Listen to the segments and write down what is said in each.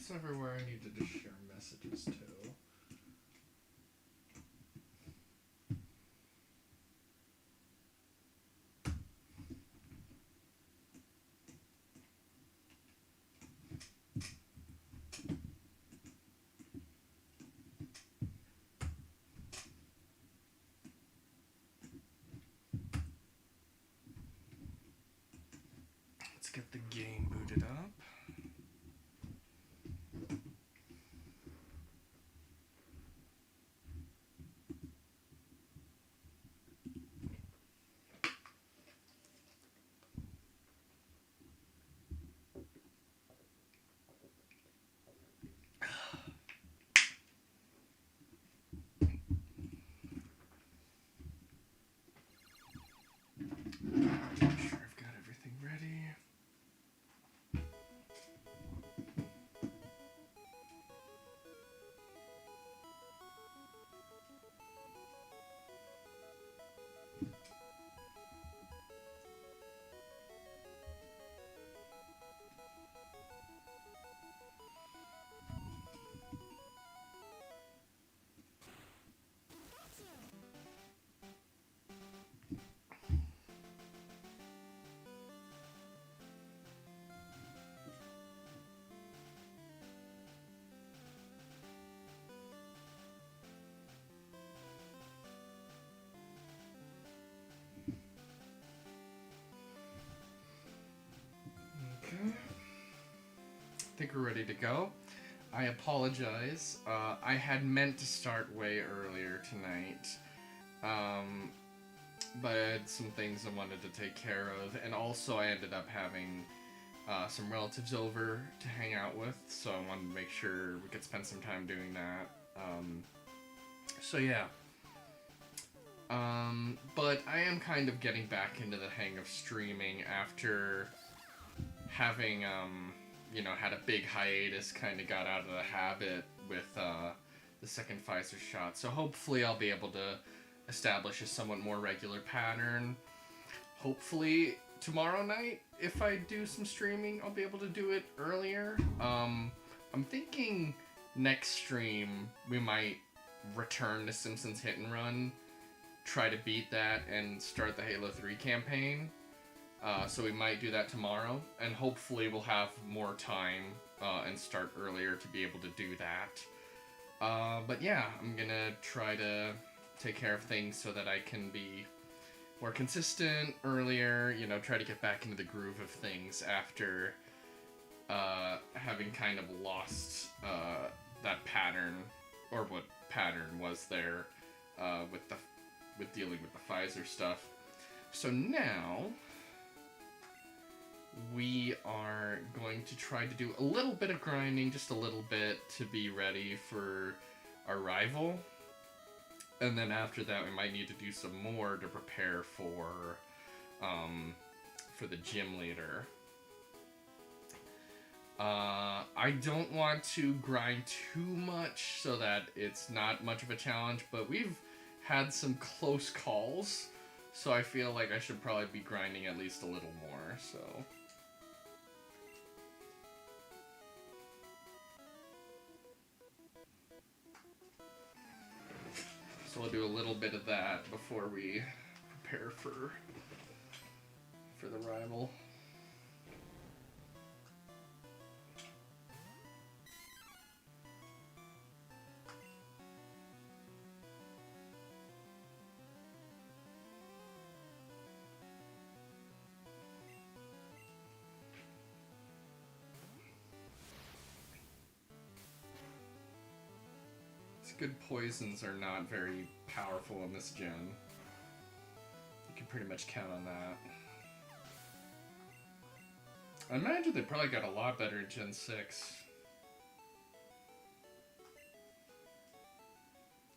It's everywhere I needed to share messages to. Let's get the game booted up. Make sure I've got everything ready. I think we're ready to go. I apologize. I had meant to start way earlier tonight, but I had some things I wanted to take care of, and also I ended up having some relatives over to hang out with, so I wanted to make sure we could spend some time doing that. So yeah. But I am kind of getting back into the hang of streaming after having, had a big hiatus, kind of got out of the habit with the second Pfizer shot. So hopefully I'll be able to establish a somewhat more regular pattern. Hopefully tomorrow night, if I do some streaming, I'll be able to do it earlier. I'm thinking next stream we might return to Simpsons Hit and Run, try to beat that, and start the Halo 3 campaign. So we might do that tomorrow, and hopefully we'll have more time and start earlier to be able to do that. But yeah, I'm gonna try to take care of things so that I can be more consistent earlier, try to get back into the groove of things after having kind of lost that pattern, or what pattern was there with dealing with the Pfizer stuff. So now we are going to try to do a little bit of grinding, just a little bit, to be ready for our rival. And then after that, we might need to do some more to prepare for the gym leader. I don't want to grind too much so that it's not much of a challenge, but we've had some close calls, so I feel like I should probably be grinding at least a little more, so... So we'll do a little bit of that before we prepare for the rival. Good poisons are not very powerful in this gen. You can pretty much count on that. I imagine they probably got a lot better in Gen 6.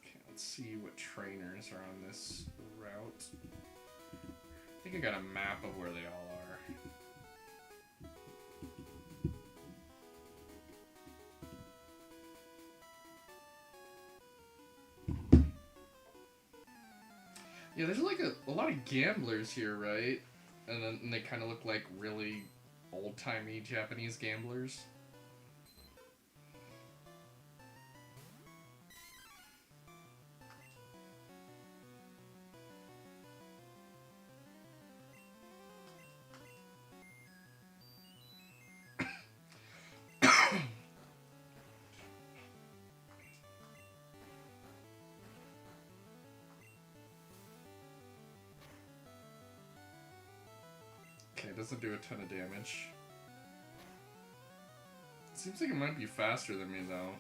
Okay, let's see what trainers are on this route. I think I got a map of where they all are. Yeah, there's like a lot of gamblers here, right? And they kind of look like really old-timey Japanese gamblers. Okay, doesn't do a ton of damage. Seems like it might be faster than me, though.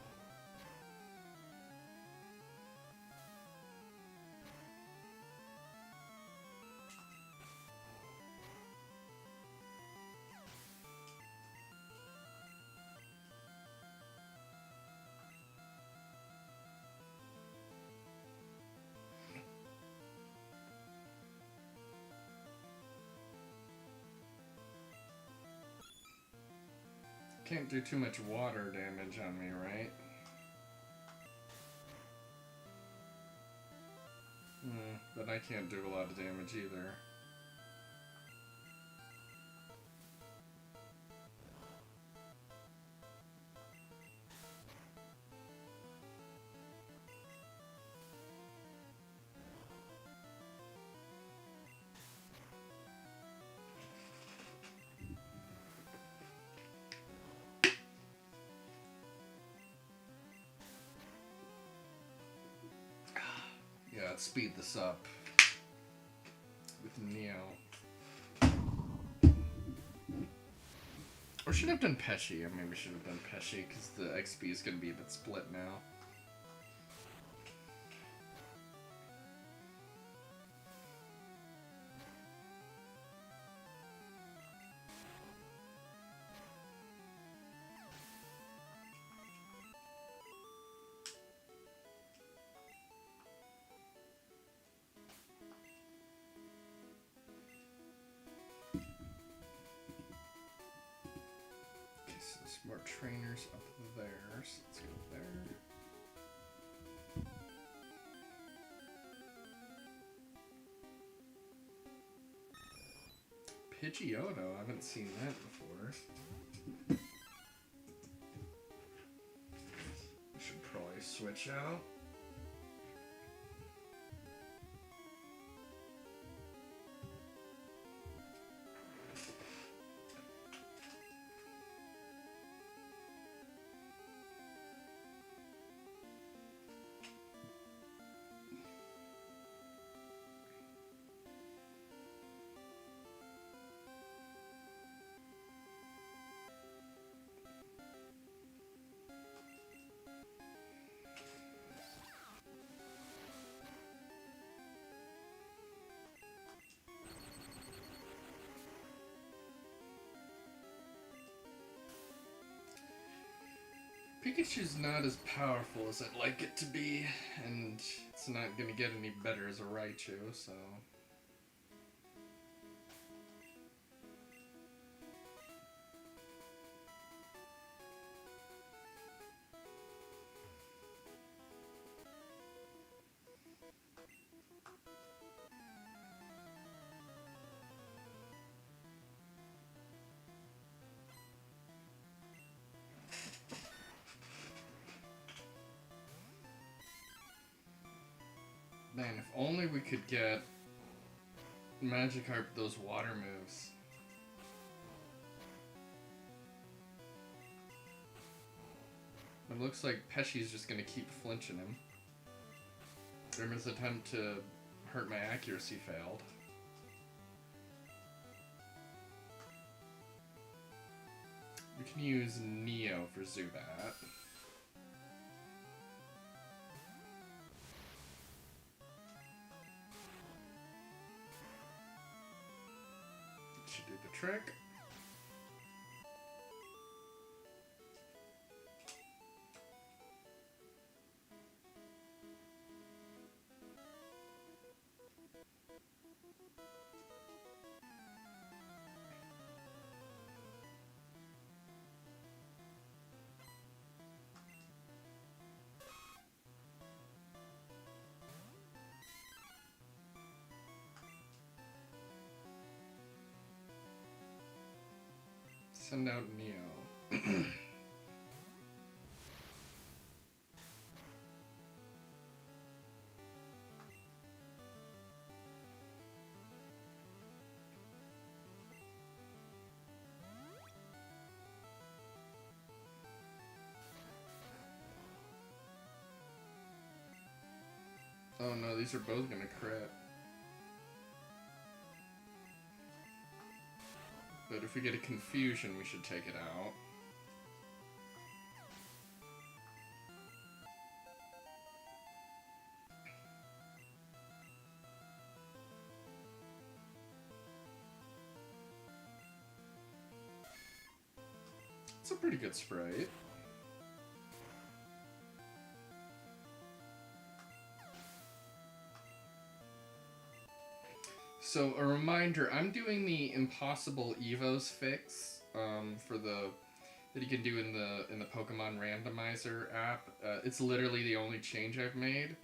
Can't do too much water damage on me, right? But I can't do a lot of damage either. Yeah, let's speed this up with Neo. Or should I have done Pesci? I maybe should have done Pesci because the XP is going to be a bit split now. More trainers up there, so let's go there. Pidgeotto, I haven't seen that before. I should probably switch out. Pikachu's not as powerful as I'd like it to be, and it's not gonna get any better as a Raichu, so... Man, if only we could get Magikarp those water moves. It looks like Pesci's just gonna keep flinching him. Grimmer's attempt to hurt my accuracy failed. We can use Neo for Zubat. Should do the trick. Send out Neo. Oh no, these are both gonna crit. But if we get a confusion, we should take it out. It's a pretty good sprite. So a reminder, I'm doing the Impossible Evos fix for the that you can do in the Pokemon Randomizer app. It's literally the only change I've made.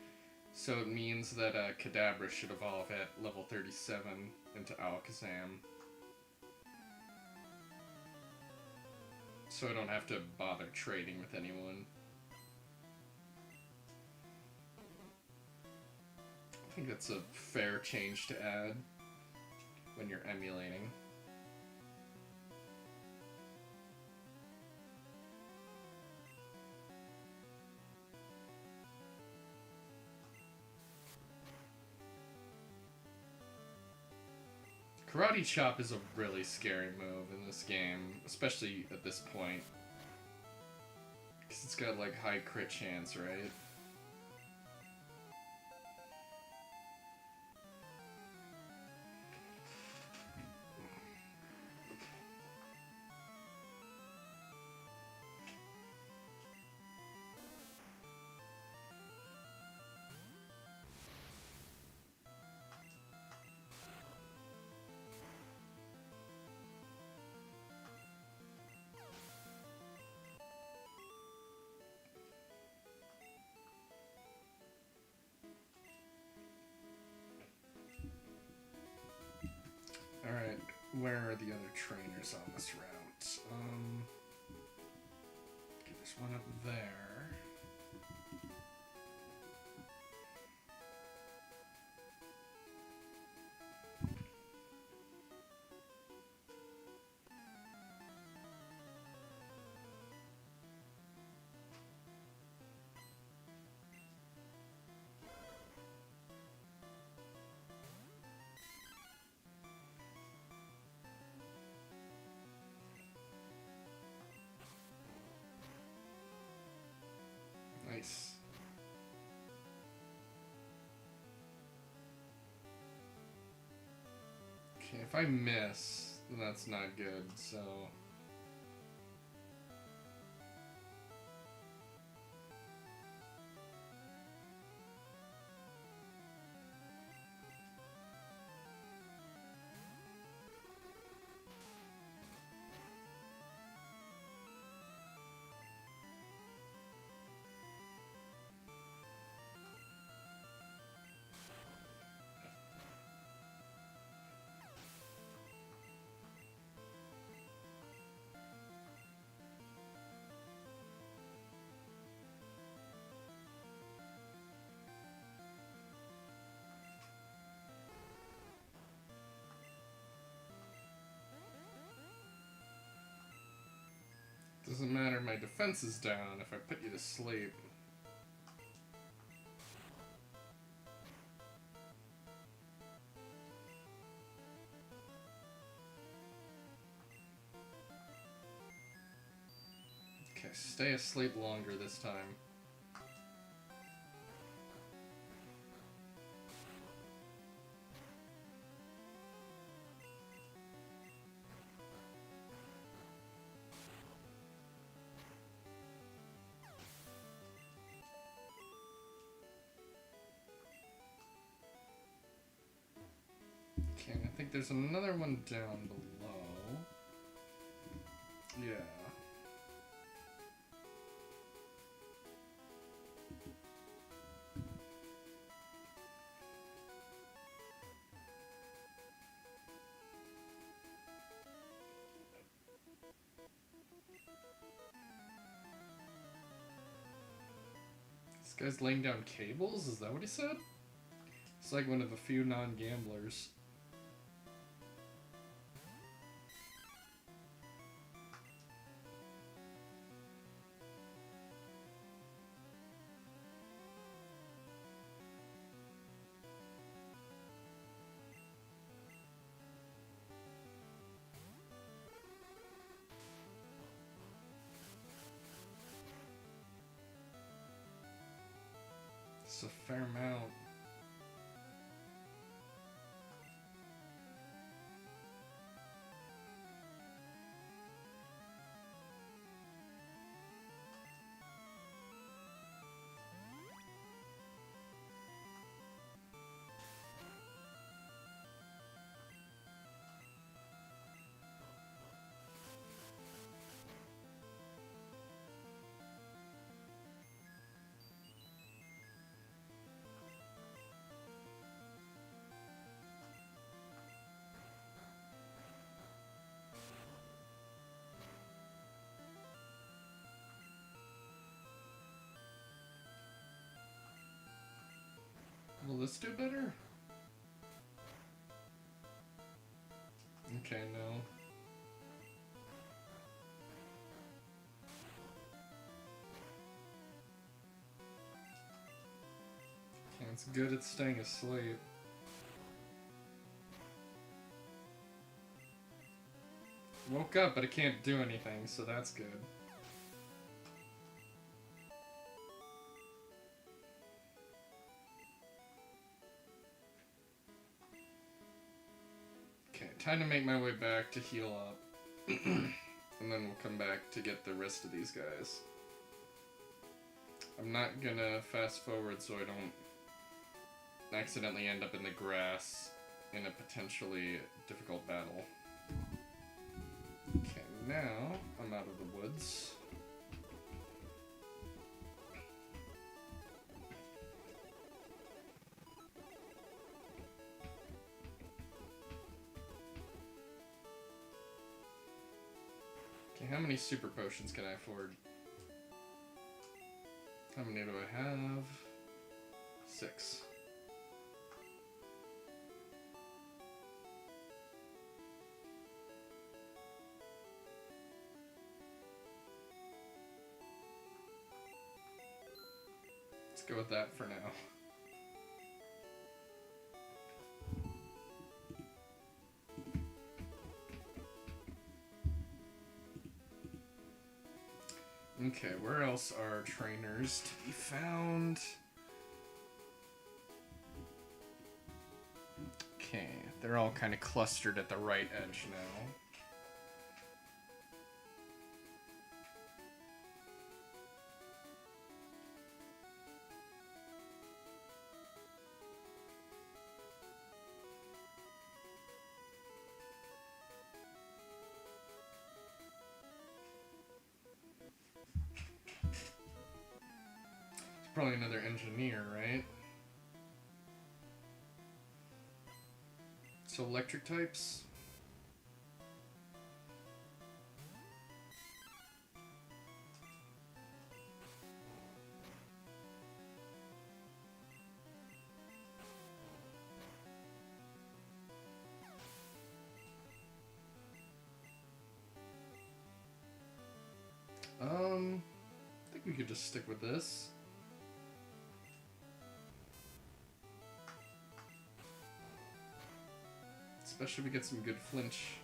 So it means that Kadabra should evolve at level 37 into Alakazam. So I don't have to bother trading with anyone. I think that's a fair change to add when you're emulating. Karate Chop is a really scary move in this game, especially at this point. Because it's got like high crit chance, right? Alright, where are the other trainers on this route? Okay, there's one up there. Nice. Okay, if I miss, then that's not good, so... Doesn't matter, my defense is down if I put you to sleep. Okay, stay asleep longer this time. Okay, and I think there's another one down below. Yeah. This guy's laying down cables? Is that what he said? It's like one of the few non-gamblers. That's a fair amount. Will this do better? Okay, no. Okay, it's good at staying asleep. Woke up, but it can't do anything, so that's good. Okay, time to make my way back to heal up. And then we'll come back to get the rest of these guys. I'm not gonna fast forward so I don't accidentally end up in the grass in a potentially difficult battle. Okay, now I'm out of the woods. Okay, how many super potions can I afford? How many do I have? 6. Let's go with that for now. Okay, where else are trainers to be found? Okay, they're all kind of clustered at the right edge now. Probably another engineer, right? So electric types? I think we could just stick with this. Especially if we get some good flinch.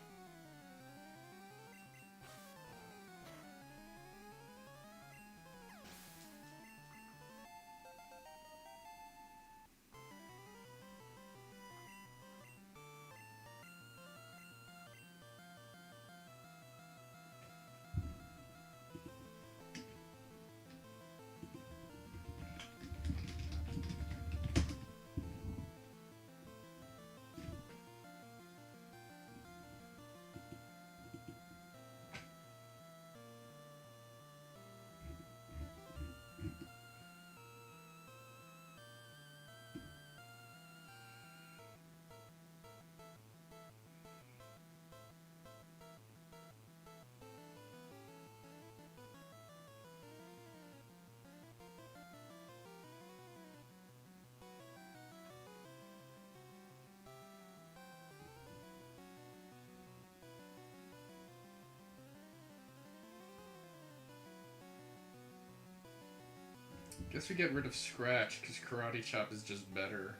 Guess we get rid of Scratch, because Karate Chop is just better.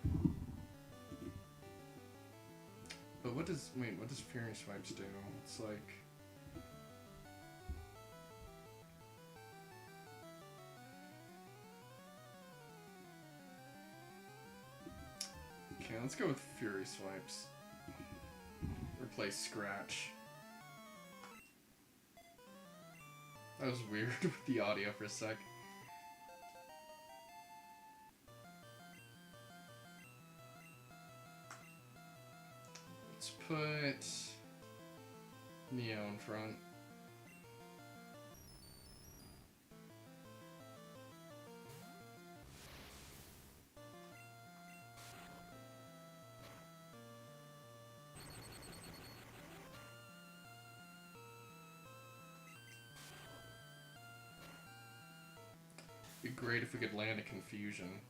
But what does Fury Swipes do? It's like... let's go with Fury Swipes. Replace Scratch. That was weird with the audio for a sec. Let's put Neo in front. It'd be great if we could land a Confusion.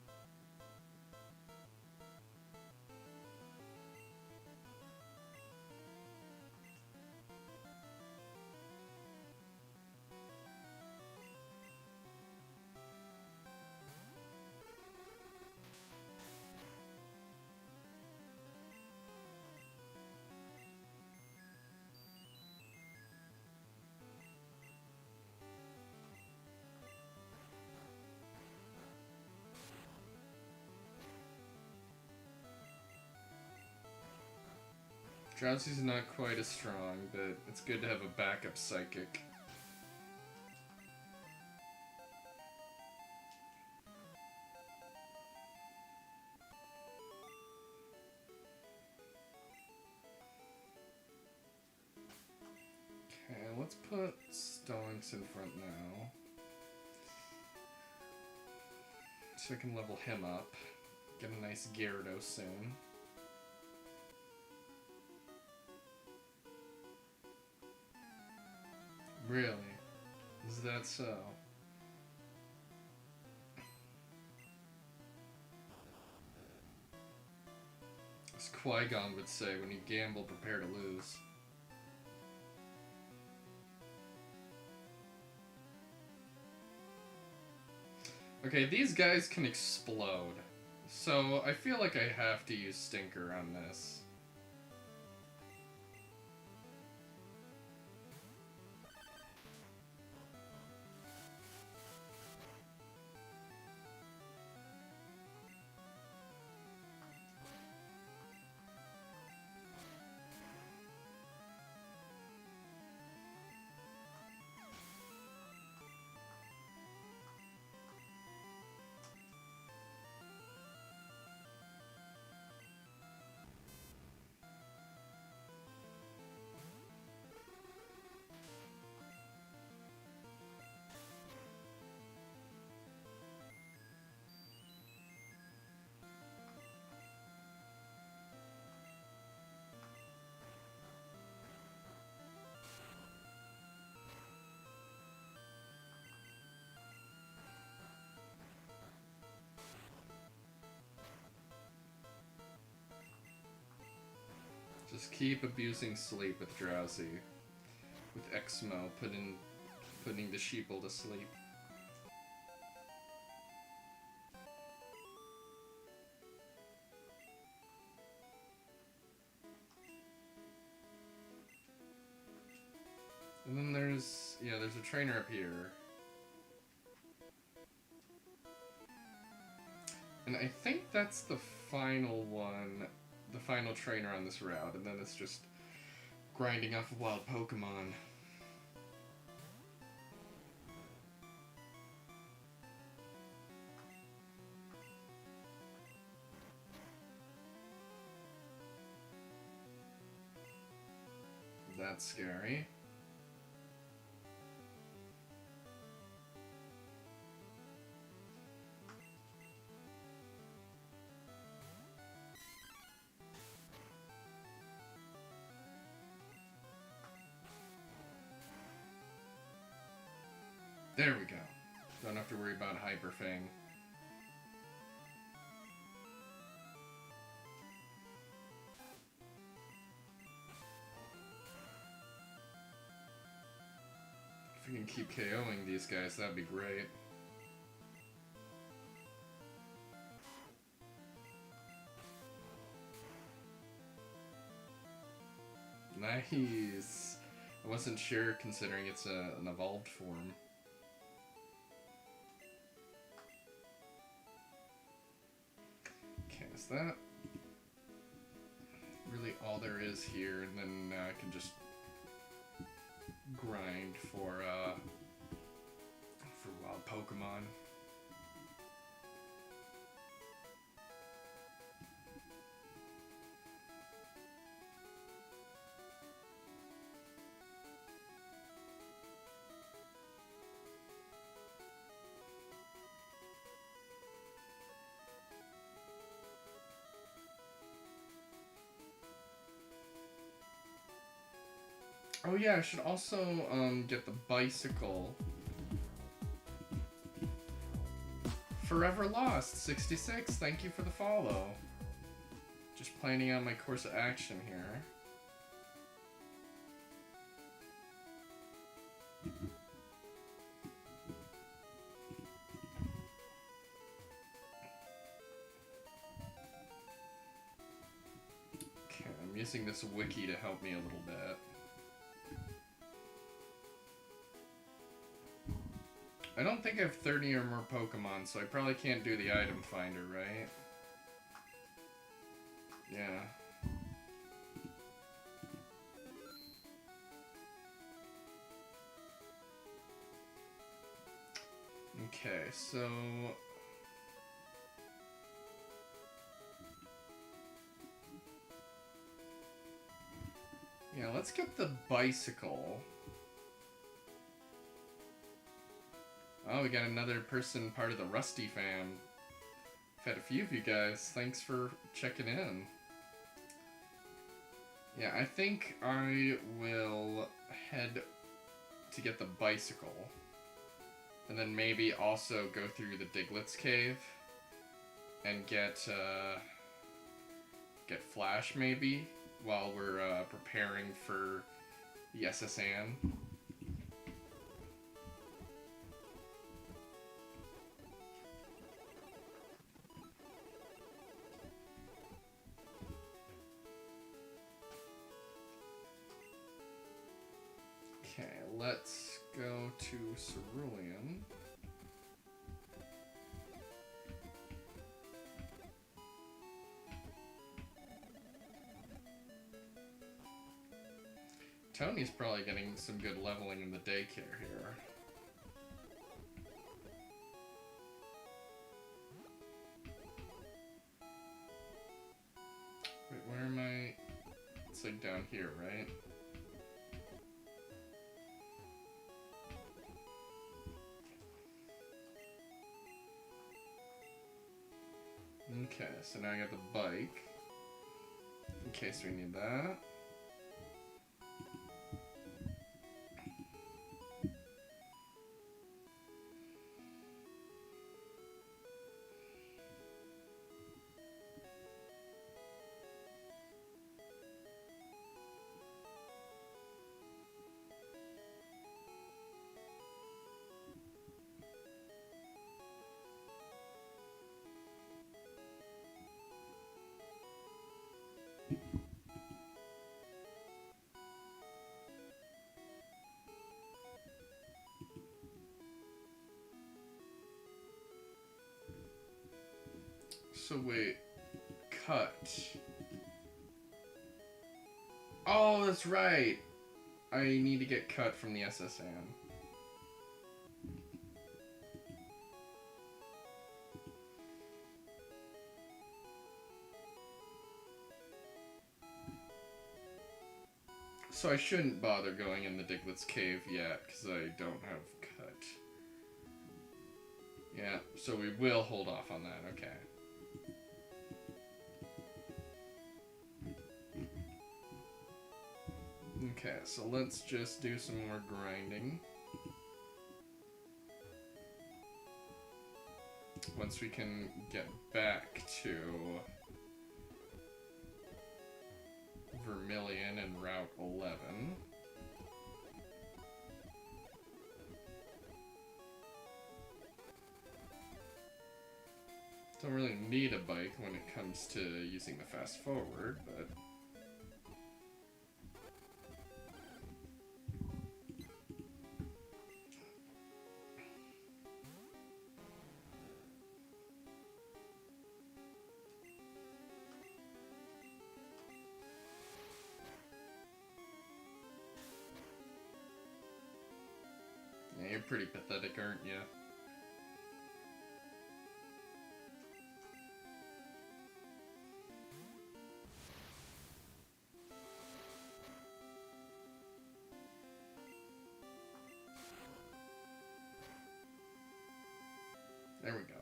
Drowsy's not quite as strong, but it's good to have a backup Psychic. Okay, let's put Stonks in front now. So I can level him up. Get a nice Gyarados soon. Really? Is that so? As Qui-Gon would say, when you gamble, prepare to lose. Okay, these guys can explode. So I feel like I have to use Stinker on this. Just keep abusing sleep with Drowsy. With Exmo putting the sheeple to sleep. And then there's a trainer up here. And I think that's the final one, the final trainer on this route, and then it's just grinding off of wild Pokemon. That's scary. There we go. Don't have to worry about Hyper Fang. If we can keep KOing these guys, that'd be great. Nice! I wasn't sure considering it's an evolved form. Okay, is that? really all there is here, and then I can just grind for wild Pokemon. Oh yeah, I should also get the bicycle. Forever Lost 66, thank you for the follow. Just planning out my course of action here. Okay, I'm using this wiki to help me a little bit. I don't think I have 30 or more Pokemon, so I probably can't do the item finder, right? Yeah. Okay, so... yeah, let's get the bicycle. Oh, we got another person part of the Rusty fam. I've had a few of you guys. Thanks for checking in. Yeah, I think I will head to get the bicycle. And then maybe also go through the Diglett's cave. And get Flash, maybe, while we're preparing for the SSN. Okay, let's go to Cerulean. Tony's probably getting some good leveling in the daycare here. Wait, where am I? It's like down here, right? Okay, so now I got the bike. In case we need that. So wait, cut. Oh, that's right. I need to get cut from the SSN. So I shouldn't bother going in the Diglett's cave yet, because I don't have cut. Yeah, so we will hold off on that, okay. Okay, so let's just do some more grinding. Once we can get back to Vermilion and Route 11. Don't really need a bike when it comes to using the fast forward, but... pretty pathetic, aren't you? There we go.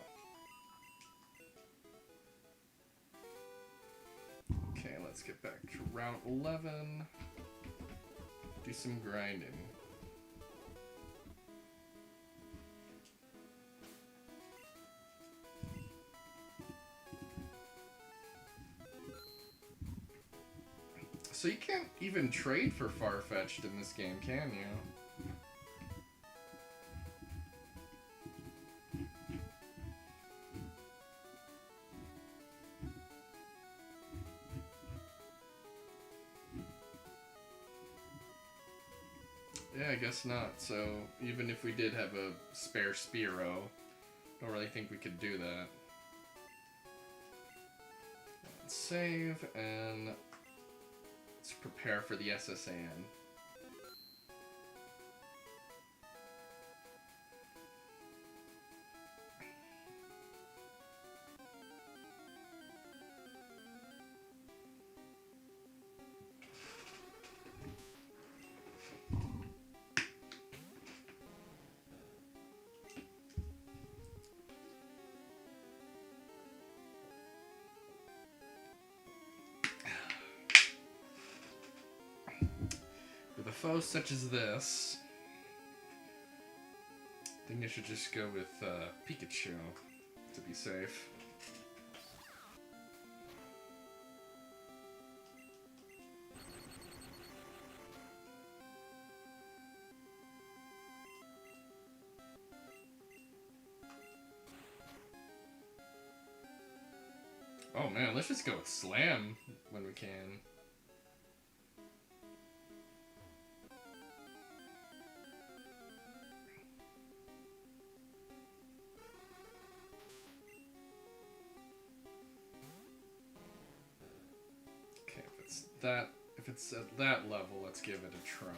Okay, let's get back to Route 11. Do some grinding. So you can't even trade for Farfetch'd in this game, can you? Yeah, I guess not. So even if we did have a spare Spearow, don't really think we could do that. Let's save and let's prepare for the SSAN. With a foe such as this, I think I should just go with Pikachu to be safe. Oh man, let's just go with Slam when we can. Okay, if it's at that level, let's give it a try.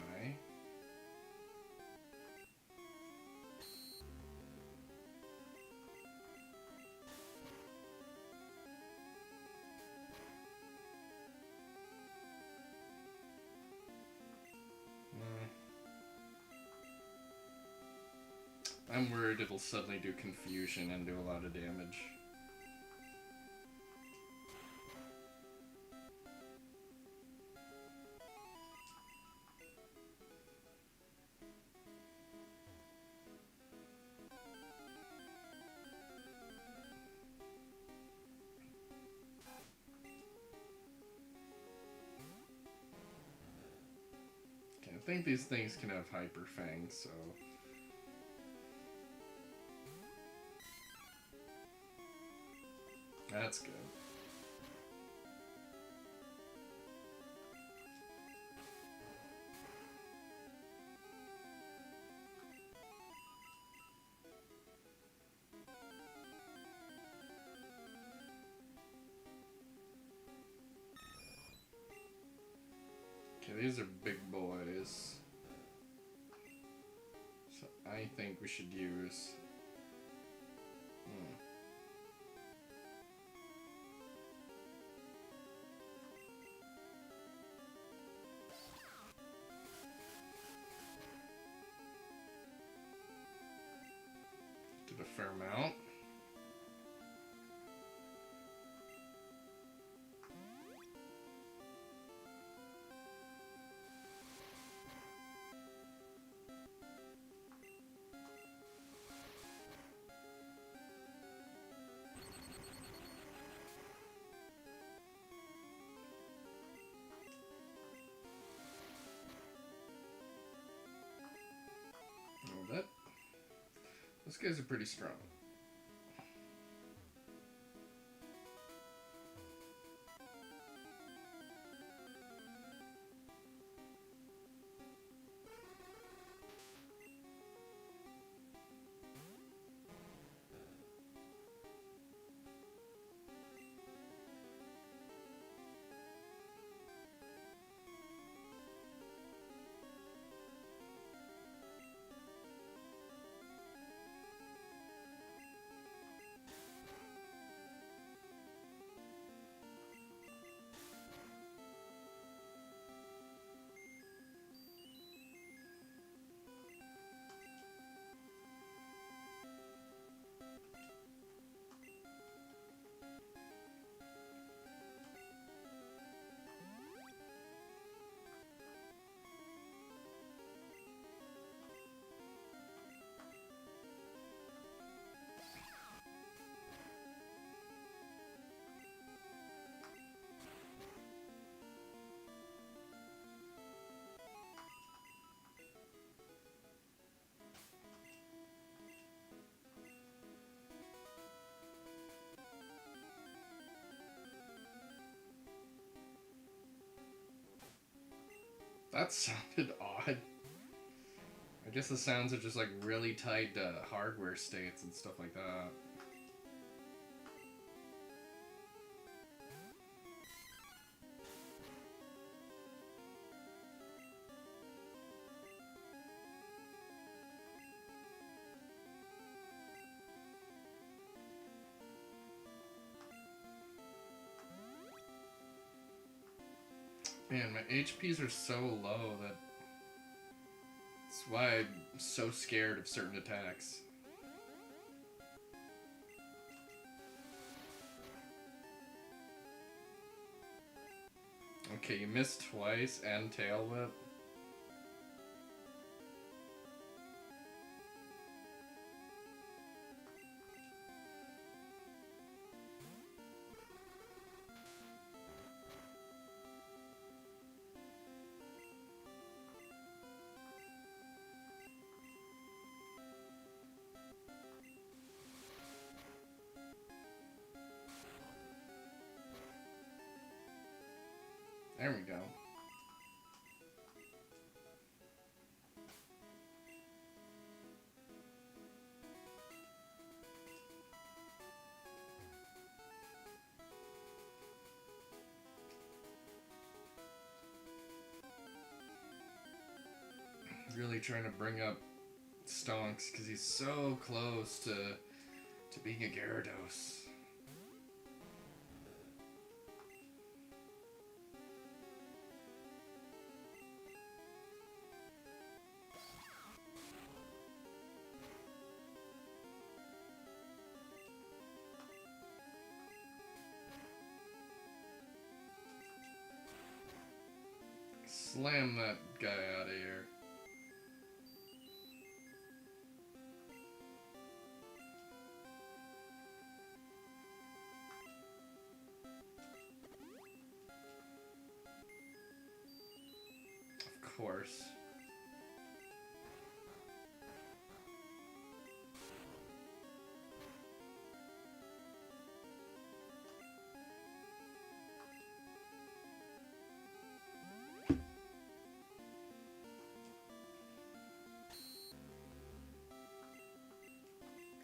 I'm worried it'll suddenly do confusion and do a lot of damage. Okay, I think these things can have Hyper Fangs, so... That's good. Okay, these are big boys. So I think we should use... Did a fair amount. Those guys are pretty strong. That sounded odd. I guess the sounds are just like really tied to hardware states and stuff like that. Man, my HPs are so low that that's why I'm so scared of certain attacks. Okay, you missed twice and tail whip. There we go. Really trying to bring up Stonks because he's so close to being a Gyarados. Slam that guy out of here. Of course.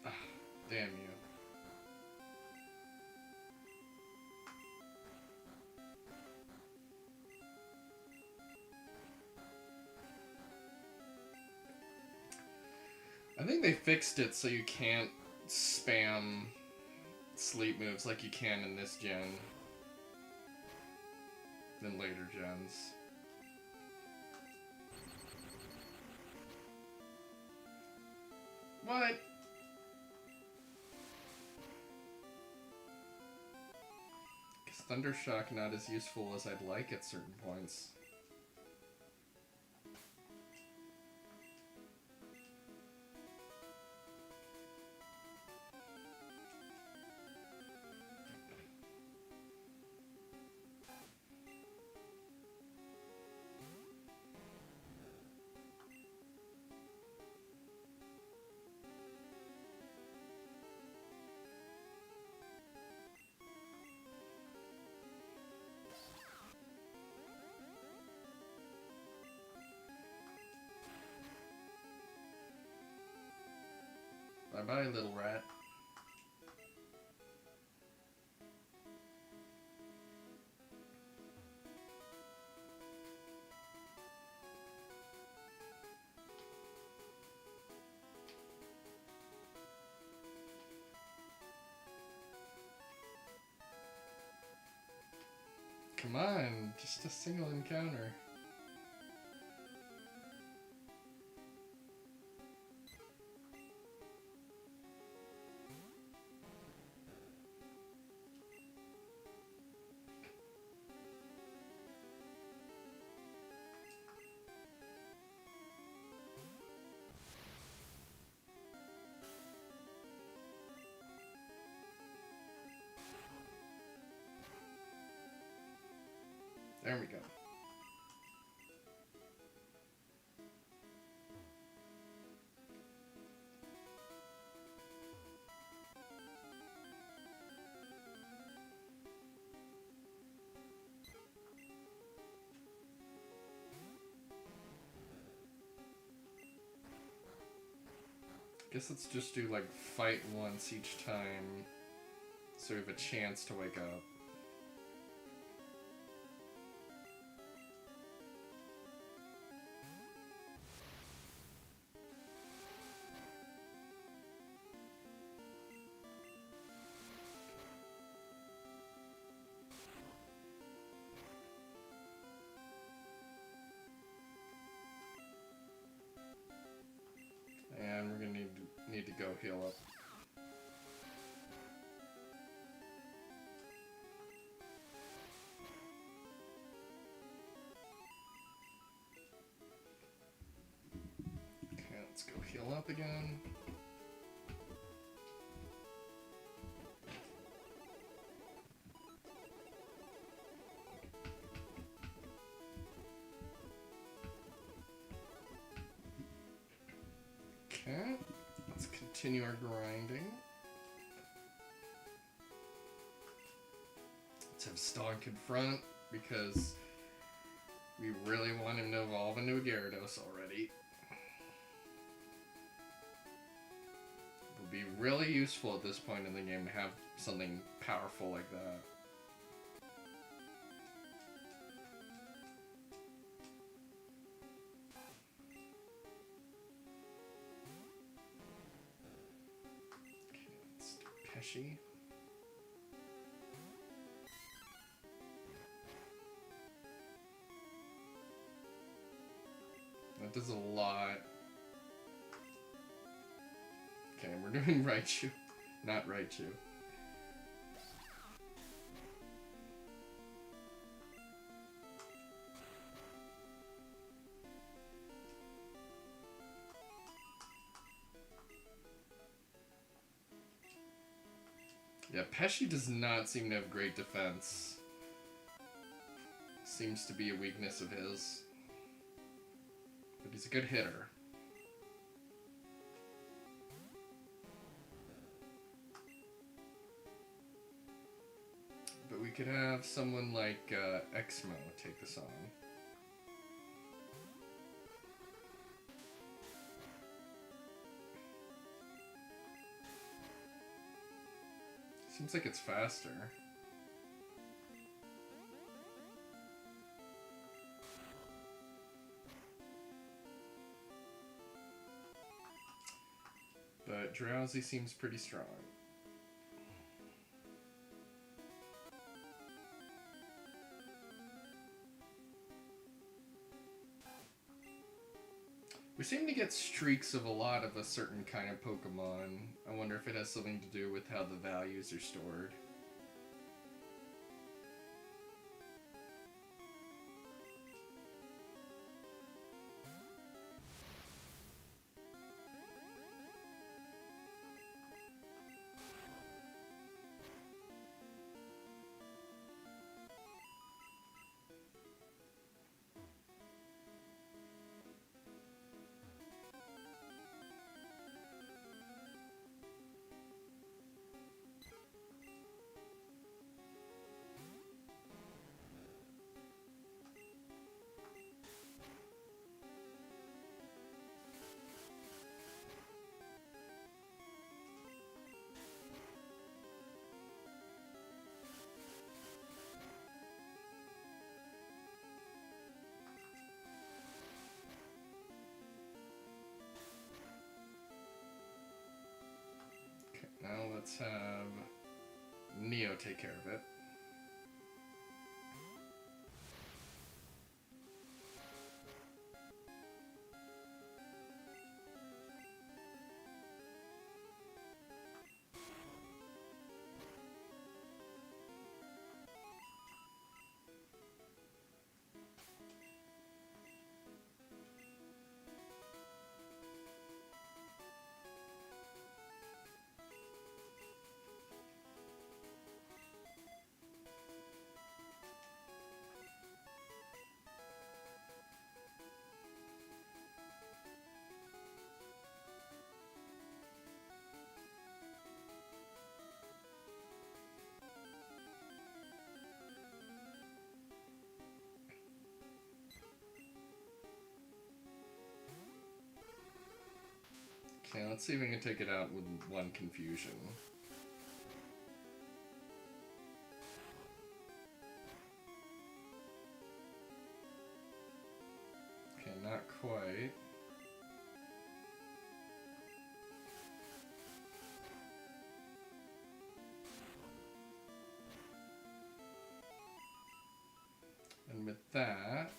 Ah, damn you. I think they fixed it so you can't spam sleep moves like you can in this gen than later gens. What? Is Thundershock not as useful as I'd like at certain points? Bye-bye, little rat. Come on, just a single encounter. There we go. Guess let's just do like fight once each time so we have a chance to wake up. And we're gonna need to go heal up. Okay, let's go heal up again. Okay, let's continue our grinding. Let's have Stonk in front because we really want him to evolve into a Gyarados already. It would be really useful at this point in the game to have something powerful like that. Pesci. That does a lot. Okay, we're doing Raichu, not Raichu. Yeah, Pesci does not seem to have great defense. Seems to be a weakness of his. But he's a good hitter. But we could have someone like Exmo take this on. Seems like it's faster. But Drowsy seems pretty strong. We seem to get streaks of a lot of a certain kind of Pokemon. I wonder if it has something to do with how the values are stored. Now let's have Neo take care of it. Let's see if we can take it out with one confusion. Okay, not quite. And with that,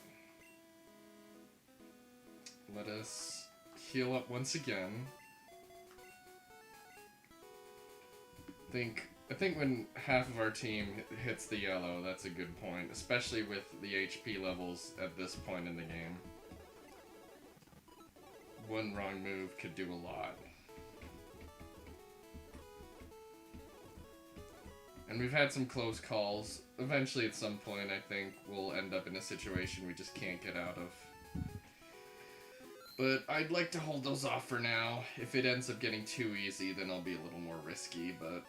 let us heal up once again. I think when half of our team hits the yellow, that's a good point, especially with the HP levels at this point in the game. One wrong move could do a lot. And we've had some close calls. Eventually, at some point, I think we'll end up in a situation we just can't get out of. But I'd like to hold those off for now. If it ends up getting too easy, then I'll be a little more risky, but...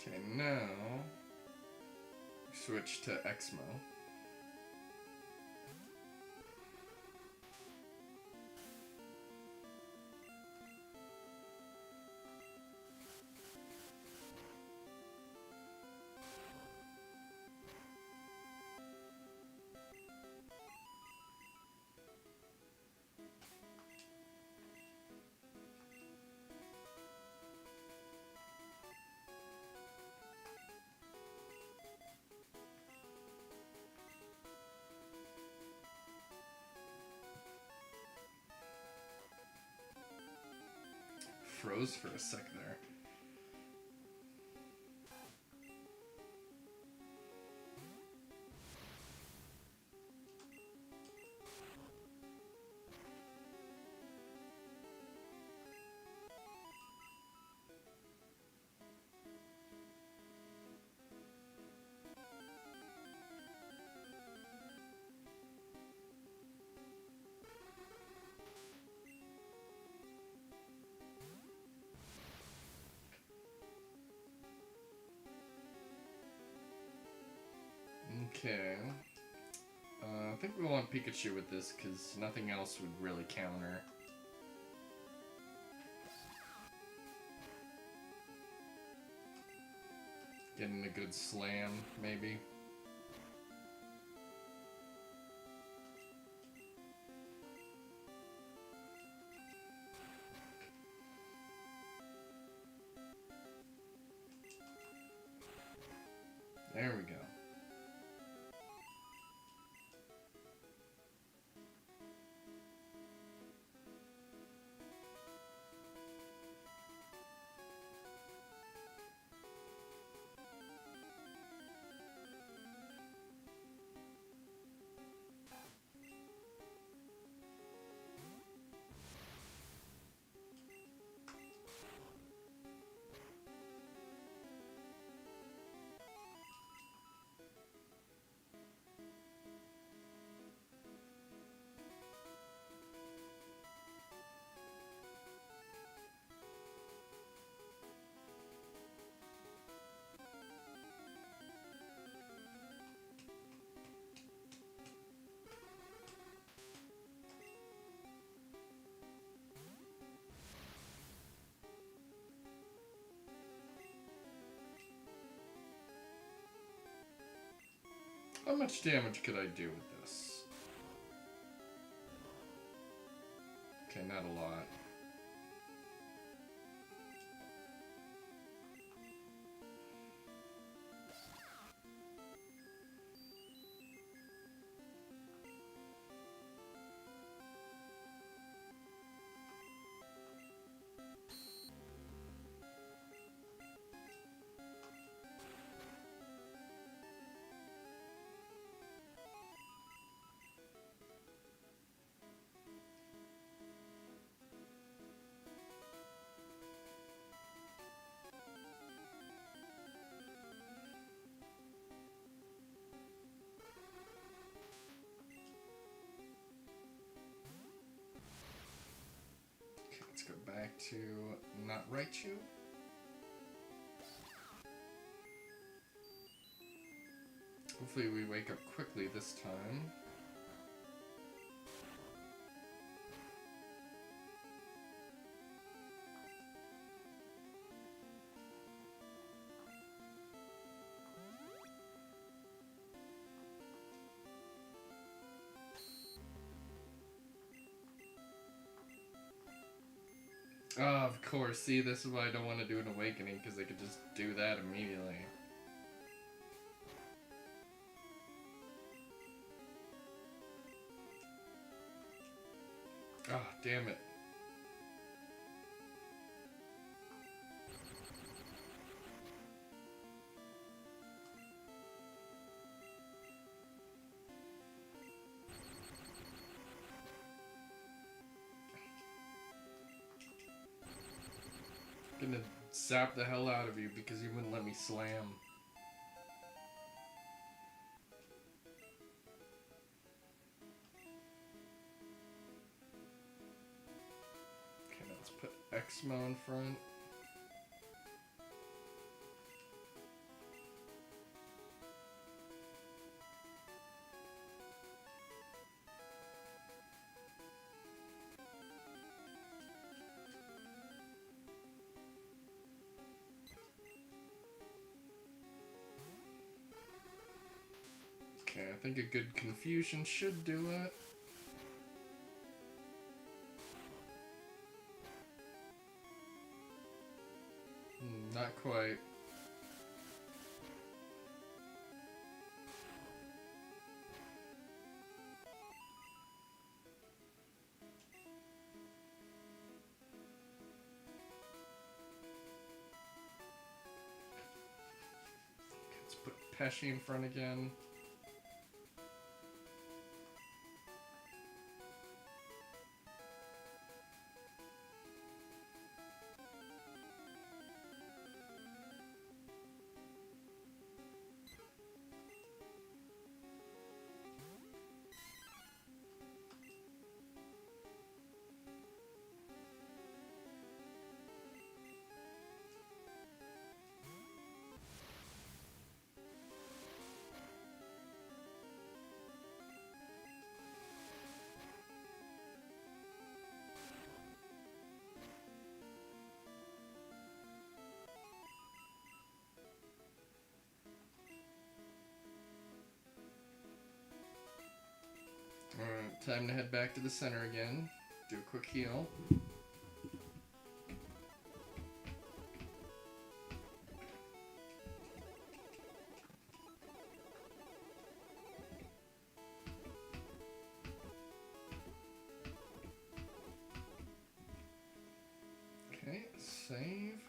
Okay, now... switch to Exmo. Froze for a sec there. Okay. I think we want Pikachu with this, because nothing else would really counter. Getting a good slam, maybe. There we go. How much damage could I do with this? Okay, not a lot. Raichu. Hopefully we wake up quickly this time. Oh, of course. See, this is why I don't want to do an awakening, because they could just do that immediately. Oh, damn it. I'm gonna zap the hell out of you because you wouldn't let me slam. Okay, let's put Exmo in front. Okay, I think a good confusion should do it. Not quite. Let's put Pesci in front again. Alright, time to head back to the center again. Do a quick heal. Okay, save.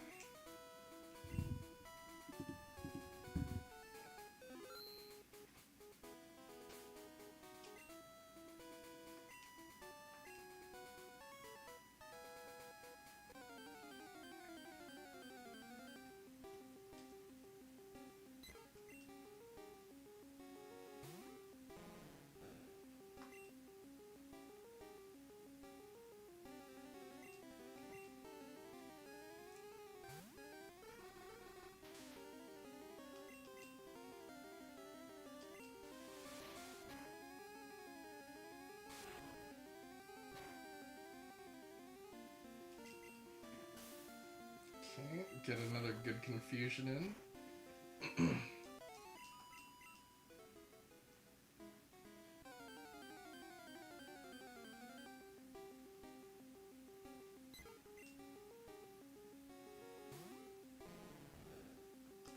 Okay, get another good confusion in.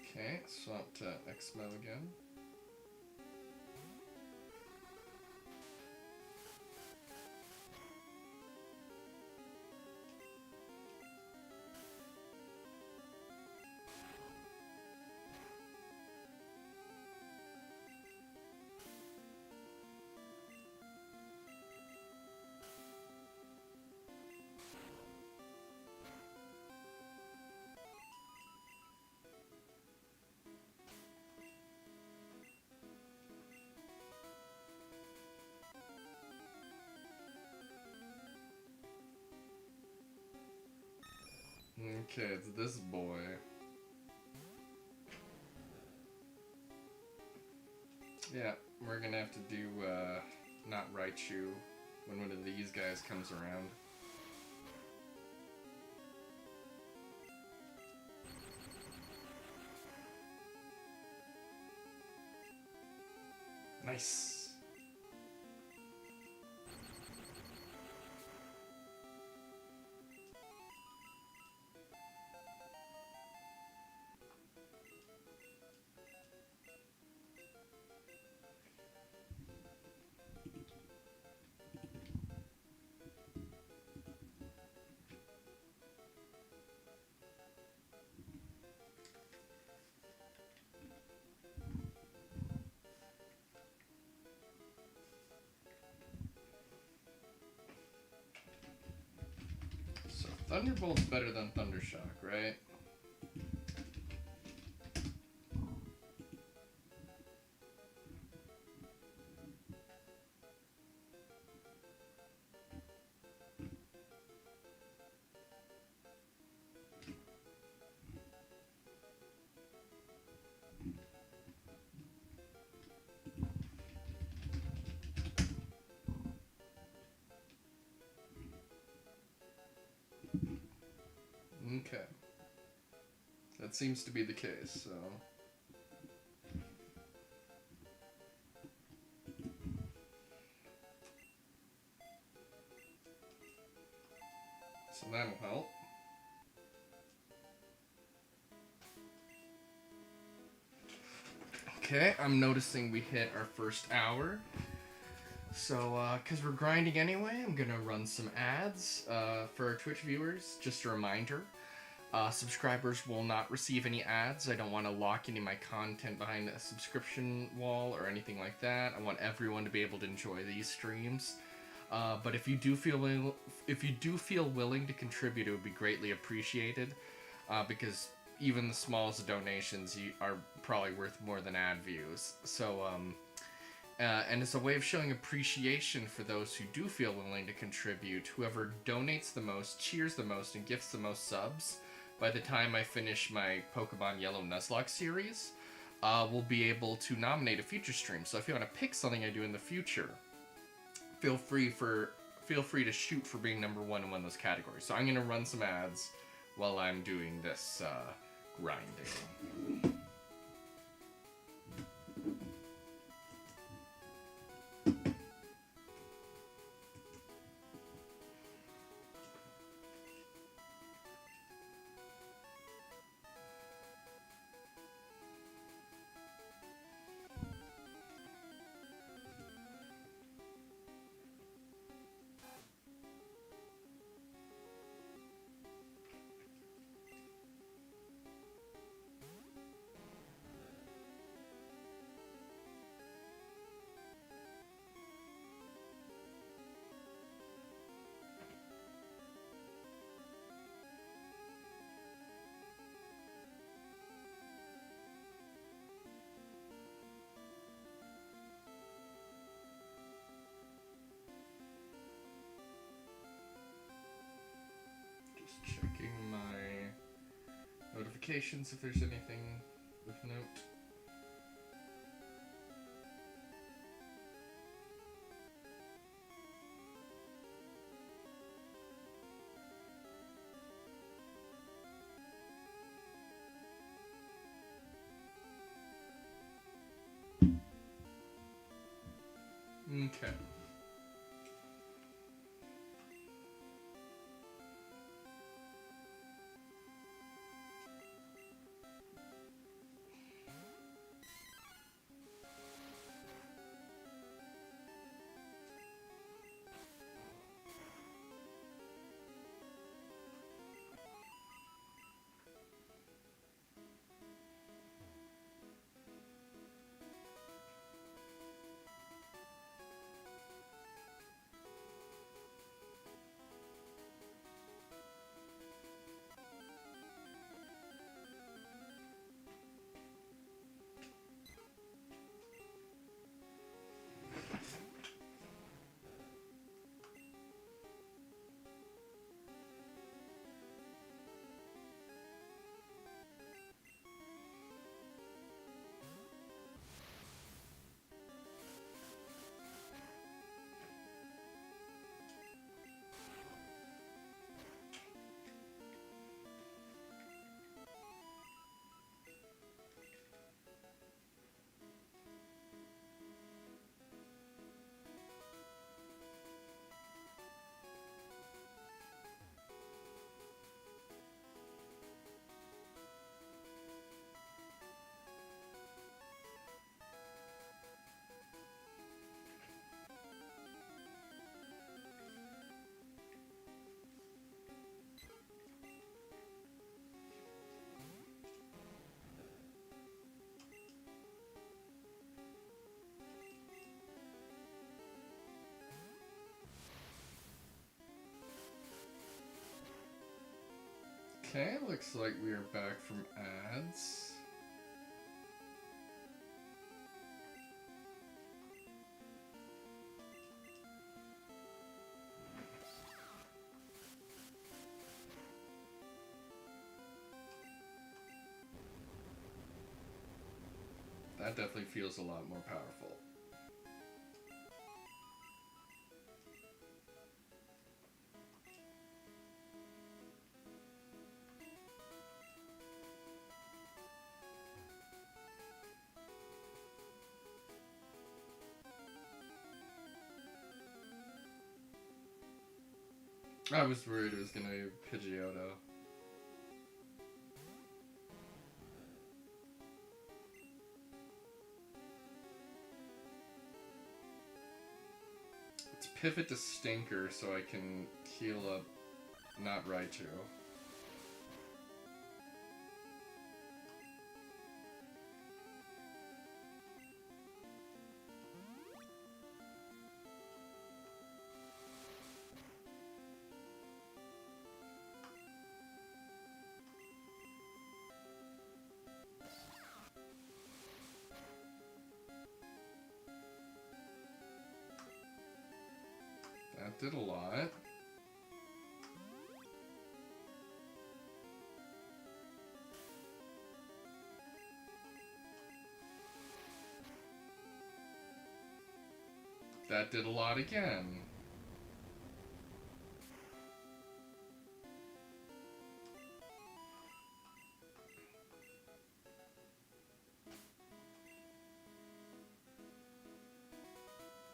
Okay, swap to Exmo again. Okay, it's this boy. Yeah, we're gonna have to do, not Raichu when one of these guys comes around. Nice. So Thunderbolt's better than Thundershock, right? Okay. That seems to be the case, so... So that'll help. Okay, I'm noticing we hit our first hour. So, because we're grinding anyway, I'm gonna run some ads for our Twitch viewers. Just a reminder, subscribers will not receive any ads. I don't want to lock any of my content behind a subscription wall or anything like that. I want everyone to be able to enjoy these streams. But if you do feel willing to contribute, it would be greatly appreciated. Because even the smallest donations are probably worth more than ad views. So, and it's a way of showing appreciation for those who do feel willing to contribute. Whoever donates the most, cheers the most, and gifts the most subs, by the time I finish my Pokemon Yellow Nuzlocke series, will be able to nominate a future stream. So if you want to pick something I do in the future, feel free to shoot for being number one in one of those categories. So I'm going to run some ads while I'm doing this grinding. Checking my notifications if there's anything of note. Okay. Okay, looks like we are back from ads. That definitely feels a lot more powerful. I was worried it was gonna be Pidgeotto. Let's pivot to Stinker so I can heal up not Raichu. That did a lot. That did a lot again.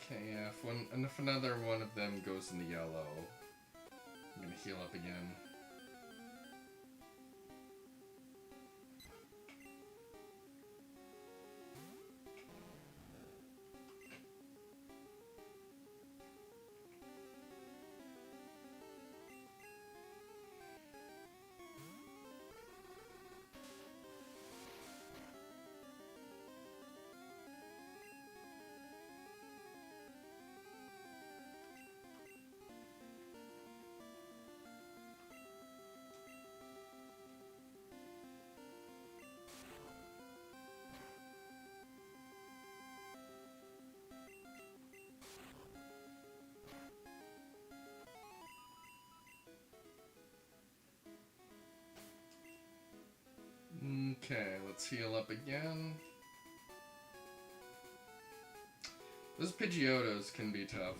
Okay, yeah, if another one of them goes in the yellow, I'm gonna heal up again. Okay, let's heal up again. Those Pidgeotos can be tough.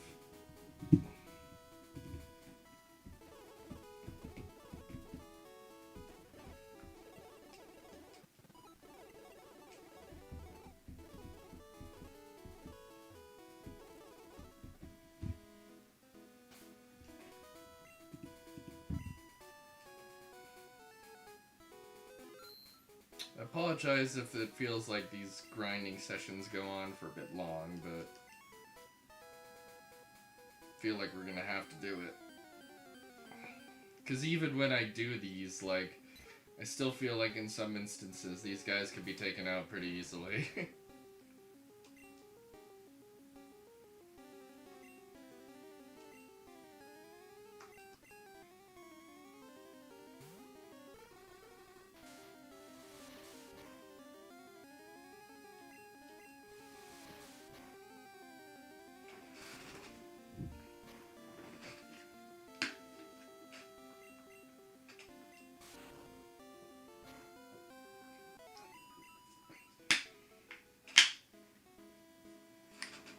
I apologize if it feels like these grinding sessions go on for a bit long, but I feel like we're gonna have to do it. Because even when I do these, like, I still feel like in some instances these guys could be taken out pretty easily.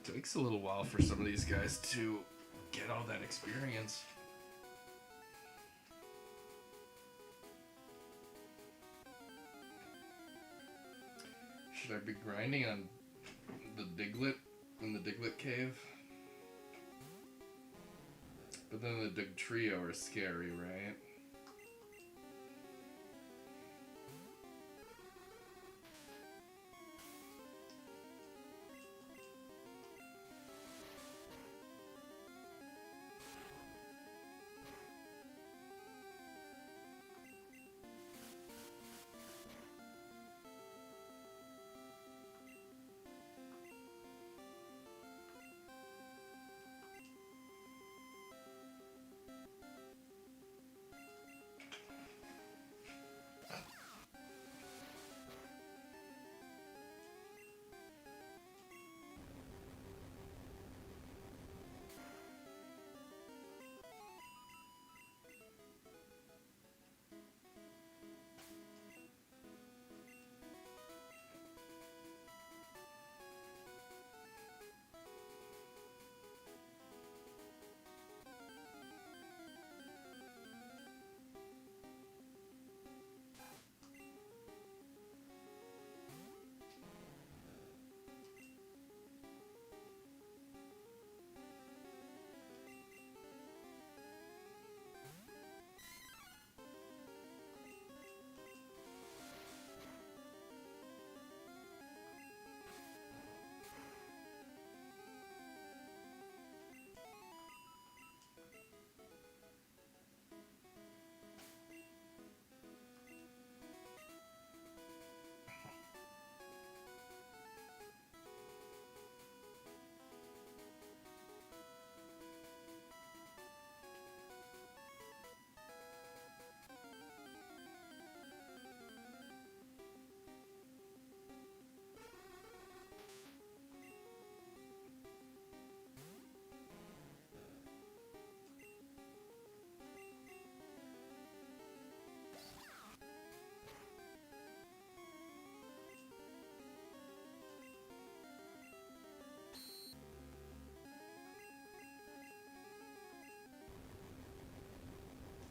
It takes a little while for some of these guys to get all that experience. Should I be grinding on the Diglett in the Diglett cave? But then the Dig Trio are scary, right?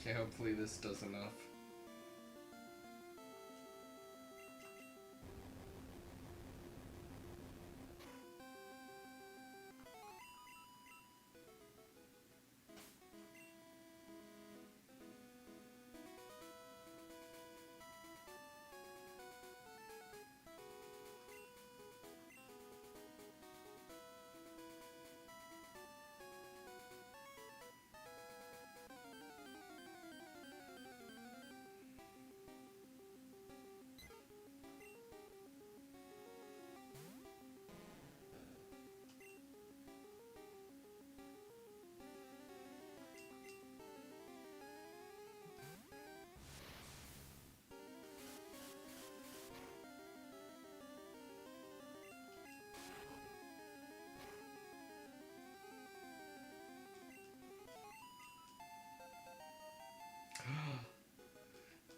Okay, hopefully this does enough.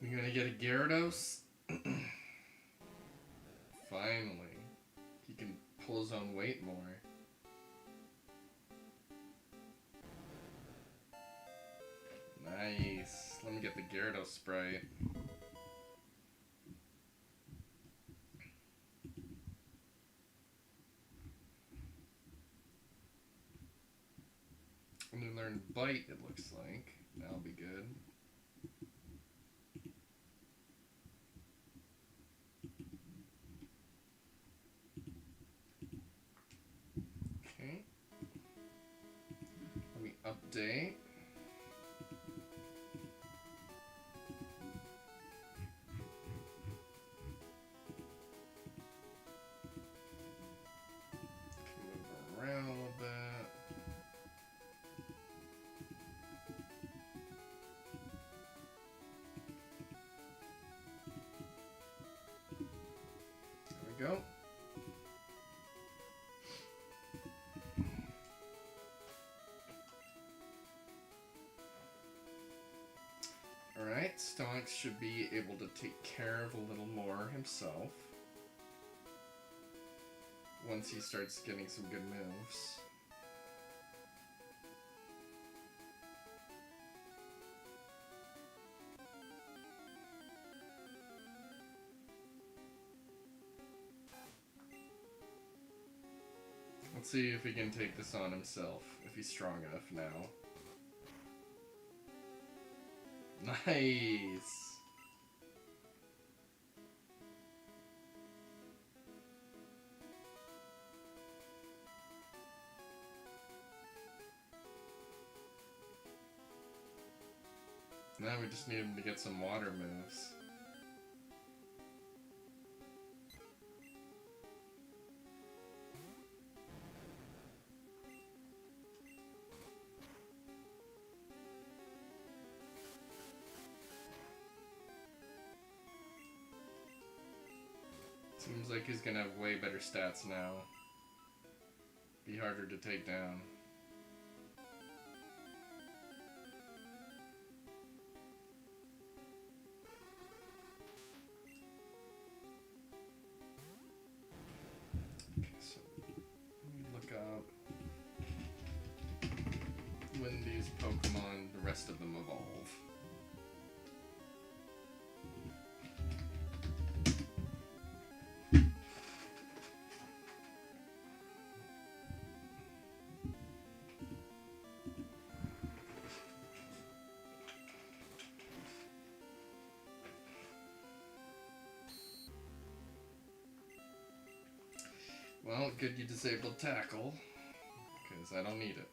We're gonna get a Gyarados? Finally. He can pull his own weight more. Nice. Let me get the Gyarados Sprite. I'm gonna learn Bite, it looks like. That'll be good. Okay. Let me update. Move around a little bit. There we go. Alright, Stonks should be able to take care of a little more himself once he starts getting some good moves. Let's see if he can take this on himself, if he's strong enough now. Nice! Now we just need him to get some water moves. Seems like he's gonna have way better stats now. Be harder to take down. Okay, so let me look up when these Pokemon, the rest of them evolve. Well, good you disabled Tackle, because I don't need it.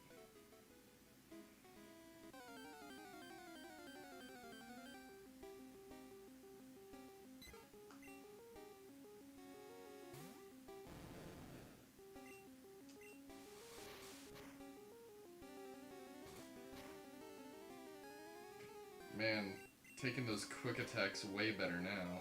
Man, taking those quick attacks way better now.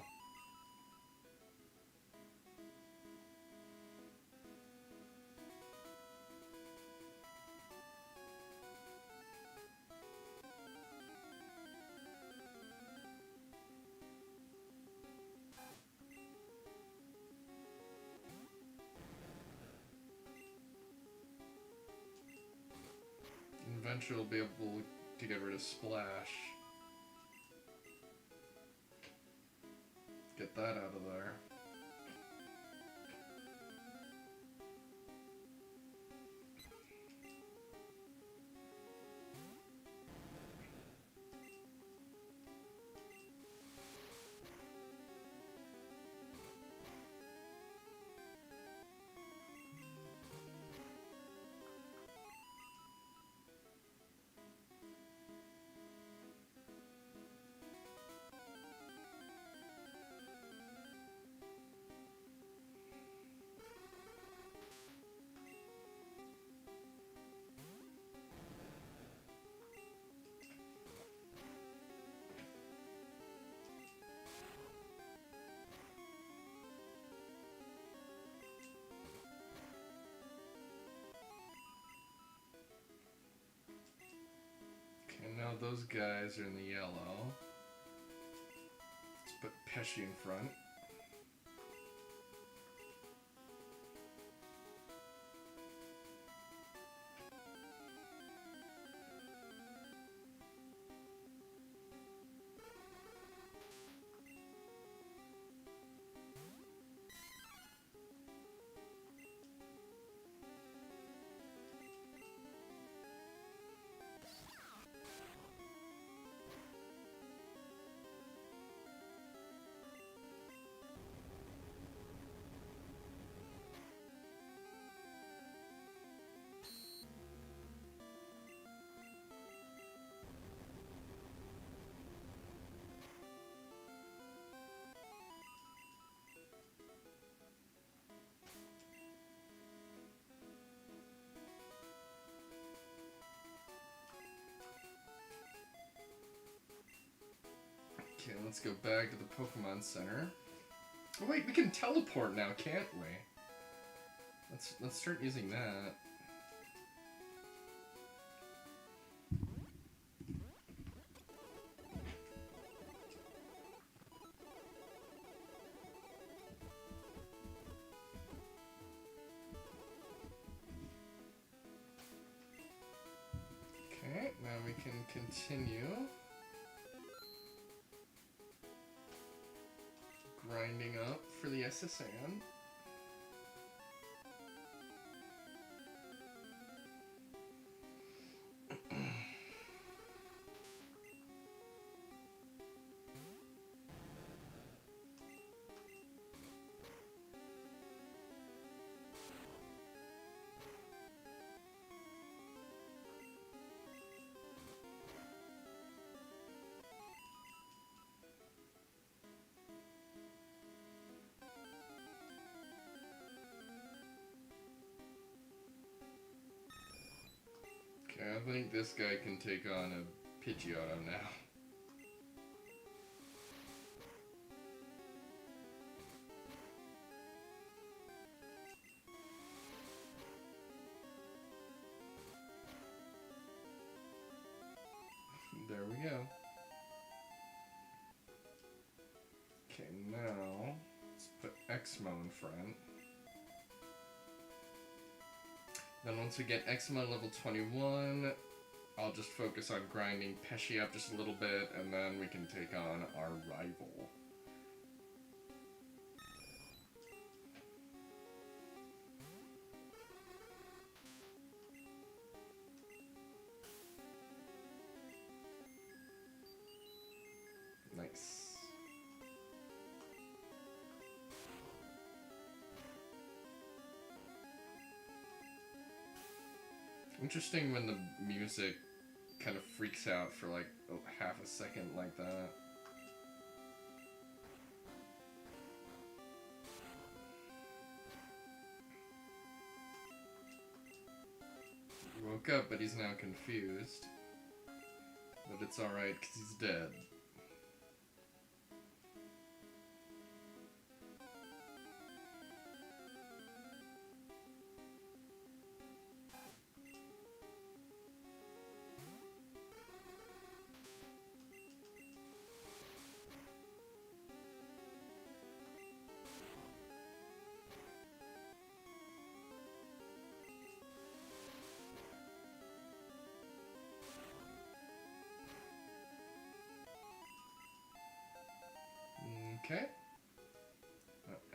Eventually we'll be able to get rid of Splash. Get that out of there. Okay, now those guys are in the yellow. Let's put Pesci in front. Okay, let's go back to the Pokemon Center. Oh wait, we can teleport now, can't we? Let's start using that. Okay, now we can continue grinding up for the SSN. Okay, I think this guy can take on a Pidgeotto now. There we go. Okay, now let's put Exmo in front. Then once we get Exmo level 21, I'll just focus on grinding Pesci up just a little bit, and then we can take on our rival. Nice. Interesting when the music kind of freaks out for like half a second like that. He woke up, but he's now confused. But it's alright, because he's dead. Okay.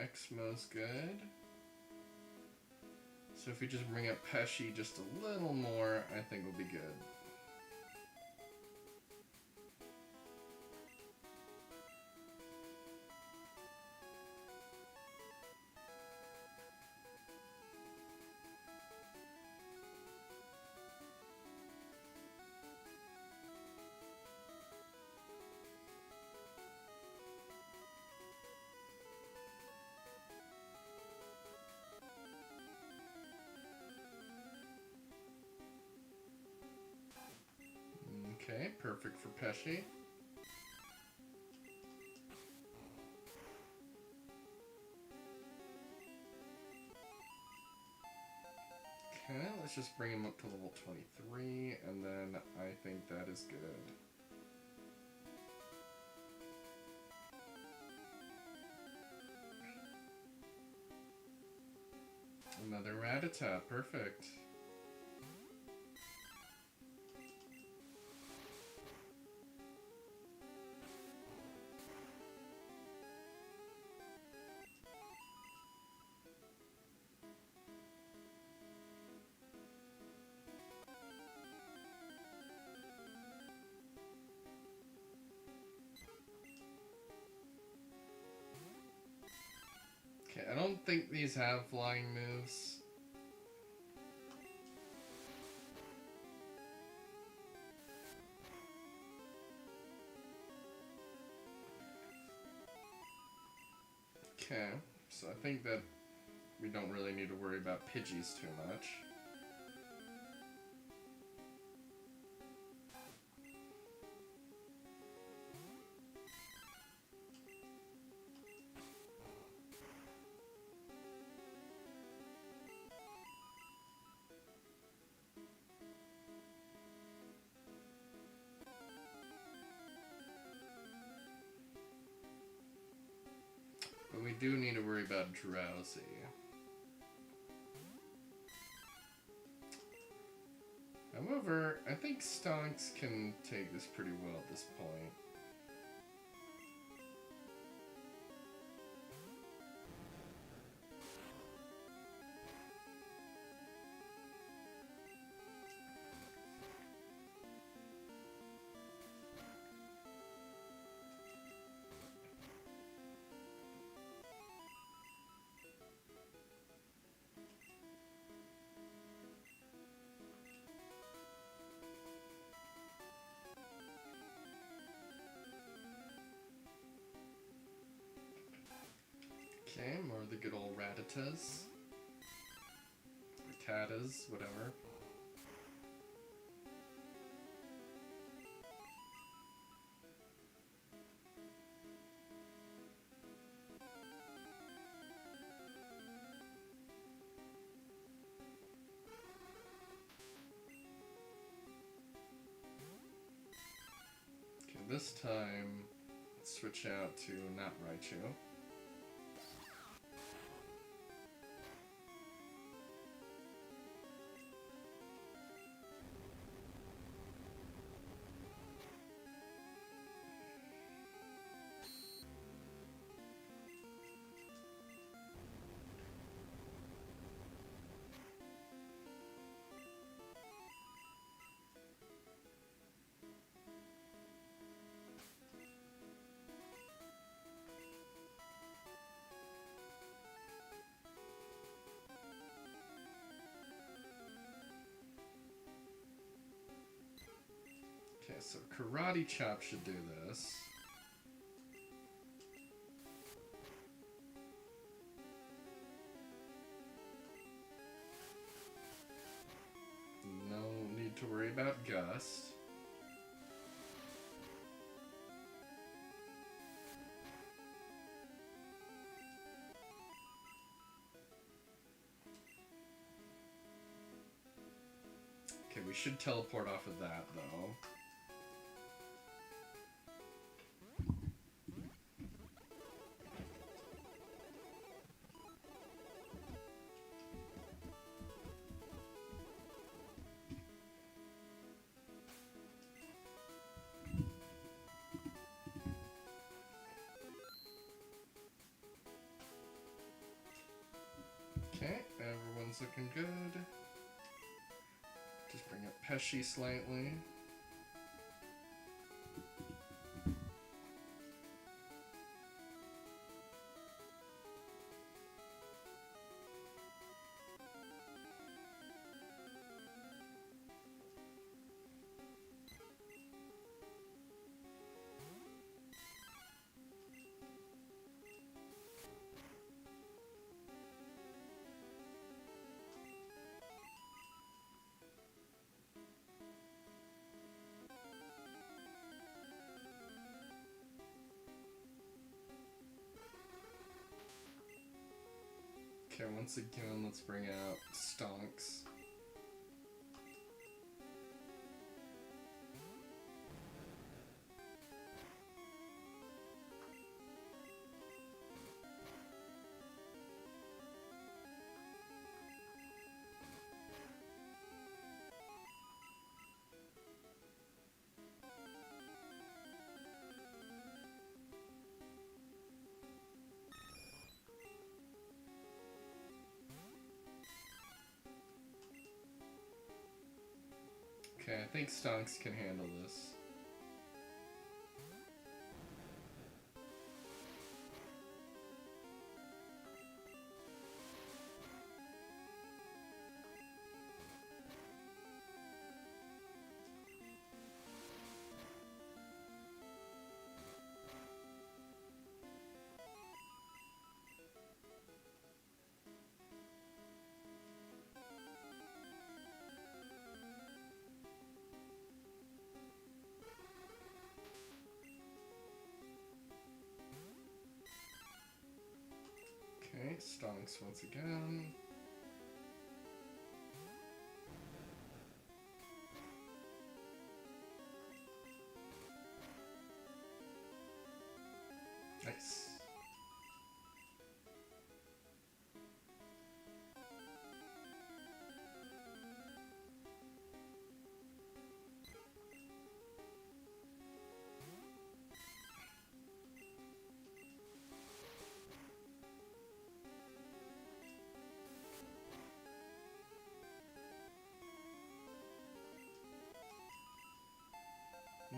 Exmo's good. So if we just bring up Pesci just a little more, I think we'll be good. Okay, perfect for Pesci. Okay, let's just bring him up to level 23, and then I think that is good. Another Rattata, perfect. Okay, I don't think these have flying moves. Okay, so I think that we don't really need to worry about Pidgeys too much. But we do need to worry about Drowsy. However, I think Stonks can take this pretty well at this point. Okay, more of the good old Rattatas. Rattatas, whatever. Okay, this time, let's switch out to not Raichu. Okay, so Karate Chop should do this. No need to worry about Gust. Okay, we should teleport off of that, though. Everything's looking good. Just bring up Pesci slightly. Okay, once again, let's bring out Stonks. Okay, I think Stonks can handle this. Okay, Stonks once again. Nice.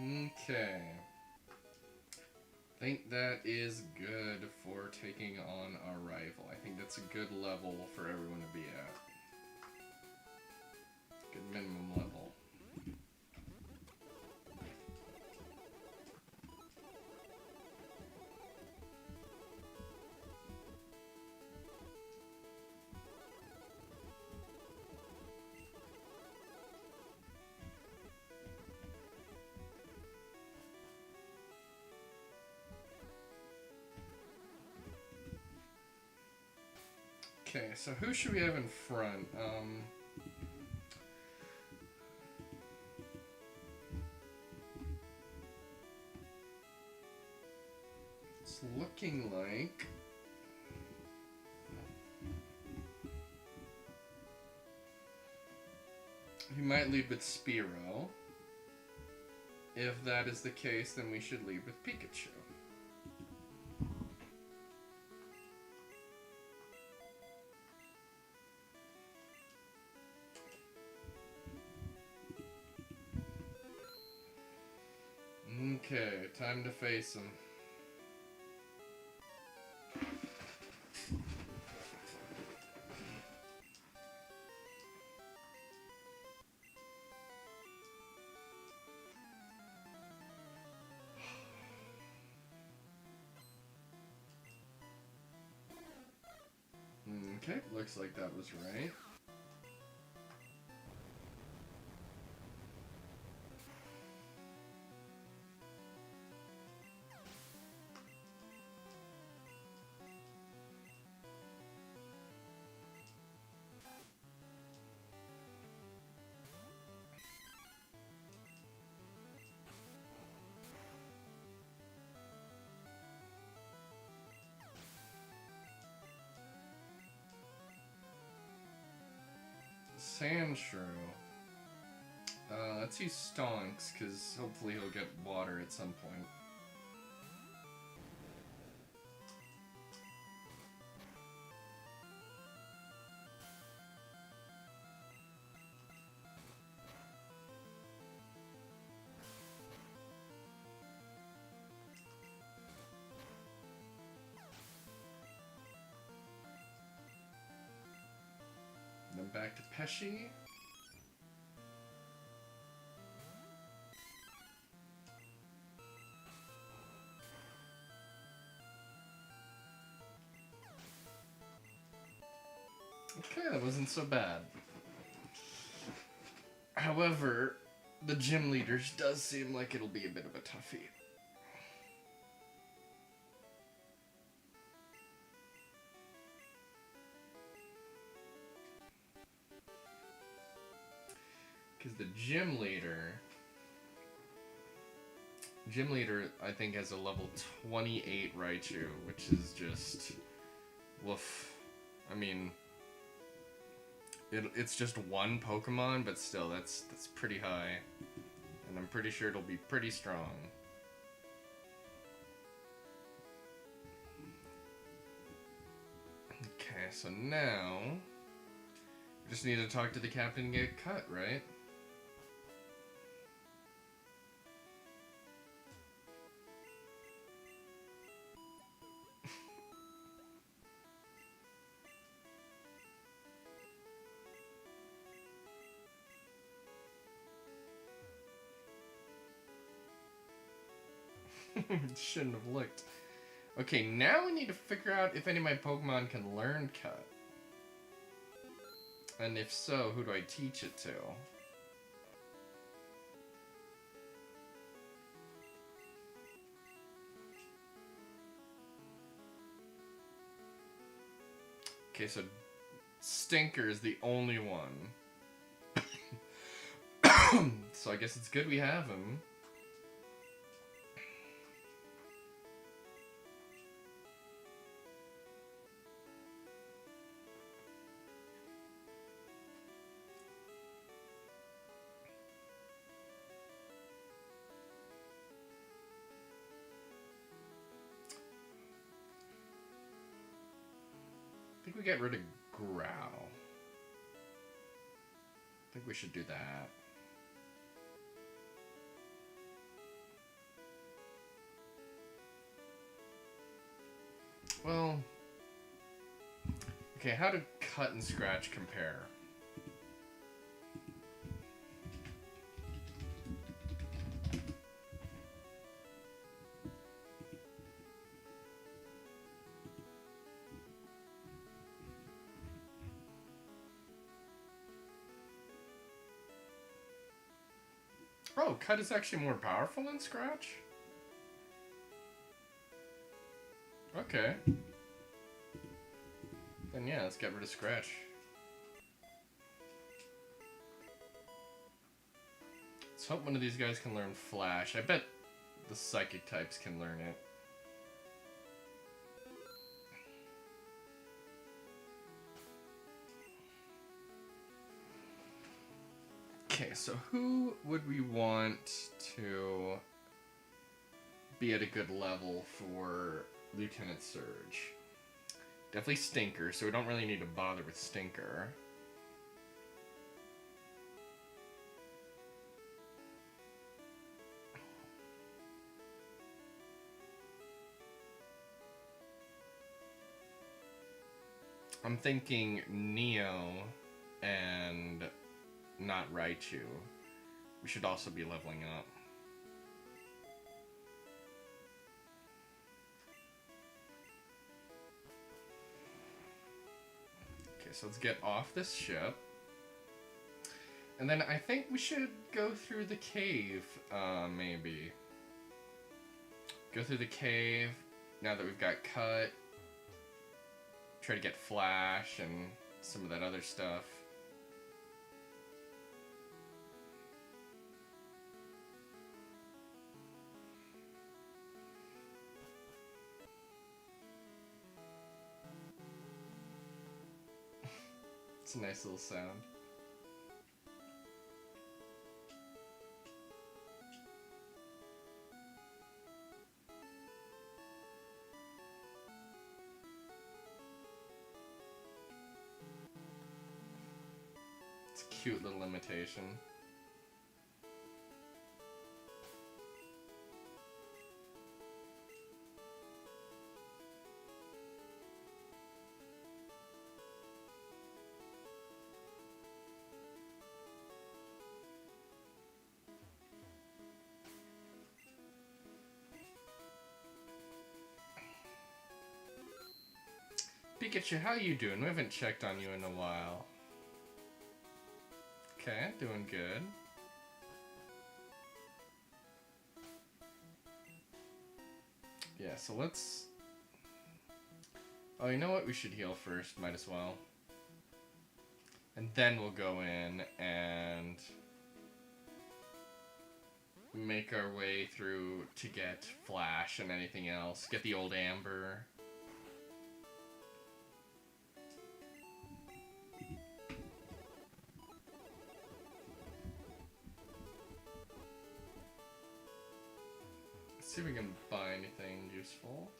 Okay. I think that is good for taking on our rival. I think that's a good level for everyone to be at. Good minimum level. Okay, so who should we have in front? It's looking like he might lead with Spearow. If that is the case, then we should lead with Pikachu. Okay, time to face him. Okay, looks like that was right. Sandshrew. Let's use Stonks, because hopefully he'll get water at some point. back to Pesci. Okay, that wasn't so bad. However, the gym leaders does seem like it'll be a bit of a toughie. Because the gym leader, I think, has a level 28 Raichu, which is just woof. I mean, it's just one Pokemon, but still, that's pretty high, and I'm pretty sure it'll be pretty strong. Okay, so now we just need to talk to the captain and get cut, right? Shouldn't have looked. Okay, now we need to figure out if any of my Pokemon can learn Cut. And if so, who do I teach it to? Okay, so Stinker is the only one. So I guess it's good we have him. I think we get rid of Growl. I think we should do that. Well, okay, how do Cut and Scratch compare? Oh, Cut is actually more powerful than Scratch? Okay. Then yeah, let's get rid of Scratch. Let's hope one of these guys can learn Flash. I bet the Psychic types can learn it. Okay, so who would we want to be at a good level for Lieutenant Surge? Definitely Stinker, so we don't really need to bother with Stinker. I'm thinking Neo and not Raichu. We should also be leveling up. Okay, so let's get off this ship. And then I think we should go through the cave, maybe. Go through the cave, now that we've got Cut. Try to get Flash and some of that other stuff. It's a nice little sound. It's a cute little imitation. Pikachu, how you doing? We haven't checked on you in a while. Okay, doing good. Yeah, so let's... Oh, you know what? We should heal first. Might as well. And then we'll go in and make our way through to get Flash and anything else. Get the old Amber. Let's see if we can buy anything useful.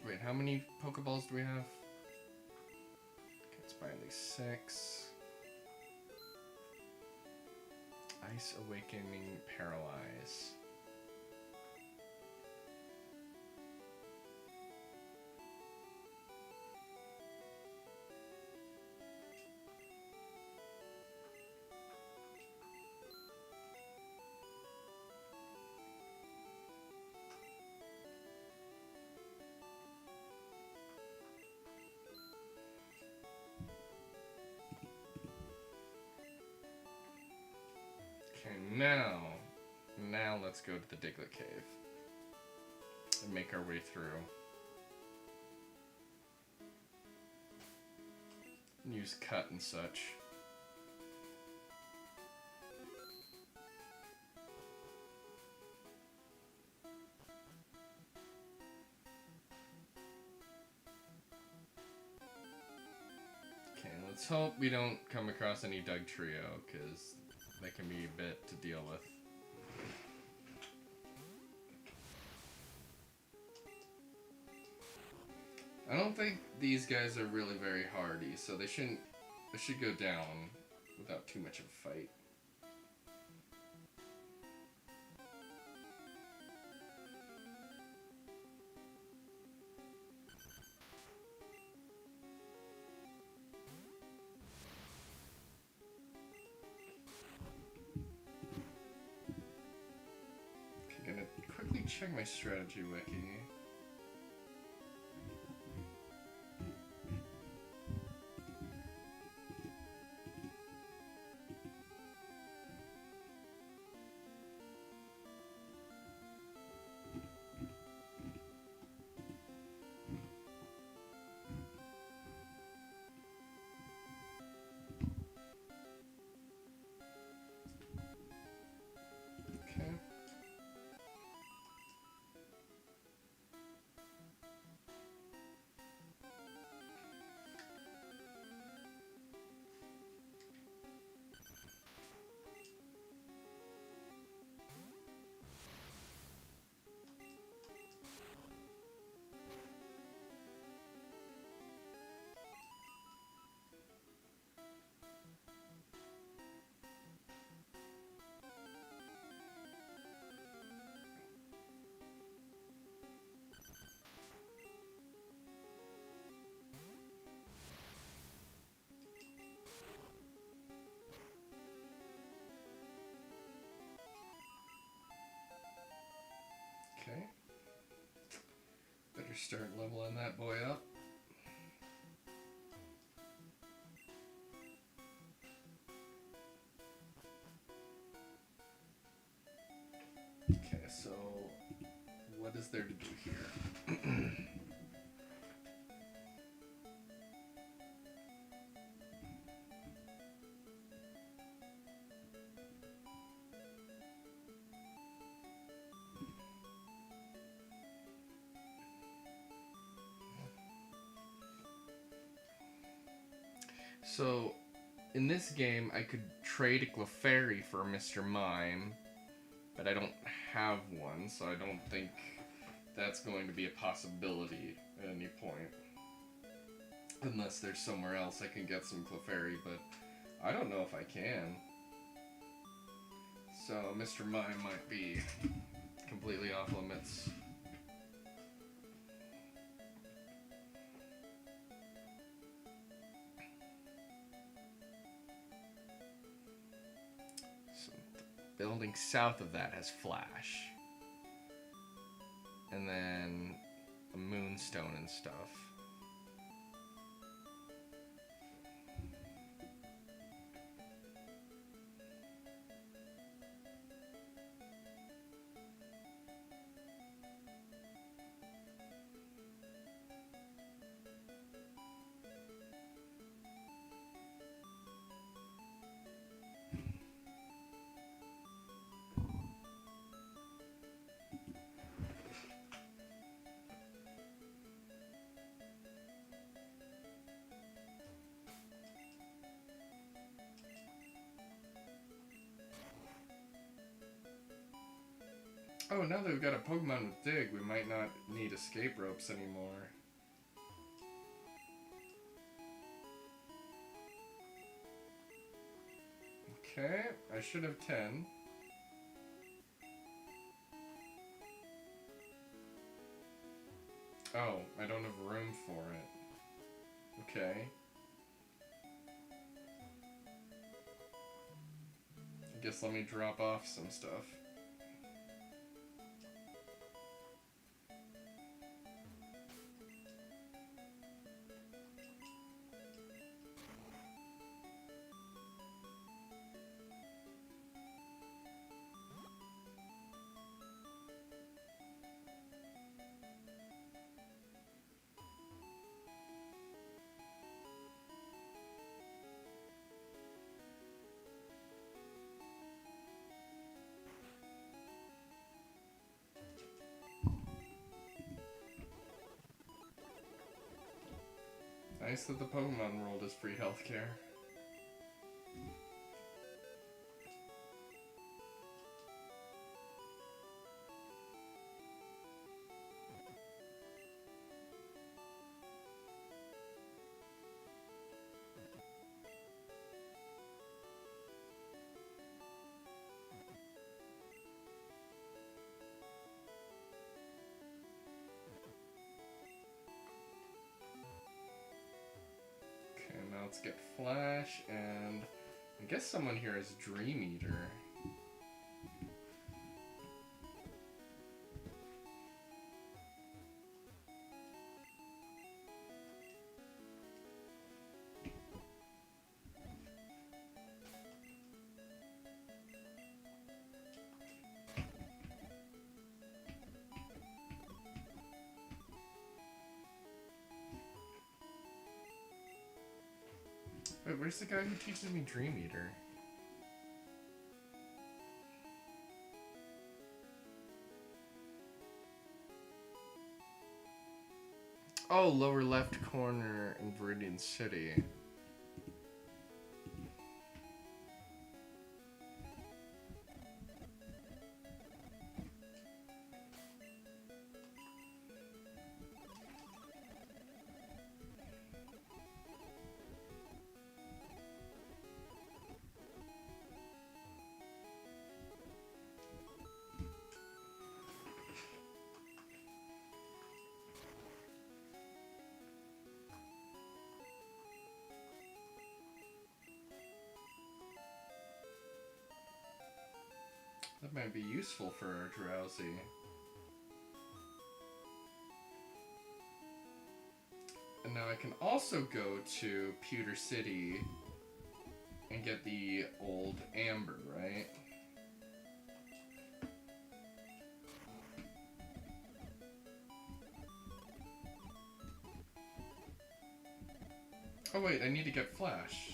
Wait, how many Pokeballs do we have? Okay, let's buy at least 6. Ice Awakening, Paralyze. Okay, now let's go to the Diglett Cave and make our way through. Use cut and such. Okay, let's hope we don't come across any Doug Trio, because that can be a bit to deal with. I don't think these guys are really very hardy, so they should go down without too much of a fight. Okay, gonna quickly check my strategy wiki. Okay. Better start leveling that boy up. Okay, so what is there to do here? So, in this game, I could trade a Clefairy for Mr. Mime, but I don't have one, so I don't think that's going to be a possibility at any point. Unless there's somewhere else I can get some Clefairy, but I don't know if I can. So Mr. Mime might be completely off limits. So the building south of that has Flash. And then a Moonstone and stuff. Oh, now that we've got a Pokemon with Dig, we might not need escape ropes anymore. Okay, I should have 10. Oh, I don't have room for it. Okay. I guess let me drop off some stuff. Nice that the Pokemon world is free healthcare. Now let's get Flash, and I guess someone here is Dream Eater. Wait, where's the guy who teaches me Dream Eater? Oh, lower left corner in Viridian City. That might be useful for our Drowsy. And now I can also go to Pewter City and get the old Amber, right? Oh wait, I need to get Flash.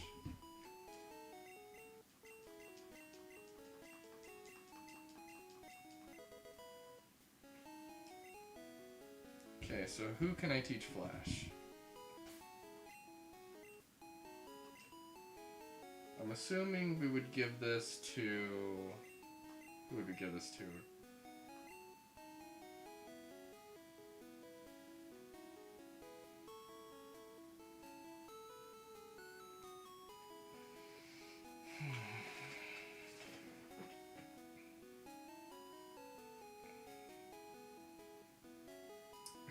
Okay, so who can I teach Flash? I'm assuming we would give this to... Who would we give this to?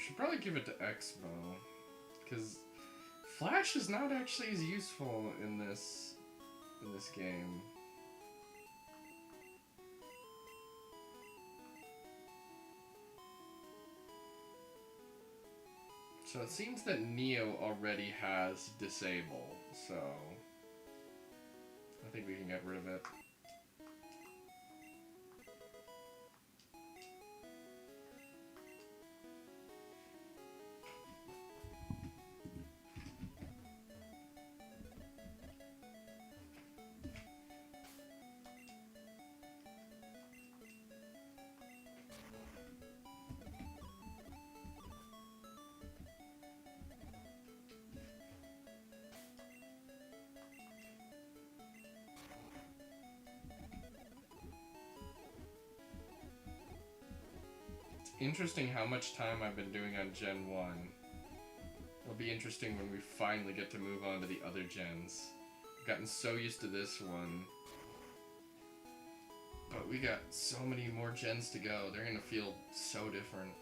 Should probably give it to Expo, because Flash is not actually as useful in this game. So it seems that Neo already has Disable, so I think we can get rid of it. Interesting how much time I've been doing on Gen 1. It'll be interesting when we finally get to move on to the other gens. I've gotten so used to this one. But we got so many more gens to go. They're gonna feel so different.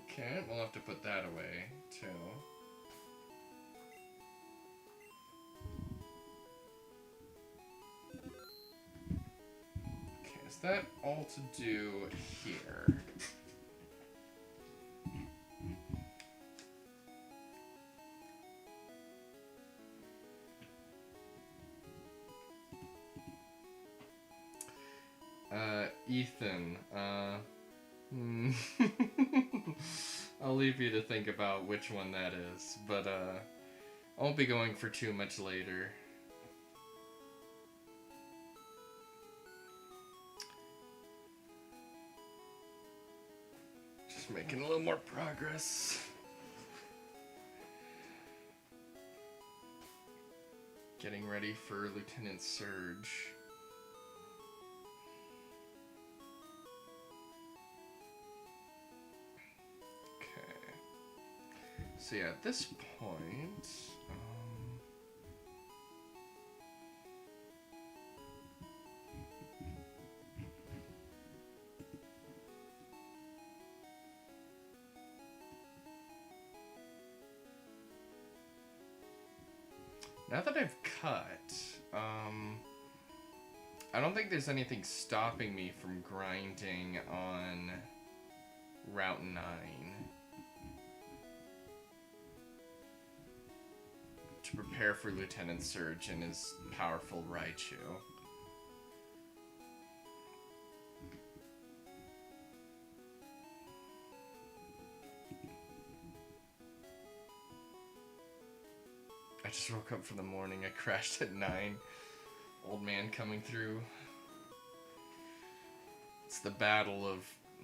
Okay, we'll have to put that away, too. Is that all to do here? Ethan, I'll leave you to think about which one that is, but, I won't be going for too much later. Just making a little more progress. Getting ready for Lieutenant Surge. So yeah, at this point, now that I've cut, I don't think there's anything stopping me from grinding on Route 9. To prepare for Lieutenant Surge and his powerful Raichu. I just woke up for the morning. I crashed at 9. Old man coming through. It's the battle of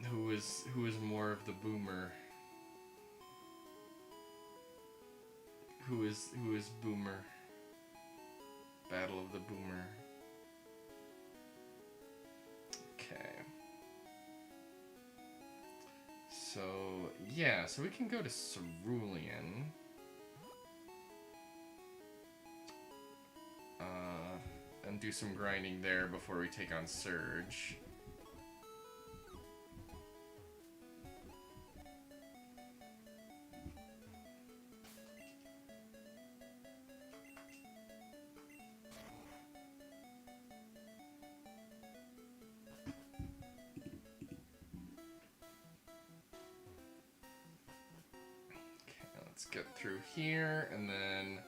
who is more of the boomer. Who is Boomer? Battle of the Boomer. Okay. So, yeah, so we can go to Cerulean. And do some grinding there before we take on Surge. Get through here, and then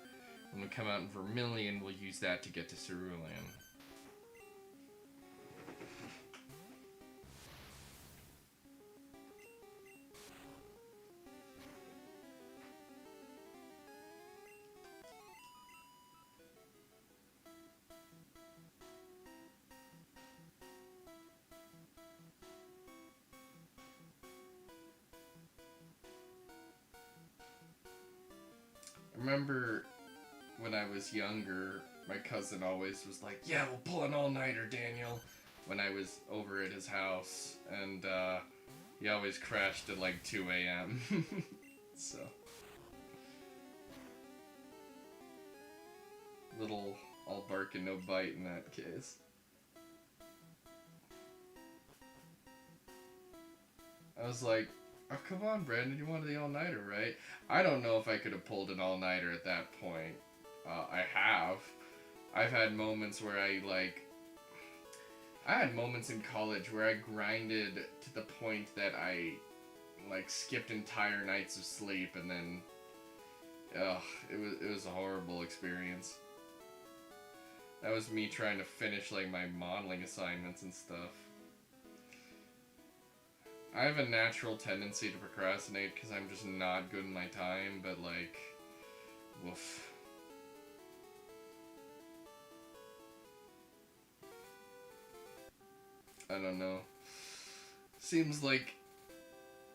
when we come out in Vermilion, we'll use that to get to Cerulean. I remember when I was younger, my cousin always was like, yeah, we'll pull an all-nighter, Daniel, when I was over at his house, and he always crashed at like 2 a.m. So. little all bark and no bite in that case. I was like, oh, come on, Brandon, you wanted the all-nighter, right? I don't know if I could have pulled an all-nighter at that point. I have. I've had moments where I had moments in college where I grinded to the point that I, like, skipped entire nights of sleep, and then, it was a horrible experience. That was me trying to finish, like, my modeling assignments and stuff. I have a natural tendency to procrastinate because I'm just not good in my time, but, like, woof. I don't know. Seems like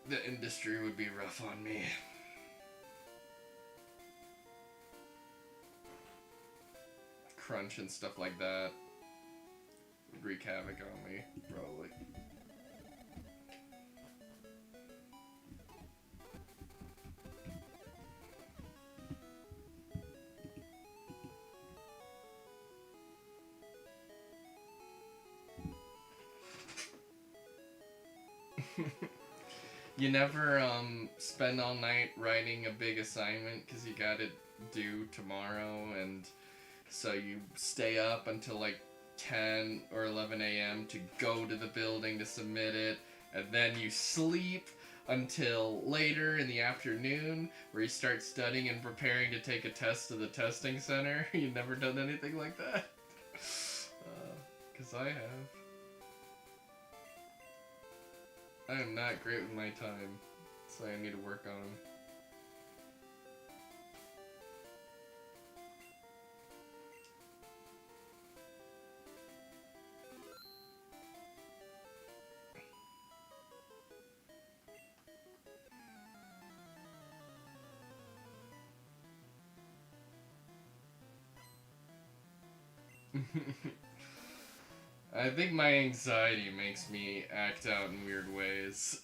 the industry would be rough on me. Crunch and stuff like that would wreak havoc on me, probably. You never spend all night writing a big assignment because you got it due tomorrow, and so you stay up until like 10 or 11 a.m. to go to the building to submit it, and then you sleep until later in the afternoon where you start studying and preparing to take a test to the testing center. You've never done anything like that? Because I have. I am not great with my time, so I need to work on. I think my anxiety makes me act out in weird ways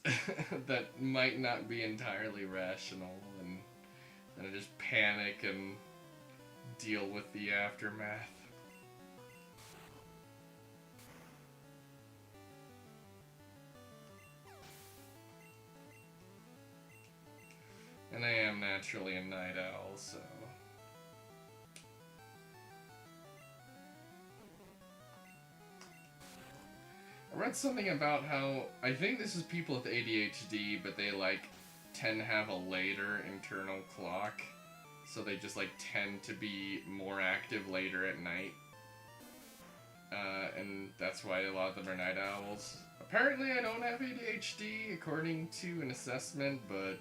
that might not be entirely rational, and I just panic and deal with the aftermath. And I am naturally a night owl, so... I read something about how, I think this is people with ADHD, but they, like, tend to have a later internal clock, so they just, like, tend to be more active later at night. And that's why a lot of them are night owls. Apparently I don't have ADHD, according to an assessment, but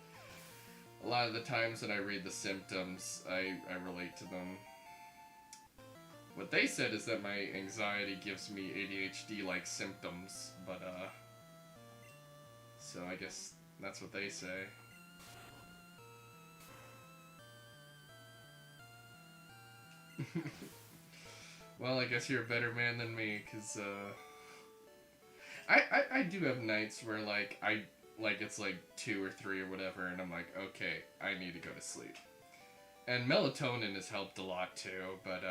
a lot of the times when I read the symptoms, I relate to them. What they said is that my anxiety gives me ADHD-like symptoms, but, so I guess that's what they say. Well, I guess you're a better man than me, because, I do have nights where, like, it's like 2 or 3 or whatever, and I'm like, okay, I need to go to sleep. And melatonin has helped a lot, too, but,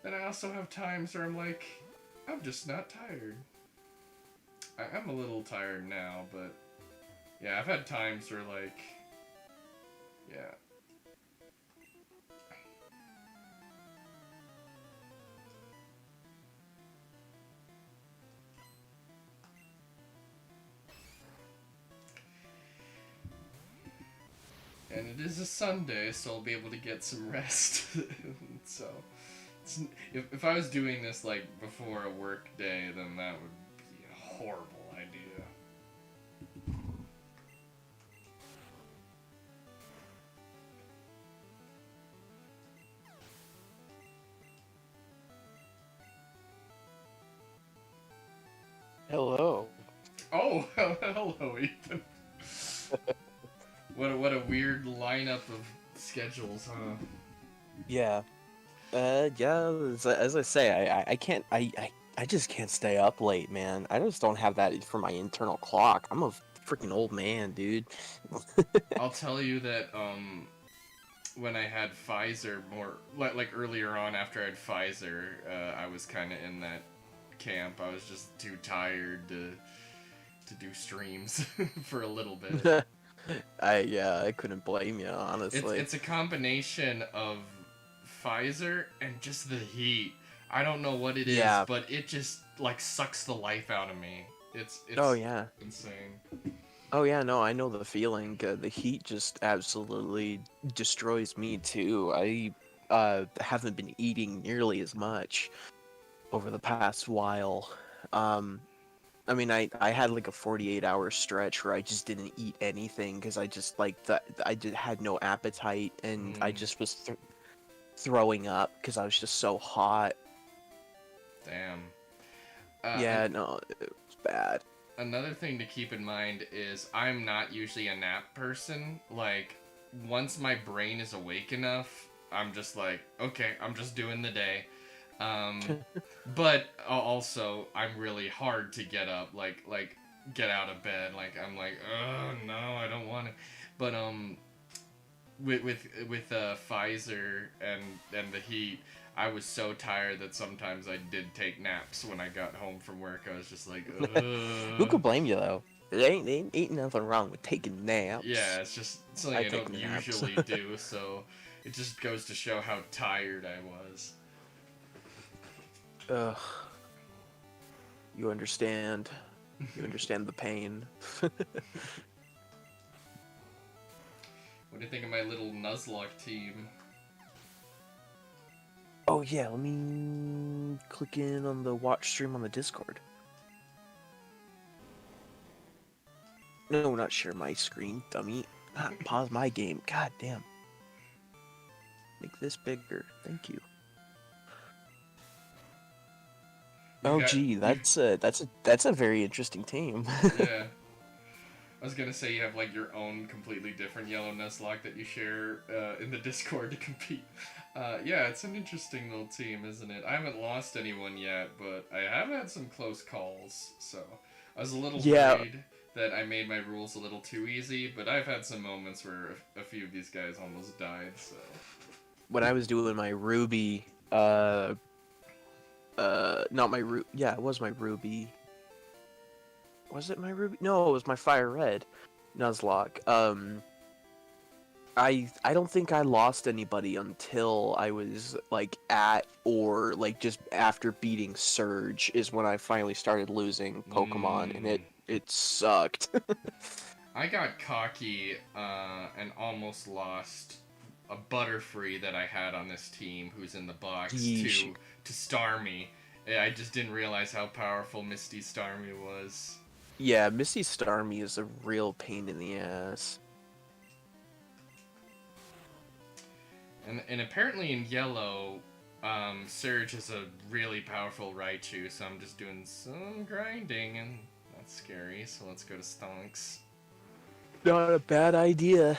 then I also have times where I'm like, I'm just not tired. I'm a little tired now, but yeah, I've had times where, like, yeah. And it is a Sunday, so I'll be able to get some rest. So, if I was doing this, like, before a work day, then that would be a horrible idea. Hello. Oh, hello, Ethan. What a weird lineup of schedules, huh? Yeah. Yeah, as I say, I can't, I just can't stay up late, man. I just don't have that for my internal clock. I'm a freaking old man, dude. I'll tell you that, when I had Pfizer more like earlier on after I had Pfizer, I was kind of in that camp. I was just too tired to do streams for a little bit. I couldn't blame you, honestly. It's a combination of Pfizer and just the heat. I don't know what it is, Yeah. but it just like sucks the life out of me. Oh It's yeah. insane. Oh yeah, no, I know the feeling. The heat just absolutely destroys me too. I haven't been eating nearly as much over the past while. Um, I mean, I had like a 48-hour stretch where I just didn't eat anything because I just like that I just had no appetite and I Mm, just was throwing up because I was just so hot. damn. And Yeah, no, it was bad. another thing to keep in mind is I'm not usually a nap person. Like, once my brain is awake enough, I'm just like, okay, I'm just doing the day. Um, but also, I'm really hard to get up, like get out of bed. Like, I'm like, oh no, I don't want to. But with Pfizer and the heat, I was so tired that sometimes I did take naps when I got home from work. I was just like, Who ugh. could blame you though? There ain't nothing wrong with taking naps. Yeah, it's just something I I take don't naps. usually do, so it just goes to show how tired I was. Ugh, you understand. You understand the pain. What do you think of my little Nuzlocke team? Oh yeah, let me click in on the watch stream on the Discord. No, not share my screen, dummy. Ah, pause my game. God damn. Make this bigger. Thank you. You Oh got gee, you. that's a very interesting team. Yeah, I was gonna say you have like your own completely different yellow Nuzlocke that you share in the Discord to compete. Yeah, it's an interesting little team, isn't it? I haven't lost anyone yet, but I have had some close calls, so I was a little Yeah, worried that I made my rules a little too easy, but I've had some moments where a few of these guys almost died, so. when I was doing my Ruby, not my yeah, it was my Ruby. Was it my Ruby? No, it was my Fire Red Nuzlocke. I don't think I lost anybody until I was like at or like just after beating Surge is when I finally started losing Pokemon and Mm. it sucked. I got cocky and almost lost a Butterfree that I had on this team who's in the box Yeesh. to Starmie. I just didn't realize how powerful Misty Starmie was. Yeah, Misty Starmie is a real pain in the ass. And apparently in yellow, Surge is a really powerful Raichu, so I'm just doing some grinding, and that's scary, so let's go to Stonks. Not a bad idea.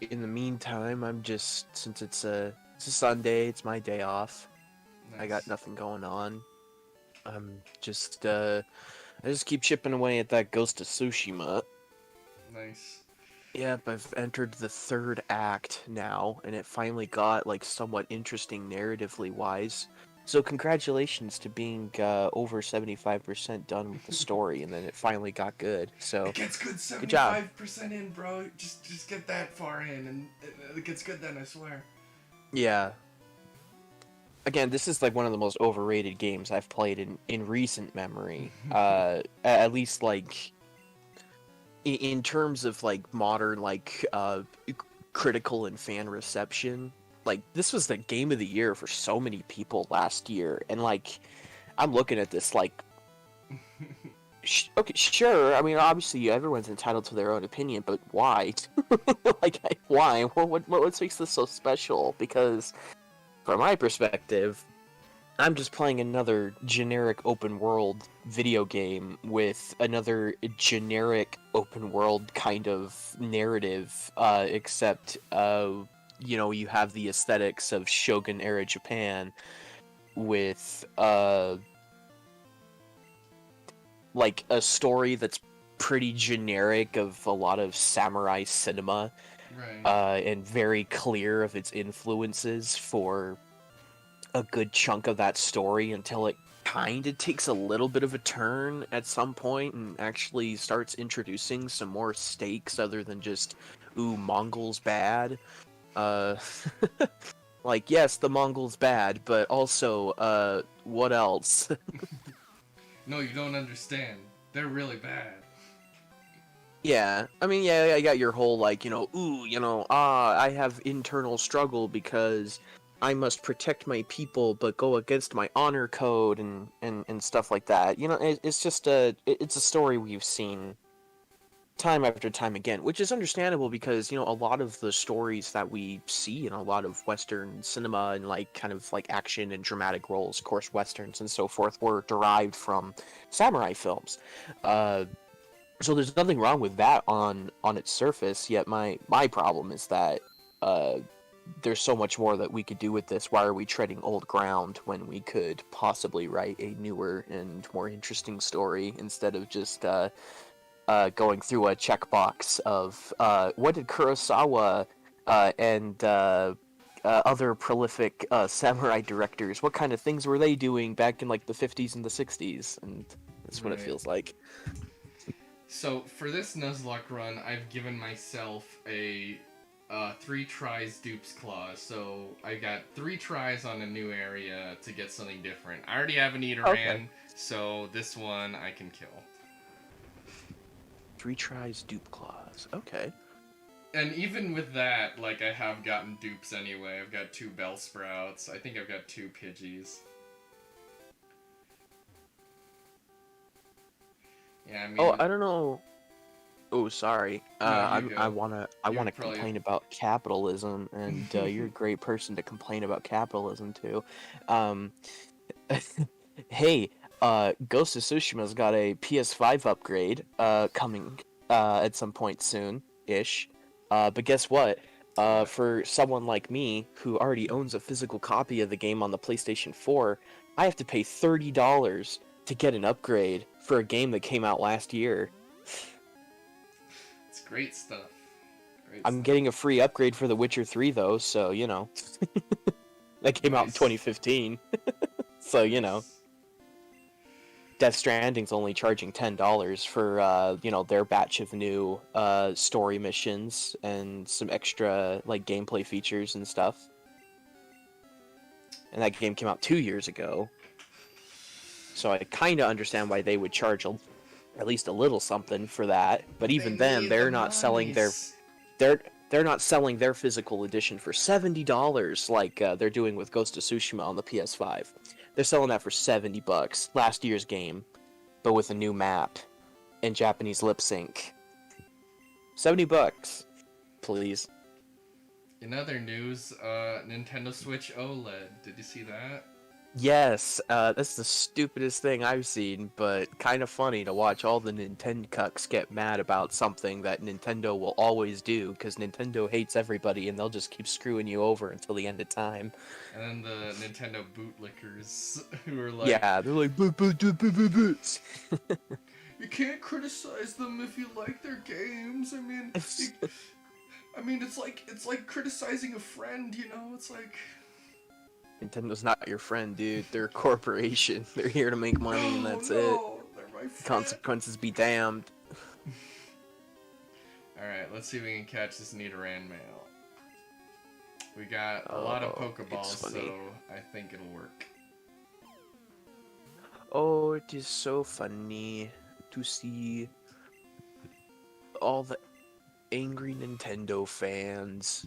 In the meantime, I'm just since it's a Sunday, it's my day off. Nice. I got nothing going on. I'm just I just keep chipping away at that Ghost of Tsushima. Nice. Yep, I've entered the third act now, and it finally got like somewhat interesting narratively wise. So congratulations to being over 75% done with the story, and then it finally got good. So It gets good good job. 75% in, bro. Just get that far in, and it gets good then, I swear. Yeah. Again, this is like one of the most overrated games I've played in recent memory. At least like in terms of like modern like critical and fan reception. Like this was the game of the year for so many people last year, and like I'm looking at this like okay, sure. I mean, obviously everyone's entitled to their own opinion, but why? Like why? What makes this so special? Because from my perspective, I'm just playing another generic open world video game with another generic open world kind of narrative, except, you know, you have the aesthetics of Shogun era Japan with, like a story that's pretty generic of a lot of samurai cinema, Right. and very clear of its influences for a good chunk of that story until it kind of takes a little bit of a turn at some point and actually starts introducing some more stakes other than just, ooh, Mongols bad. Uh, like, yes, the Mongols bad, but also, what else? No, you don't understand. They're really bad. Yeah, I mean, yeah, I got your whole, like, ooh, I have internal struggle because I must protect my people but go against my honor code and stuff like that. It's just it's a story we've seen time after time again, which is understandable because, a lot of the stories that we see in a lot of Western cinema and, like, kind of, like, action and dramatic roles, of course, Westerns and so forth, were derived from samurai films. Uh, so there's nothing wrong with that on its surface. Yet my problem is that uh, there's so much more that we could do with this. Why are we treading old ground when we could possibly write a newer and more interesting story instead of just going through a checkbox of what did Kurosawa and other prolific samurai directors, what kind of things were they doing back in like the 50s and the 60s? And that's what it Right. feels like. So for this Nuzlocke run, I've given myself a 3 tries dupes clause. So I got 3 tries on a new area to get something different. I already have an Okay. Eateran, so this one I can kill. 3 tries dupe clause. Okay. And even with that, like, I have gotten dupes anyway. I've got 2 Bell Sprouts. I think I've got 2 Pidgeys. Yeah, I Oh, mean, I don't know. Oh, sorry. no, you I go. You wanna probably. complain about capitalism, and you're a great person to complain about capitalism too. Um, hey, Ghost of Tsushima's got a PS5 upgrade coming at some point soon ish. But guess what? What? For someone like me who already owns a physical copy of the game on the PlayStation 4, I have to pay $30 to get an upgrade for a game that came out last year. It's great stuff. Great I'm stuff. getting a free upgrade for The Witcher 3 though, so that came out in Nice. 2015. So, Nice. Death Stranding's only charging $10 for their batch of new story missions and some extra like gameplay features and stuff. And that game came out 2 years ago. So I kind of understand why they would charge at least a little something for that, but They even then need the they're not selling monies. they're they're not selling their physical edition for $70 like they're doing with Ghost of Tsushima on the PS5. They're selling that for $70, last year's game, but with a new map and Japanese lip sync. $70, please. In other news, Nintendo Switch OLED. Did you see that? Yes, that's the stupidest thing I've seen, but kind of funny to watch all the Nintendo cucks get mad about something that Nintendo will always do, because Nintendo hates everybody and they'll just keep screwing you over until the end of time. And then the Nintendo bootlickers who are like, Yeah, they're like, "Boo, boo, boo, boo, boo, boo." you can't criticize them if you like their games. I mean, it's like criticizing a friend. It's like. Nintendo's not your friend, dude. They're a corporation. They're here to make money and No, that's it. no, they're my friend. Consequences be damned. Alright, let's see if we can catch this Nidoran mail. We got a lot of Oh, it's Pokeballs, funny. so I think it'll work. Oh, it is so funny to see all the angry Nintendo fans.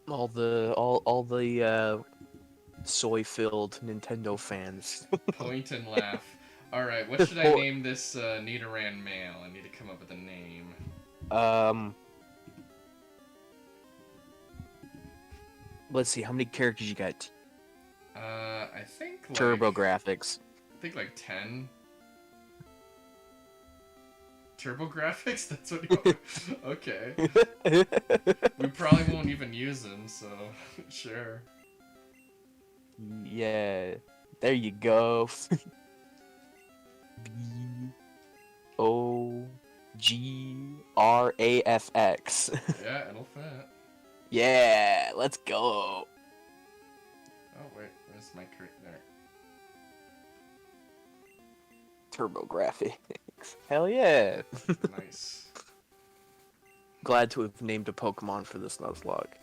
All the soy-filled Nintendo fans. Point and laugh. Alright, what should I name this Nidoran male? I need to come up with a name. um, let's see, how many characters you got? I think like... Turbo graphics. I think like 10. Turbo graphics? That's what you want? Okay. We probably won't even use them, so sure. Yeah, there you go. OGRAFX. Yeah, it'll fit. Yeah, let's go. Oh wait, where's my there? TurboGrafx. Hell yeah. Nice. Glad to have named a Pokemon for this Nuzlocke.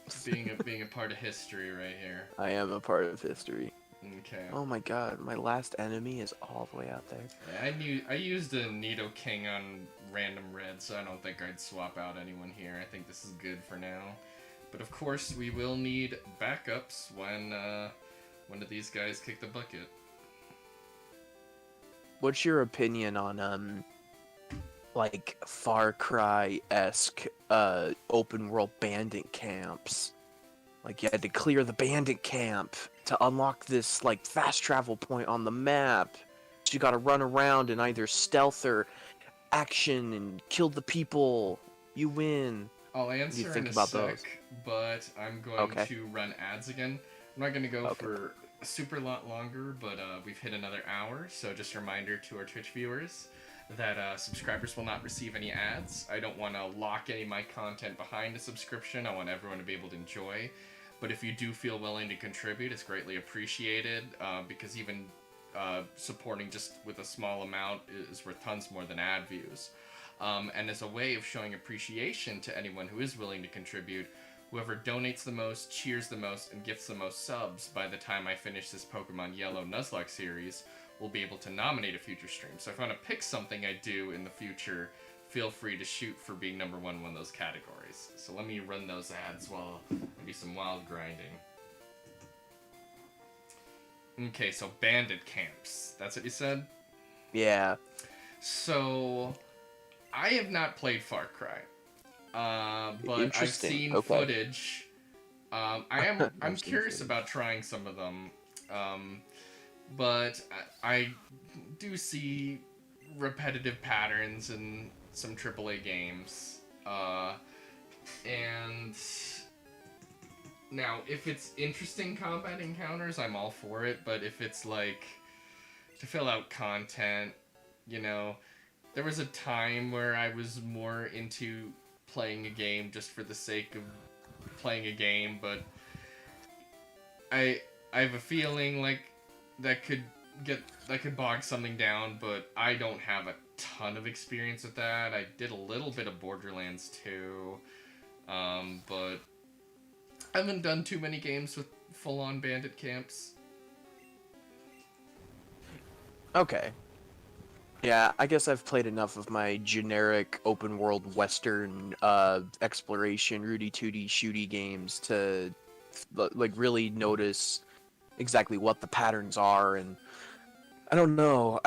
Being a part of history right here. I am a part of history. Okay. Oh my god, my last enemy is all the way out there. Yeah, I used a Nidoking on random red, so I don't think I'd swap out anyone here. I think this is good for now. But of course, we will need backups when one of these guys kick the bucket. What's your opinion on like Far Cry-esque open world bandit camps? Like you had to clear the bandit camp to unlock this like fast travel point on the map. So you gotta run around and either stealth or action and kill the people. You win. I'll answer think in a about sec, those? but I'm going to run ads again. I'm not going to go for a super lot longer, but we've hit another hour, so just a reminder to our Twitch viewers that subscribers will not receive any ads. I don't want to lock any of my content behind a subscription. I want everyone to be able to enjoy. But if you do feel willing to contribute, it's greatly appreciated, because even supporting just with a small amount is worth tons more than ad views. And as a way of showing appreciation to anyone who is willing to contribute, whoever donates the most, cheers the most, and gifts the most subs by the time I finish this Pokemon Yellow Nuzlocke series will be able to nominate a future stream. So if I want to pick something I do in the future, feel free to shoot for being number one in one of those categories. So let me run those ads while I do some wild grinding. Okay, so bandit camps. That's what you said? Yeah. So I have not played Far Cry, but I've seen footage. I'm curious about trying some of them, but I do see repetitive patterns in some AAA games, and now if it's interesting combat encounters, I'm all for it. But if it's like to fill out content, you know. There was a time where I was more into playing a game just for the sake of playing a game, but I have a feeling like that could bog something down, but I don't have a ton of experience with that. I did a little bit of Borderlands 2, but I haven't done too many games with full-on bandit camps. Okay. Yeah, I guess I've played enough of my generic open world western exploration Rudy Tooty shooty games to like really notice exactly what the patterns are. And I don't know.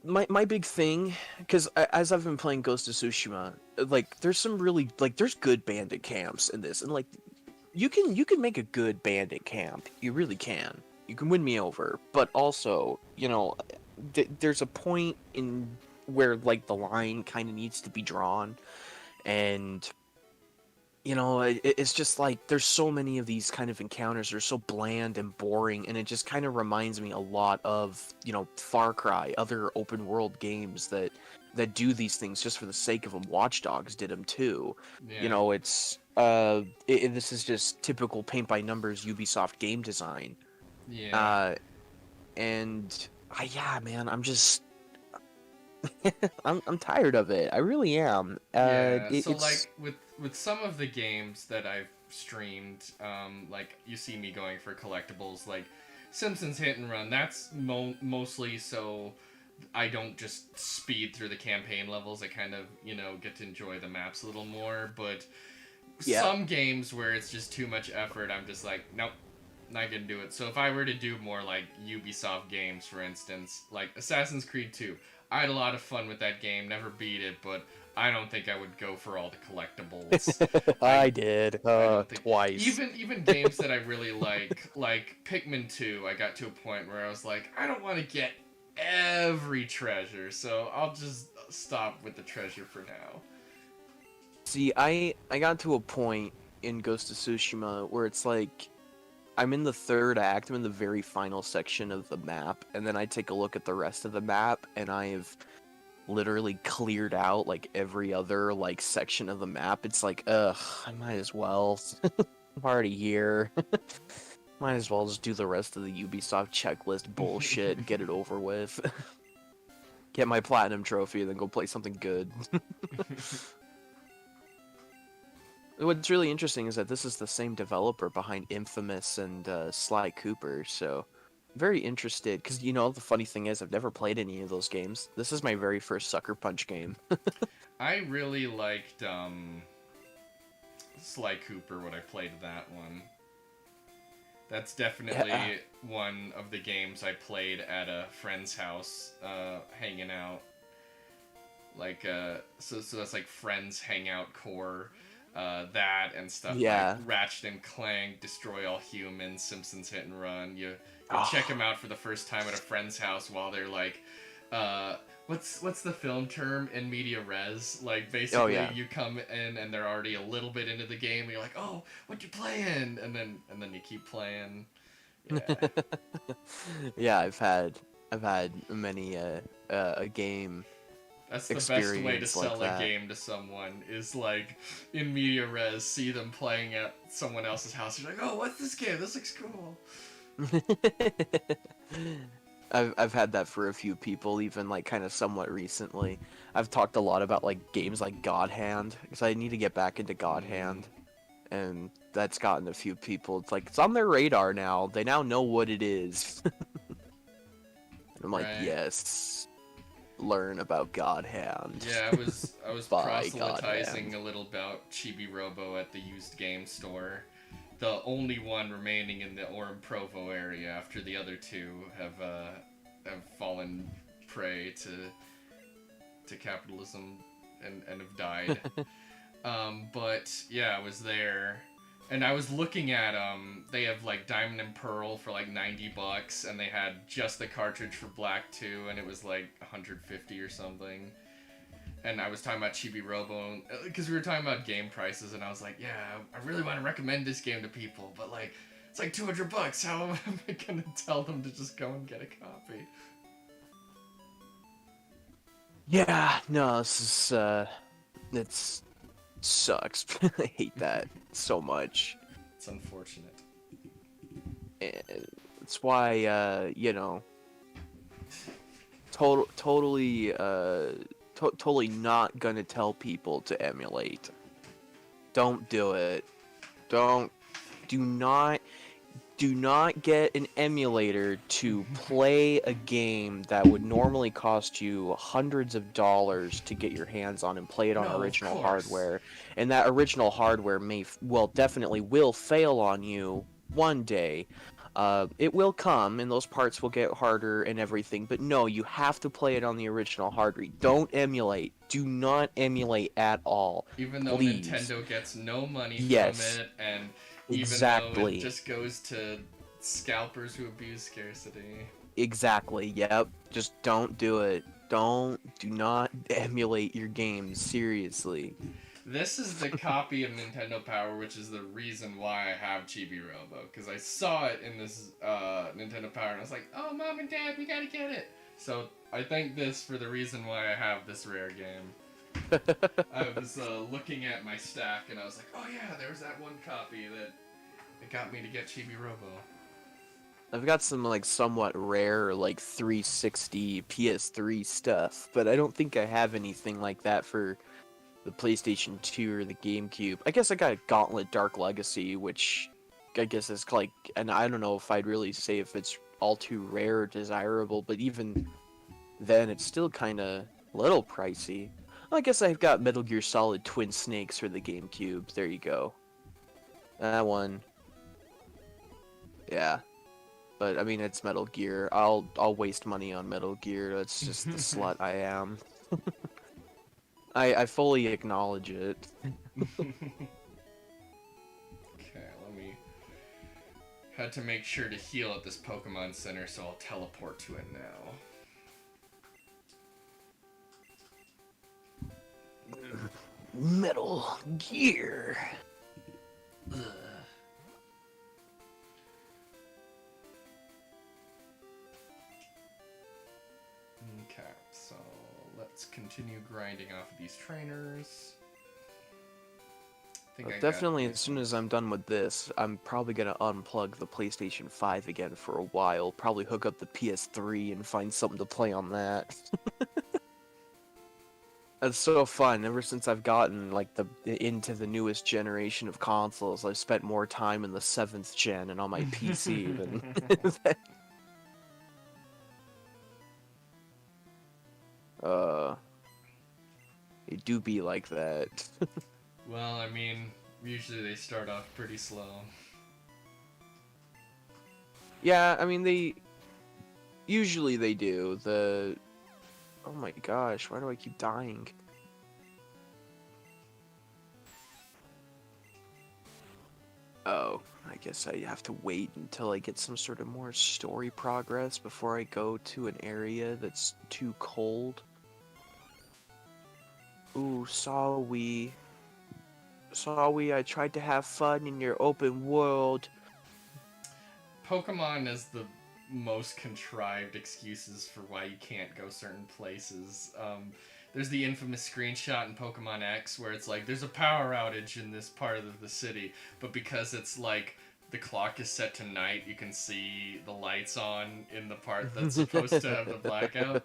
My big thing, because as I've been playing Ghost of Tsushima, like there's some really like there's good bandit camps in this, and like you can make a good bandit camp. You really can. You can win me over, but also, you know, there's a point in where like the line kind of needs to be drawn, and you know, it's just like there's so many of these kind of encounters that are so bland and boring, and it just kind of reminds me a lot of, you know, Far Cry, other open world games that do these things just for the sake of them. Watch Dogs did them too. Yeah. You know, it's this is just typical paint by numbers Ubisoft game design. Yeah. And yeah, man, I'm just I'm tired of it. I really am. Yeah. So like with some of the games that I've streamed, like you see me going for collectibles, like Simpsons Hit and Run. That's mostly so I don't just speed through the campaign levels. I kind of, you know, get to enjoy the maps a little more. But some games where it's just too much effort, I'm just like, nope. Not gonna do it. So if I were to do more like Ubisoft games, for instance, like Assassin's Creed 2, I had a lot of fun with that game, never beat it, but I don't think I would go for all the collectibles. I did twice. Even games that I really like Pikmin 2, I got to a point where I was like, I don't want to get every treasure, so I'll just stop with the treasure for now. See, I got to a point in Ghost of Tsushima where it's like I'm in the third act, I'm in the very final section of the map, and then I take a look at the rest of the map, and I've literally cleared out like every other like section of the map. It's like, ugh, I might as well. I'm already here. Might as well just do the rest of the Ubisoft checklist bullshit and get it over with. Get my platinum trophy and then go play something good. What's really interesting is that this is the same developer behind Infamous and Sly Cooper, so very interested, because, you know, the funny thing is I've never played any of those games. This is my very first Sucker Punch game. I really liked Sly Cooper when I played that one. That's definitely one of the games I played at a friend's house, hanging out. Like, so that's like Friends Hangout Core, that and stuff like Ratchet and Clank, Destroy All Humans, Simpsons Hit and Run. You check them out for the first time at a friend's house while they're like, what's the film term? In media res. Like, basically, you come in and they're already a little bit into the game, and you're like, oh, what you playing? And then you keep playing. Yeah. Yeah, I've had many a game. That's the best way to sell a game to someone, is like, in media res, see them playing at someone else's house. You're like, oh, what's this game? This looks cool. I've had that for a few people, even like kind of somewhat recently. I've talked a lot about like games like God Hand, because I need to get back into God Hand, and that's gotten a few people. It's like, it's on their radar now. They now know what it is. And I'm like, yes, learn about God Hand. Yeah, I was proselytizing a little about Chibi Robo at the used game store. The only one remaining in the Orem Provo area, after the other two have fallen prey to capitalism and have died. But yeah, I was there, and I was looking at they have like Diamond and Pearl for like $90, and they had just the cartridge for Black 2, and it was like $150 or something. And I was talking about Chibi Robo, because we were talking about game prices, and I was like, yeah, I really want to recommend this game to people, but like, it's like $200. How am I gonna tell them to just go and get a copy? Yeah, no, this is it sucks. I hate that so much. It's unfortunate. It's why you know, totally not gonna tell people to emulate. Don't do it. Do not get an emulator to play a game that would normally cost you hundreds of dollars to get your hands on and play it on original hardware. And that original hardware definitely will fail on you one day. It will come, and those parts will get harder and everything, but no, you have to play it on the original hardware. Don't emulate. Do not emulate at all. Even though please. Nintendo gets no money from it, and even though it just goes to scalpers who abuse scarcity. Exactly, yep. Just don't do it. Do not emulate your games, seriously. This is the copy of Nintendo Power, which is the reason why I have Chibi Robo, because I saw it in this Nintendo Power, and I was like, oh, Mom and Dad, we gotta get it! So I thank this for the reason why I have this rare game. I was looking at my stack, and I was like, oh yeah, there was that one copy that got me to get Chibi Robo. I've got some, like, somewhat rare, like, 360 PS3 stuff, but I don't think I have anything like that for the PlayStation 2 or the GameCube. I guess I got a Gauntlet Dark Legacy, which I guess is like, and I don't know if I'd really say if it's all too rare or desirable, but even then it's still kind of a little pricey. I guess I've got Metal Gear Solid Twin Snakes for the GameCube. There you go. That one. Yeah. But I mean, it's Metal Gear. I'll waste money on Metal Gear. That's just the slut I am. I fully acknowledge it. Okay, let me... Had to make sure to heal at this Pokemon Center, so I'll teleport to it now. Metal Gear. Ugh. Okay, so let's continue grinding off of these trainers. Definitely, as soon as I'm done with this, I'm probably gonna unplug the PlayStation 5 again for a while. Probably hook up the PS3 and find something to play on that. It's so fun. Ever since I've gotten into the newest generation of consoles, I've spent more time in the 7th gen and on my PC than. It do be like that. Well, I mean, usually they start off pretty slow. Yeah, I mean, usually they do. Oh my gosh, why do I keep dying? Oh, I guess I have to wait until I get some sort of more story progress before I go to an area that's too cold. Ooh, sorry, I tried to have fun in your open world. Pokemon is the most contrived excuses for why you can't go certain places. There's the infamous screenshot in Pokemon X where it's like, there's a power outage in this part of the city, but because it's like the clock is set to night, you can see the lights on in the part that's supposed to have the blackout.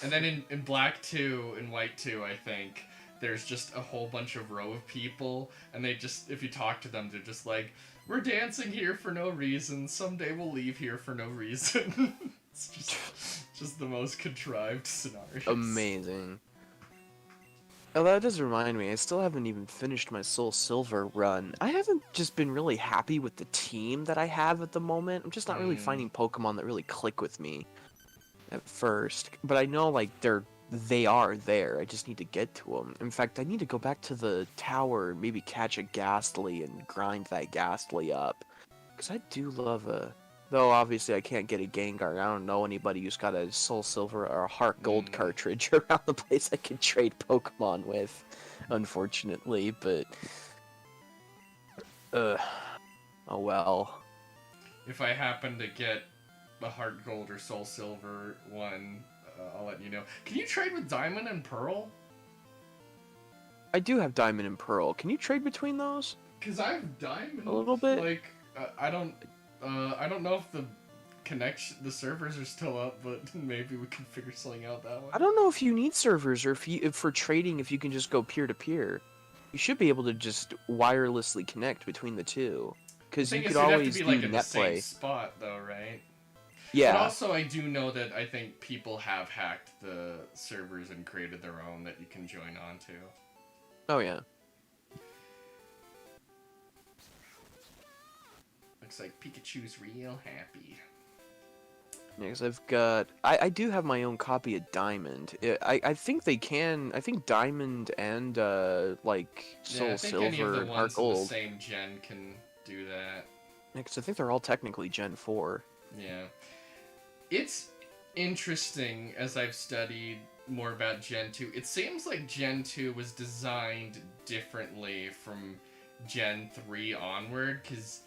And then in Black 2 and White 2, I think, there's just a whole bunch of row of people, and they just, if you talk to them, they're just like, we're dancing here for no reason, someday we'll leave here for no reason. It's just the most contrived scenario. Amazing. Oh, that does remind me, I still haven't even finished my Soul Silver run. I haven't just been really happy with the team that I have at the moment. I'm just not really finding Pokemon that really click with me at first. But I know, like, they are there. I just need to get to them. In fact, I need to go back to the tower, maybe catch a Ghastly and grind that Ghastly up. Because I do love though obviously I can't get a Gengar. I don't know anybody who's got a Soul Silver or a Heart Gold cartridge around the place I can trade Pokemon with, unfortunately, but... oh well. If I happen to get a Heart Gold or Soul Silver one, I'll let you know. Can you trade with Diamond and Pearl? I do have Diamond and Pearl. Can you trade between those? Because I have Diamond. A little bit? Like, I don't know if the servers are still up, but maybe we can figure something out that way. I don't know if you need servers, or if for trading, if you can just go peer-to-peer. You should be able to just wirelessly connect between the two. Because you could always do like in net the same play. spot, though, right? Yeah. But also, I do know that I think people have hacked the servers and created their own that you can join onto. Oh, yeah. Looks like Pikachu's real happy. Yeah, because I've got... I do have my own copy of Diamond. I think they can... I think Diamond and, Soul Silver and Heart Gold... in the same gen can do that. Yeah, because I think they're all technically Gen 4. Yeah. It's interesting, as I've studied more about Gen 2. It seems like Gen 2 was designed differently from Gen 3 onward, because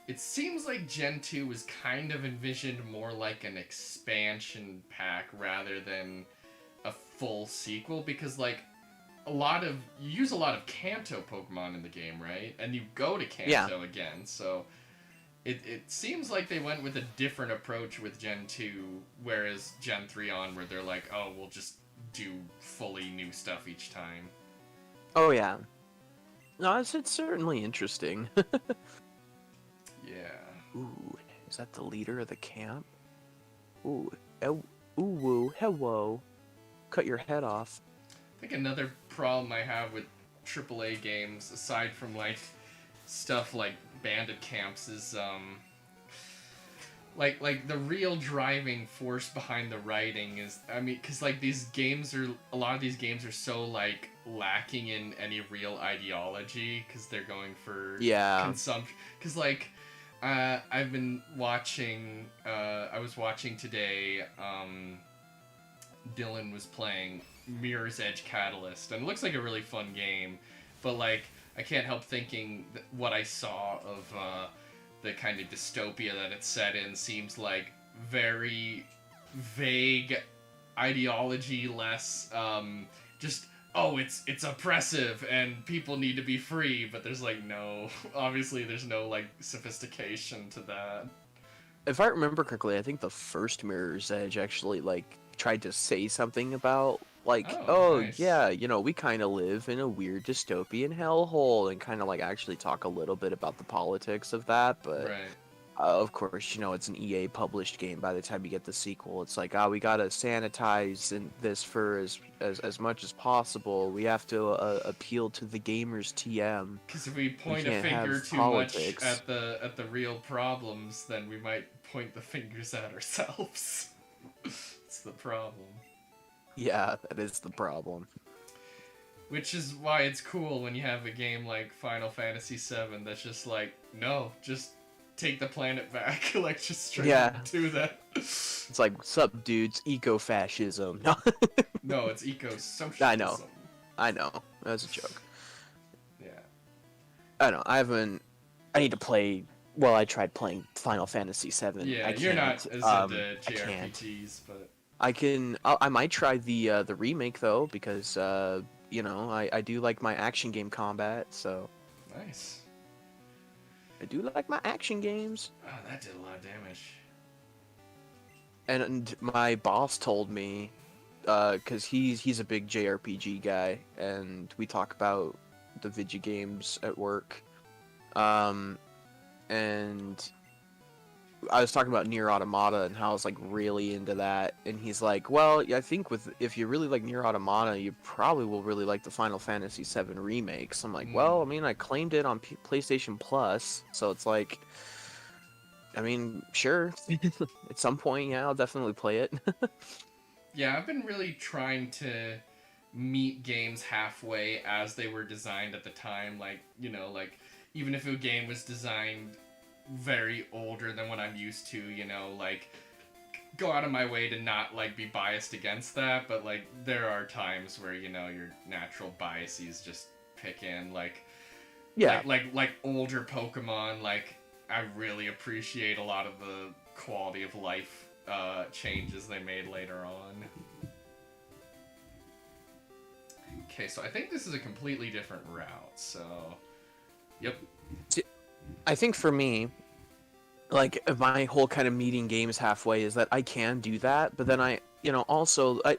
it seems like Gen 2 was kind of envisioned more like an expansion pack rather than a full sequel, because, like, you use a lot of Kanto Pokemon in the game, right? And you go to Kanto again, so... It seems like they went with a different approach with Gen 2, whereas Gen 3 onward, they're like, oh, we'll just do fully new stuff each time. Oh, yeah. No, it's certainly interesting. Yeah. Ooh, is that the leader of the camp? Ooh, hello. Cut your head off. I think another problem I have with AAA games, aside from, like, stuff like bandit camps, is like the real driving force behind the writing is, I mean, because like a lot of these games are so like lacking in any real ideology, because they're going for consumption. Because like I've been watching, I was watching today, Dylan was playing Mirror's Edge Catalyst, and it looks like a really fun game, but like I can't help thinking that what I saw of the kind of dystopia that it's set in seems like very vague ideology, less just oh it's oppressive and people need to be free, but there's like no obviously there's no like sophistication to that. If I remember correctly, I think the first Mirror's Edge actually like tried to say something about like, Oh, oh nice. yeah, we kind of live in a weird dystopian hellhole, and kind of like actually talk a little bit about the politics of that. But Right. of course, it's an EA published game. By the time you get the sequel, it's like, we gotta sanitize this for as much as possible. We have to appeal to the gamers TM. Because if we We point a can't finger have too much politics. at the real problems, then we might point the fingers at ourselves. It's the problem. Yeah, that is the problem. Which is why it's cool when you have a game like Final Fantasy VII that's just like, no, just take the planet back. Like, just straight Yeah, up do that. it's like, sup, dudes, eco-fascism. No, No, it's I know, eco-socialism. I know. That's a joke. Yeah. I know. I need to play. Well, I tried playing Final Fantasy VII. Yeah, I you're can't. not as into I can't. JRPGs, but I can. I might try the remake though, because I do like my action game combat. So nice. I do like my action games. Oh, that did a lot of damage. And my boss told me, because he's a big JRPG guy, and we talk about the video games at work. And I was talking about Nier Automata and how I was like really into that, and he's like, "Well, I think if you really like Nier Automata, you probably will really like the Final Fantasy VII remakes." I'm like, Mm. "Well, I mean, I claimed it on PlayStation Plus, so it's like, I mean, sure, at some point, yeah, I'll definitely play it." Yeah, I've been really trying to meet games halfway as they were designed at the time. Like, like, even if a game was designed very older than what I'm used to, like, go out of my way to not, like, be biased against that, but, like, there are times where, your natural biases just pick in, like, Yeah, like older Pokemon, like, I really appreciate a lot of the quality of life changes they made later on. Okay, so I think this is a completely different route, so... Yep. I think for me, like my whole kind of meeting games halfway is that I can do that, but then also I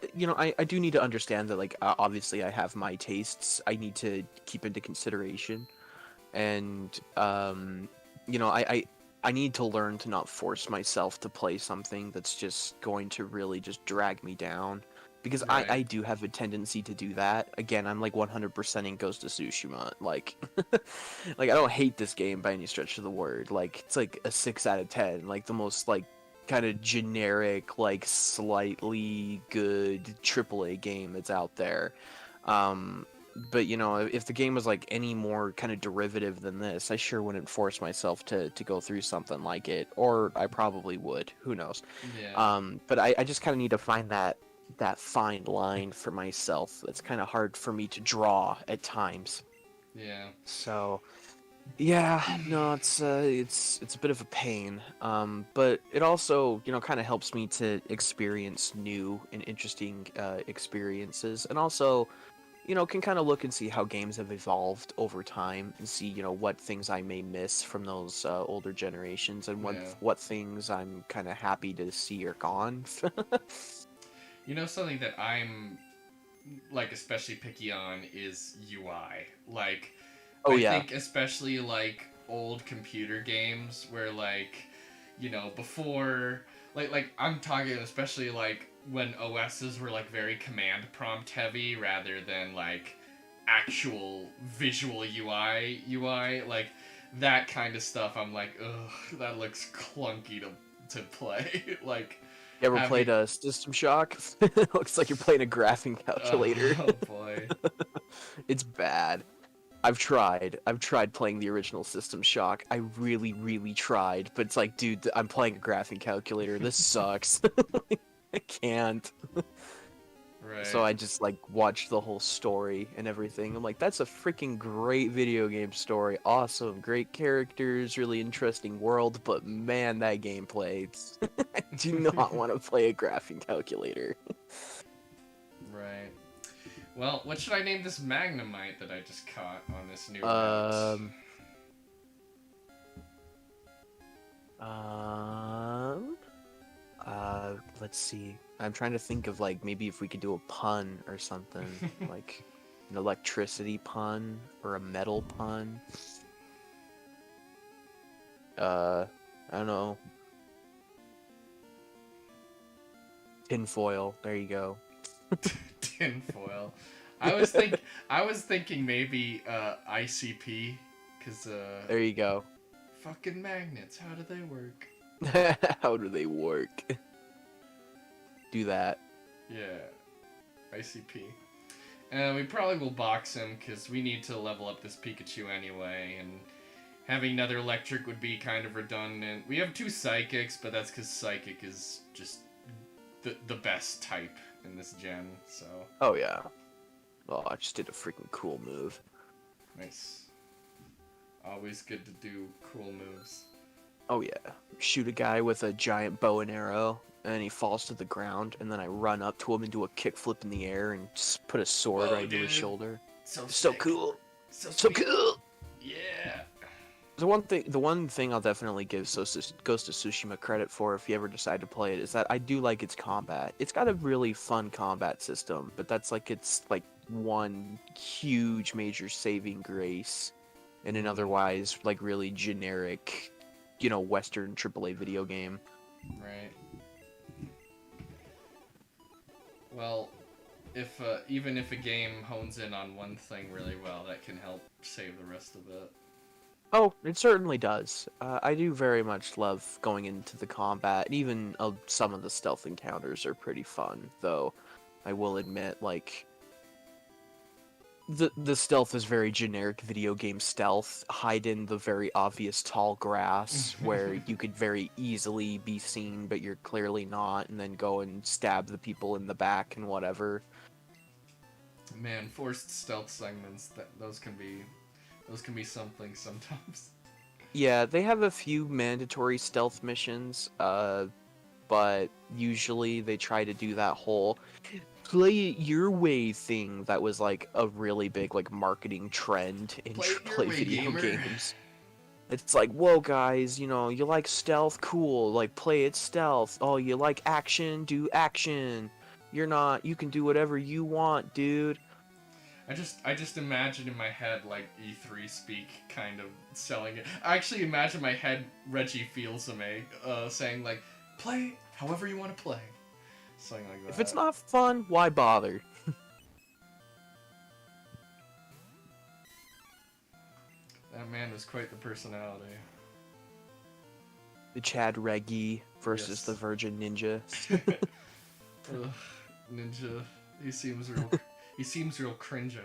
do need to understand that, like, obviously I have my tastes I need to keep into consideration, and I need to learn to not force myself to play something that's just going to really just drag me down, because Right. I do have a tendency to do that. Again, I'm like 100% in Ghost of Tsushima. Like, like, I don't hate this game by any stretch of the word. Like, it's like a 6 out of 10. Like, the most, like, kind of generic, like, slightly good AAA game that's out there. But, if the game was, like, any more kind of derivative than this, I sure wouldn't force myself to go through something like it. Or I probably would. Who knows? Yeah. But I just kind of need to find that fine line for myself. That's kind of hard for me to draw at times. Yeah. So, yeah, no, it's a bit of a pain. But it also, kind of helps me to experience new and interesting experiences, and also, can kind of look and see how games have evolved over time, and see, what things I may miss from those older generations, and Yeah. what things I'm kind of happy to see are gone. Something that I'm, like, especially picky on is UI. Like, Oh I yeah. think especially, like, old computer games where, like, before... Like, I'm talking especially, like, when OSs were, like, very command prompt heavy rather than, like, actual visual UI. Like, that kind of stuff, I'm like, ugh, that looks clunky to play. Like, You ever having... played a System Shock? Looks like you're playing a graphing calculator. Oh, boy. It's bad. I've tried. I've tried playing the original System Shock. I really, really tried. But it's like, dude, I'm playing a graphing calculator. This sucks. I can't. So I just like watched the whole story and everything. I'm like, that's a freaking great video game story. Awesome, great characters, really interesting world, but man, that gameplay. I do not want to play a graphing calculator. Right. Well, what should I name this Magnemite that I just caught on this new route? Let's see. I'm trying to think of like maybe if we could do a pun or something, like an electricity pun or a metal pun. I don't know. Tinfoil. There you go. Tinfoil. I was thinking maybe ICP, cause there you go. Fucking magnets. How do they work? How do they work? Do that. Yeah, ICP. And we probably will box him because we need to level up this Pikachu anyway, and having another electric would be kind of redundant. We have 2 psychics, but that's because psychic is just the best type in this gen, so... Oh, yeah. Oh, I just did a freaking cool move. Nice. Always good to do cool moves. Oh, yeah. Shoot a guy with a giant bow and arrow, and he falls to the ground, and then I run up to him and do a kickflip in the air and just put a sword right into his shoulder. So cool. So cool. Yeah. The one thing I'll definitely give Ghost of Tsushima credit for if you ever decide to play it is that I do like its combat. It's got a really fun combat system, but that's like its like one huge major saving grace in an otherwise like really generic, you know, Western AAA video game. Right. Well, if even if a game hones in on one thing really well, that can help save the rest of it. Oh, it certainly does. I do very much love going into the combat. Even some of the stealth encounters are pretty fun, though I will admit, like, the stealth is very generic video game stealth. Hide in the very obvious tall grass where you could very easily be seen, but you're clearly not, and then go and stab the people in the back and whatever. Man, forced stealth segments, those can be something sometimes. Yeah, they have a few mandatory stealth missions, but usually they try to do that whole play it your way thing that was like a really big like marketing trend in AAA video games. It's like, whoa guys, you know, you like stealth, cool, like play it stealth. Oh, you like action, do action. You can do whatever you want, dude. I just imagine in my head like E3 speak kind of selling it. I actually imagine in my head Reggie Fils-Aimé saying like, play however you want to play. Something like that. If it's not fun, why bother? That man was quite the personality. The Chad Reggie versus the Virgin Ninja. Ugh, Ninja, he seems real cringe.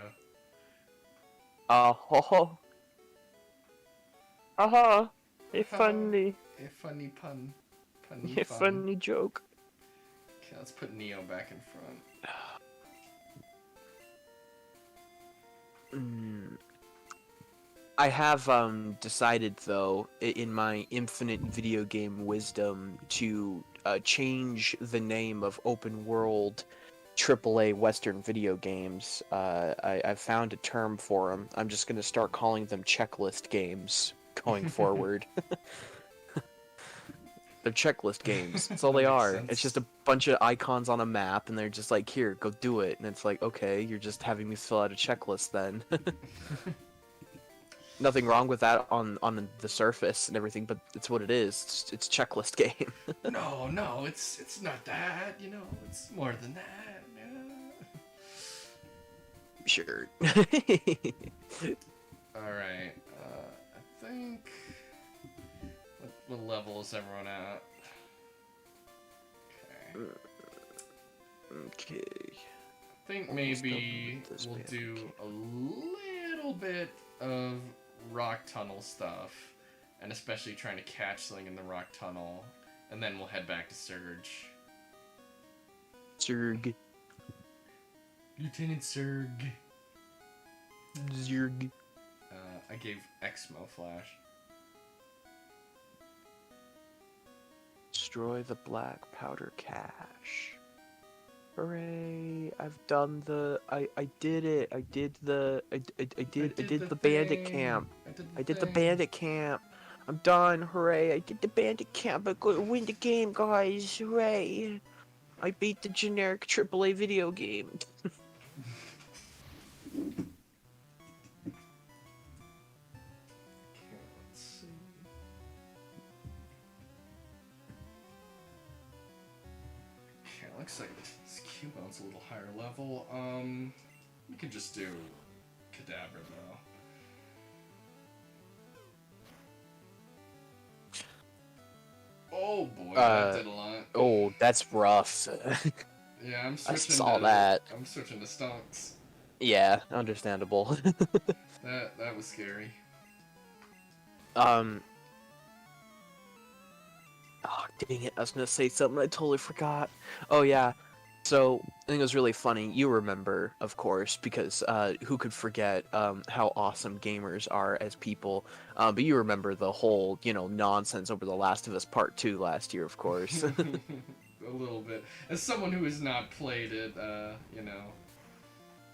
Ho. Aha. A funny pun. A funny joke. Okay, let's put Neo back in front. I have decided though, in my infinite video game wisdom, to change the name of open world AAA Western video games. I've found a term for them. I'm just going to start calling them checklist games going forward. They're checklist games. That's all they are. Sense. It's just a bunch of icons on a map, and they're just like, here, go do it. And it's like, okay, you're just having me fill out a checklist then. Nothing wrong with that on the surface and everything, but it's what it is. It's checklist game. No, it's not that. You know, it's more than that. Yeah. Sure. All right. I think. What level is everyone at? Okay. I think maybe we'll do a little bit of rock tunnel stuff, and especially trying to catch something in the rock tunnel, and then we'll head back to Surge. Surge. Lieutenant Zurg. Zerg. I gave Exmo Flash. Destroy the black powder cache. Hooray! I've done the. I did it. I did the. I did the bandit camp. I did the bandit camp. I'm done. Hooray! I did the bandit camp. I'm going to win the game, guys. Hooray! I beat the generic AAA video game. Let's see. Okay, looks like this Cubone's a little higher level. We could just do Cadabra though. Oh boy, that did a lot. Oh, that's rough. Yeah, I'm I switching. saw that. I'm switching to stonks. Yeah, understandable. That was scary. Oh, dang it. I was gonna say something. I totally forgot. Oh, yeah. So, I think it was really funny. You remember, of course, because who could forget how awesome gamers are as people. But you remember the whole, nonsense over The Last of Us Part 2 last year, of course. A little bit. As someone who has not played it,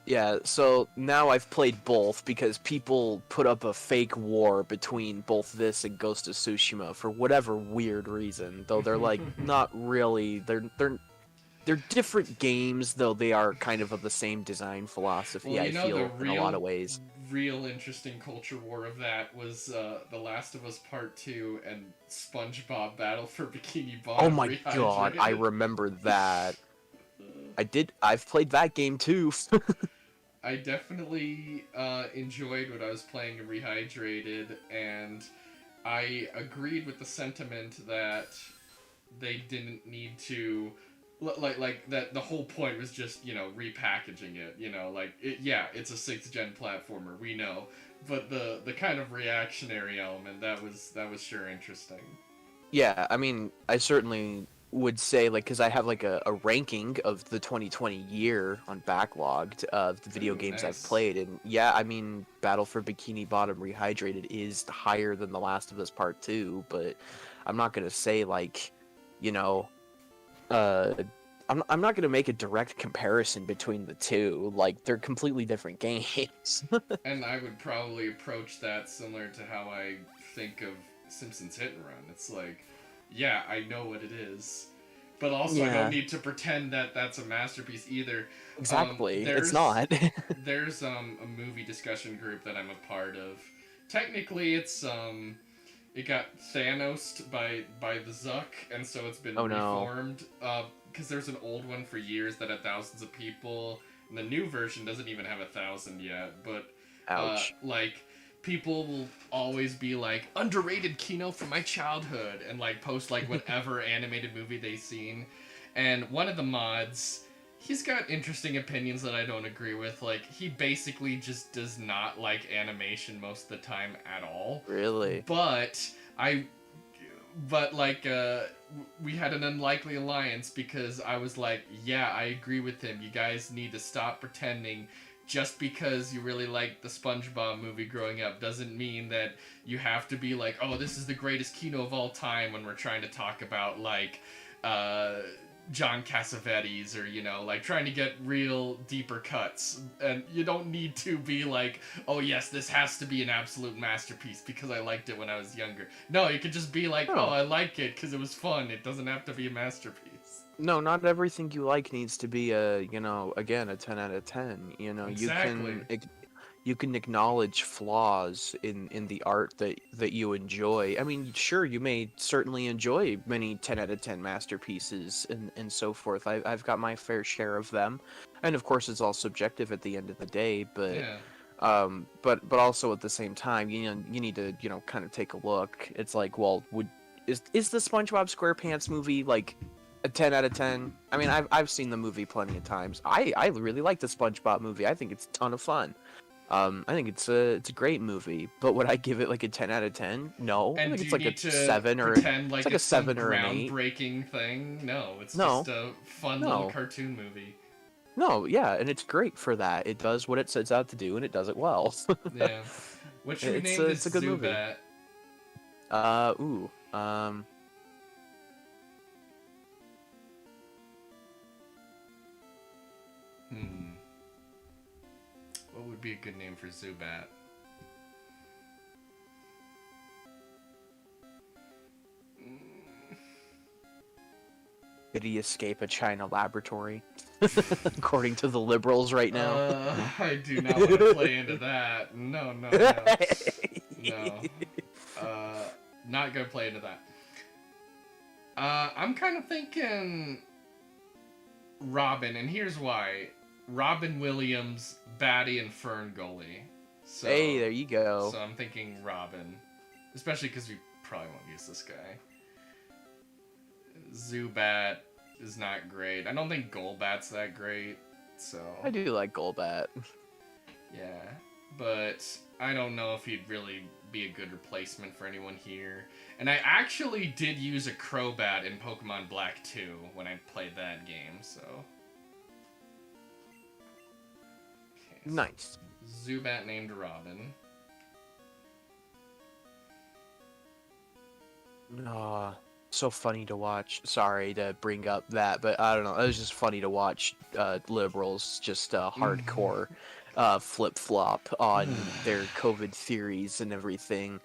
Yeah, so now I've played both because people put up a fake war between both this and Ghost of Tsushima for whatever weird reason. Though they're like not really they're different games, though they are kind of the same design philosophy. Well, I feel in a lot of ways. Real interesting culture war of that was The Last of Us Part 2 and SpongeBob Battle for Bikini Bottom. Oh my god, I remember that. I've played that game too. I definitely enjoyed what I was playing in Rehydrated, and I agreed with the sentiment that they didn't need to, like that the whole point was just, repackaging it, it's a 6th gen platformer, we know, but the kind of reactionary element, that was sure interesting. Yeah, I mean, I certainly would say, because I have a ranking of the 2020 year on Backlogged of the video games nice. I've played, and yeah, I mean, Battle for Bikini Bottom Rehydrated is higher than The Last of Us Part 2, but I'm not gonna say I'm not gonna make a direct comparison between the two. They're completely different games. And I would probably approach that similar to how I think of Simpsons Hit and Run. It's like, yeah, I know what it is, but also I don't need to pretend that that's a masterpiece either. Exactly, it's not. There's a movie discussion group that I'm a part of. Technically, it's it got Thanos'd by the Zuck, and so it's been reformed. Because there's an old one for years that had thousands of people, and the new version doesn't even have 1,000 yet. But ouch. People will always be like, underrated Kino from my childhood, and post whatever animated movie they've seen. And one of the mods, he's got interesting opinions that I don't agree with. He basically just does not like animation most of the time at all. Really? But we had an unlikely alliance because I was like, yeah, I agree with him. You guys need to stop pretending. Just because you really liked the SpongeBob movie growing up doesn't mean that you have to be like, oh, this is the greatest Kino of all time when we're trying to talk about, John Cassavetes or, trying to get real deeper cuts. And you don't need to be like, oh, yes, this has to be an absolute masterpiece because I liked it when I was younger. No, you could just be like, oh, I like it because it was fun. It doesn't have to be a masterpiece. No, not everything you like needs to be again, a 10 out of 10. Exactly. You can acknowledge flaws in the art that you enjoy. I mean, sure, you may certainly enjoy many 10 out of 10 masterpieces and so forth. I've got my fair share of them. And of course, it's all subjective at the end of the day, but yeah. But also at the same time, you need to, kind of take a look. It's like, well, is the SpongeBob SquarePants movie a 10 out of 10? I mean, I've seen the movie plenty of times. I really like the SpongeBob movie. I think it's a ton of fun. I think it's a great movie, but would I give it a 10 out of 10? No. And I think it's a 7 or it's like a 7 or an 8. Groundbreaking thing. No, it's No. just a fun little cartoon movie. No, yeah, and it's great for that. It does what it sets out to do, and it does it well. Yeah. What should we name It's a this good movie. Zubat? Ooh, Hmm. What would be a good name for Zubat? did he escape a China laboratory? According to the liberals right now. I do not want to play into that. No, no, no. No. Not gonna play into that. I'm kind of thinking Robin, and here's why. Robin Williams, Batty, and Fern Gully. So, Hey, there you go. So I'm thinking Robin. Especially because we probably won't use this guy. Zubat is not great. I don't think Golbat's that great. So I do like Golbat. yeah. But I don't know if he'd really be a good replacement for anyone here. And I actually did use a Crobat in Pokemon Black 2 when I played that game, so... Okay, so Nice. Zubat named Robin. So funny to watch. Sorry to bring up that, but I don't know. It was just funny to watch liberals just hardcore flip-flop on their COVID theories and everything.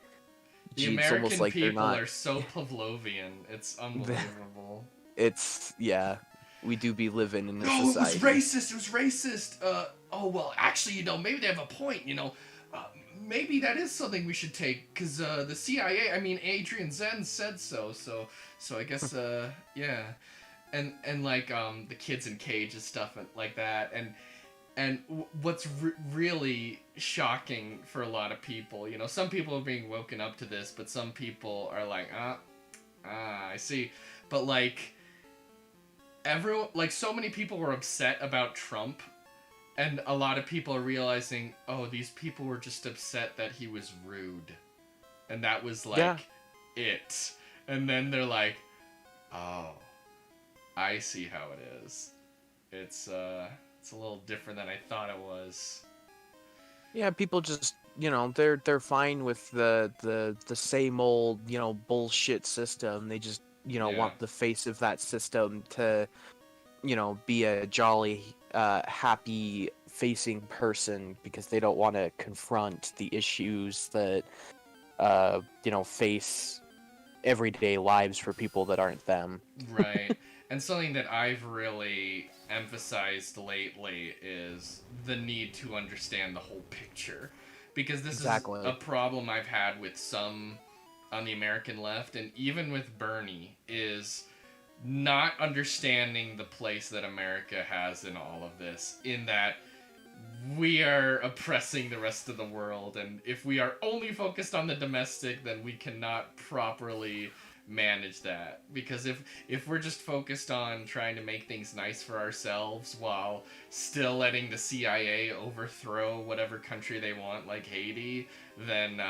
The Gee, it's American almost like they're people not... are so Pavlovian. It's unbelievable. It's, yeah, we do be living in a No, society. it was racist. It was racist. Oh, well, actually, maybe they have a point, maybe that is something we should take, because the CIA, I mean, Adrian Zen said so I guess, yeah. And like, the kids in cages, stuff like that, and what's really shocking for a lot of people, some people are being woken up to this, but some people are like, I see. But, like, so many people were upset about Trump, and a lot of people are realizing, oh, these people were just upset that he was rude. And that was, like, it. And then they're like, oh, I see how it is. It's a little different than I thought it was. Yeah, people just, they're fine with the same old, bullshit system. They just, want the face of that system to, be a jolly, happy facing person, because they don't want to confront the issues that, face everyday lives for people that aren't them. Right. And something that I've really emphasized lately is the need to understand the whole picture. Because this is a problem I've had with some on the American left, and even with Bernie, is not understanding the place that America has in all of this, in that we are oppressing the rest of the world, and if we are only focused on the domestic, then we cannot properly manage that. Because if we're just focused on trying to make things nice for ourselves while still letting the CIA overthrow whatever country they want, like Haiti, then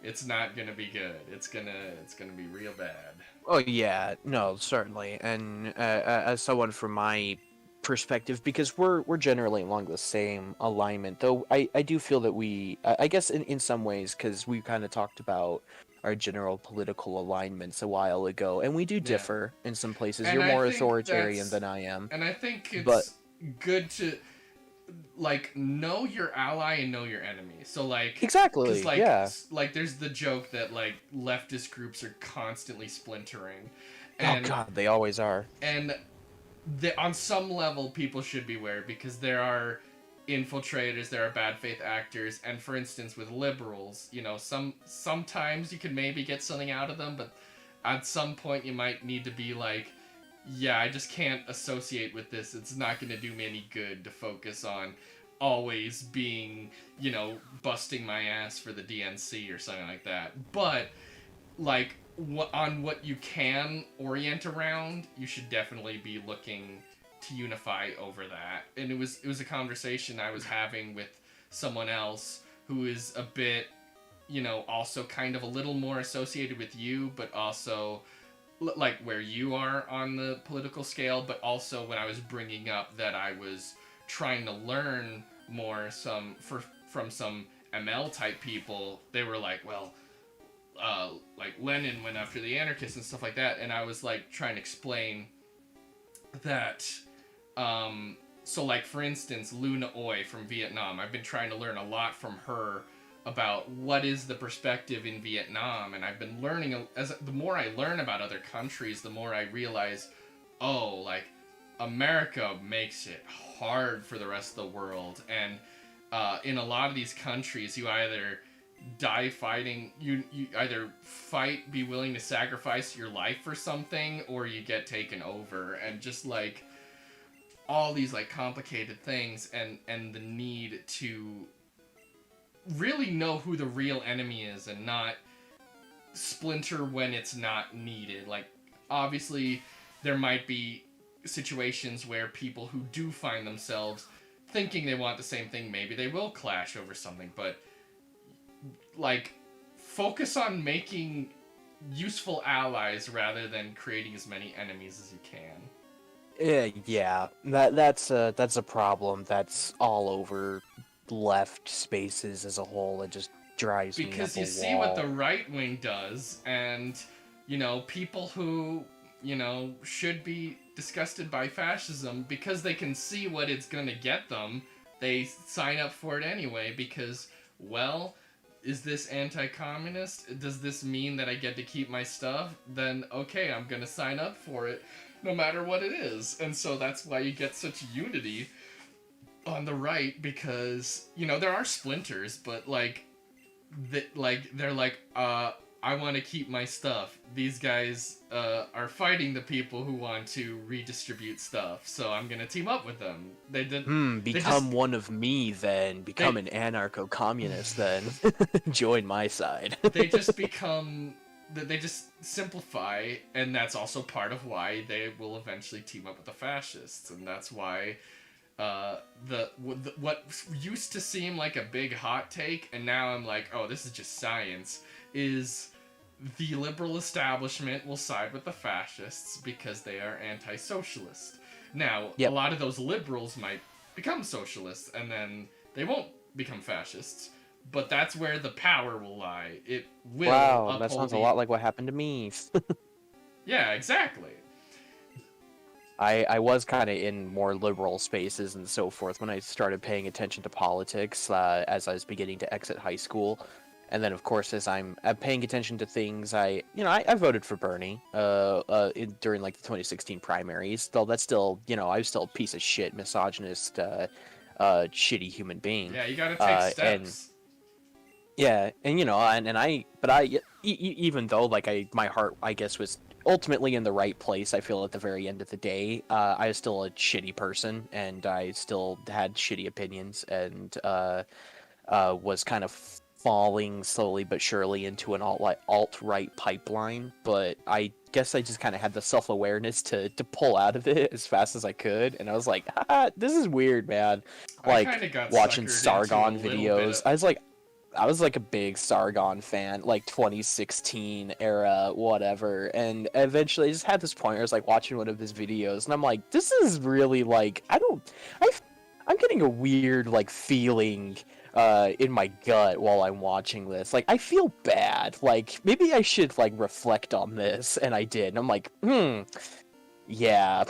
it's not gonna be good. It's gonna be real bad. Oh yeah, no, certainly. And as someone from my perspective, because we're generally along the same alignment, though I do feel that I guess in some ways, because we kind of talked about our general political alignments a while ago, and we do differ in some places. And you're more think authoritarian than I am. And I think it's good to, like, know your ally and know your enemy. So, like... Exactly, like, yeah. Like, there's the joke that, like, leftist groups are constantly splintering. And, oh god, they always are. And on some level, people should beware, because there are infiltrators, there are bad faith actors, and for instance, with liberals, sometimes you can maybe get something out of them, but at some point you might need to be like, yeah, I just can't associate with this. It's not going to do me any good to focus on always being, busting my ass for the DNC or something like that. But, like, on what you can orient around, you should definitely be looking to unify over that. And it was a conversation I was having with someone else who is a bit, also kind of a little more associated with you, but also like where you are on the political scale, but also when I was bringing up that I was trying to learn more from some ML type people, they were like, well, like Lenin went after the anarchists and stuff like that, and I was like trying to explain that. So like for instance, Luna Oi from Vietnam, I've been trying to learn a lot from her about what is the perspective in Vietnam, and I've been learning the more I learn about other countries, the more I realize, oh, like America makes it hard for the rest of the world, and in a lot of these countries, you either die fighting, you either fight, be willing to sacrifice your life for something, or you get taken over, and just like all these like complicated things, and the need to really know who the real enemy is and not splinter when it's not needed. Like, obviously, there might be situations where people who do find themselves thinking they want the same thing, maybe they will clash over something, but, like, focus on making useful allies rather than creating as many enemies as you can. Yeah, that's a problem that's all over left spaces as a whole. It just drives me up a wall. Because you see what the right wing does, and, you know, people who, you know, should be disgusted by fascism, because they can see what it's gonna get them, they sign up for it anyway, because, well, is this anti-communist? Does this mean that I get to keep my stuff? Then, okay, I'm gonna sign up for it, no matter what it is. And so that's why you get such unity on the right, because, you know, there are splinters, but like they're like, I want to keep my stuff. These guys are fighting the people who want to redistribute stuff, so I'm gonna team up with them. They did. Become one of me, then. Become an anarcho-communist, then. Join my side. They just become. They just simplify, and that's also part of why they will eventually team up with the fascists, and that's why what used to seem like a big hot take, and now I'm like, oh, this is just science, is the liberal establishment will side with the fascists because they are anti-socialist. Now, a lot of those liberals might become socialists, and then they won't become fascists, but that's where the power will lie. It will Wow, that sounds a lot like what happened to me. Yeah, exactly. I was kind of in more liberal spaces and so forth when I started paying attention to politics as I was beginning to exit high school. And then, of course, as I'm paying attention to things, I voted for Bernie during, like, the 2016 primaries. Though that's still, I was still a piece of shit, misogynist, shitty human being. Yeah, you gotta take steps. Even though, like, my heart, I guess, was ultimately in the right place, I feel, at the very end of the day, I was still a shitty person, and I still had shitty opinions, and was kind of falling slowly but surely into an alt-right pipeline. But I guess I just kind of had the self-awareness to pull out of it as fast as I could, and I was like, this is weird, man. Like, watching Sargon videos, I was like a big Sargon fan, like 2016 era, whatever, and eventually I just had this point where I was like watching one of his videos, and I'm like, this is really like, I'm getting a weird like feeling in my gut while I'm watching this. Like, I feel bad. Like, maybe I should like reflect on this, and I did. And I'm like, yeah.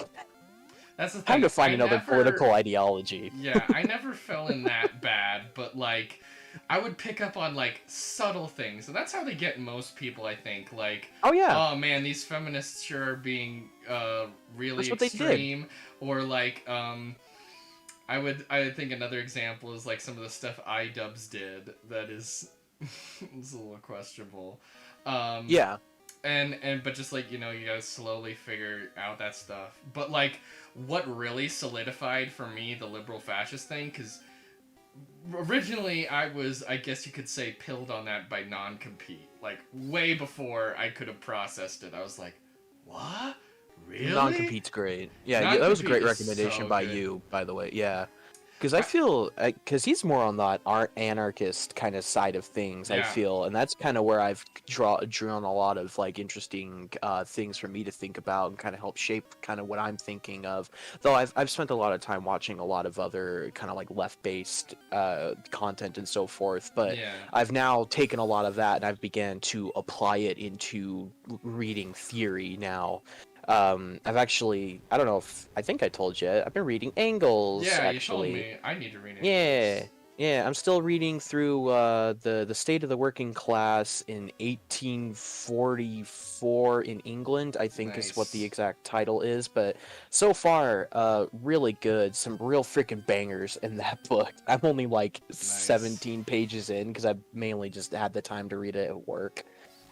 That's the thing. Time to find another political ideology. Yeah, I never fell in that bad, but like, I would pick up on like subtle things, and that's how they get most people, I think. Like, oh man, these feminists sure are being really extreme, or like I would think another example is like some of the stuff iDubbbz did that is it's a little questionable. But just like, you gotta slowly figure out that stuff. But like, what really solidified for me the liberal fascist thing, because originally I was, I guess you could say, pilled on that by non-compete. Like, way before I could have processed it. I was like, what? Really? Non-compete's great. Yeah, that was a great recommendation by you, by the way. Yeah. Because I feel, because he's more on that anarchist kind of side of things, I Yeah. feel, and that's kind of where I've drawn a lot of like interesting things for me to think about and kind of help shape kind of what I'm thinking of. Though I've spent a lot of time watching a lot of other kind of like left-based content and so forth, but Yeah. I've now taken a lot of that and I've began to apply it into reading theory now. I've actually, I don't know if, I think I told you, I've been reading Engels, Yeah, you told actually. me. I need to read Yeah, Engels. yeah, I'm still reading through the State of the Working Class in 1844 in England, I think is what the Nice. exact title is, but so far, really good, some real freaking bangers in that book. I'm only like Nice. 17 pages in, because I mainly just had the time to read it at work,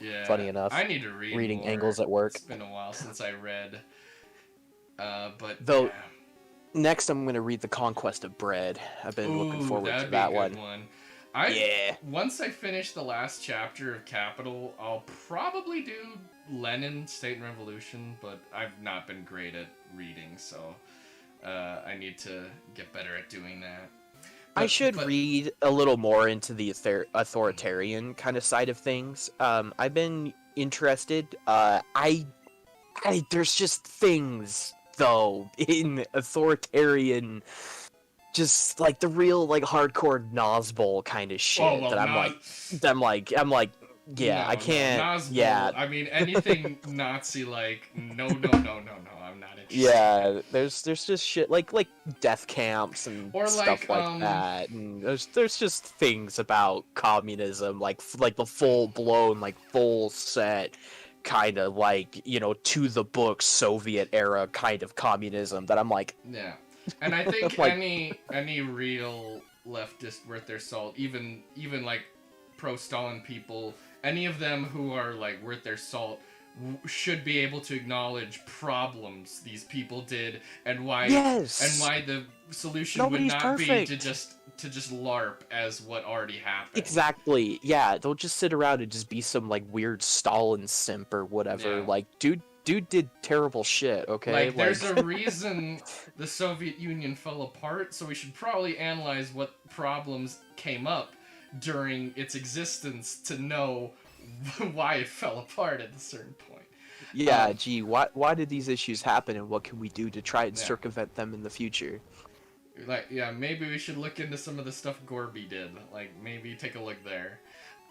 Yeah, funny enough, I need to read reading more. Engels at work. It's been a while since I read. But Though, yeah. next, I'm gonna read The Conquest of Bread. I've been looking Ooh, forward that to would be a that good one. one. I Yeah. Once I finish the last chapter of Capital, I'll probably do Lenin, State and Revolution, but I've not been great at reading, so I need to get better at doing that. I But should but read a little more into the authoritarian kind of side of things. I've been interested. There's just things though in authoritarian, just like the real like hardcore Nozbol kind of oh shit well, that I'm like, yeah, I no, can't. Yeah, Nazbol. I mean, anything Nazi like, no. I'm not interested. yeah, there's just shit like death camps and Or stuff like like that, and there's just things about communism like the full blown like full set kind of like, to the book Soviet era kind of communism that I'm like, yeah, and I I'm think like, any real leftist worth their salt, even like pro Stalin people, any of them who are like worth their salt should be able to acknowledge problems these people did and yes, why the solution would nobody's not be perfect. to just LARP as what already happened. Exactly. Yeah, don't just sit around and just be some like weird Stalin simp or whatever. Yeah. Like, dude did terrible shit, okay? Like, there's Like, a reason the Soviet Union fell apart, so we should probably analyze what problems came up during its existence to know why it fell apart at a certain point. yeah, gee, why did these issues happen and what can we do to try and Yeah. circumvent them in the future? Like, yeah, maybe we should look into some of the stuff Gorby did. Like, maybe take a look there.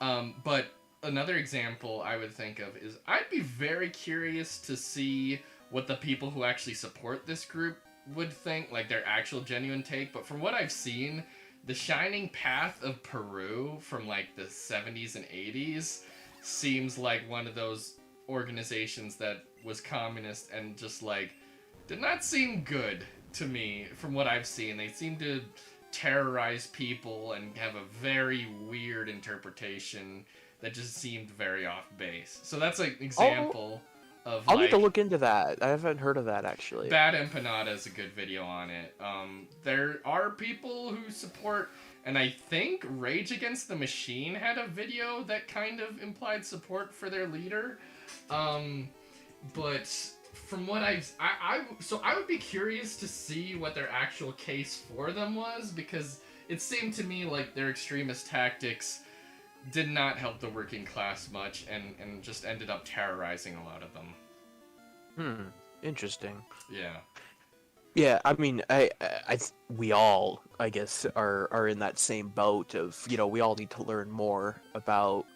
But another example I would think of is I'd be very curious to see what the people who actually support this group would think, like their actual genuine take. But from what I've seen, the Shining Path of Peru from like the 70s and 80s seems like one of those organizations that was communist and just like did not seem good to me from what I've seen. They seem to terrorize people and have a very weird interpretation that just seemed very off base. So that's an Oh, example of I'll need to like look into that. I haven't heard of that actually. Bad Empanada is a good video on it. There are people who support, and I think Rage Against the Machine had a video that kind of implied support for their leader. But from what I would be curious to see what their actual case for them was, because it seemed to me like their extremist tactics did not help the working class much and just ended up terrorizing a lot of them. Interesting. Yeah. Yeah, I mean, we all, I guess, are in that same boat of, we all need to learn more about,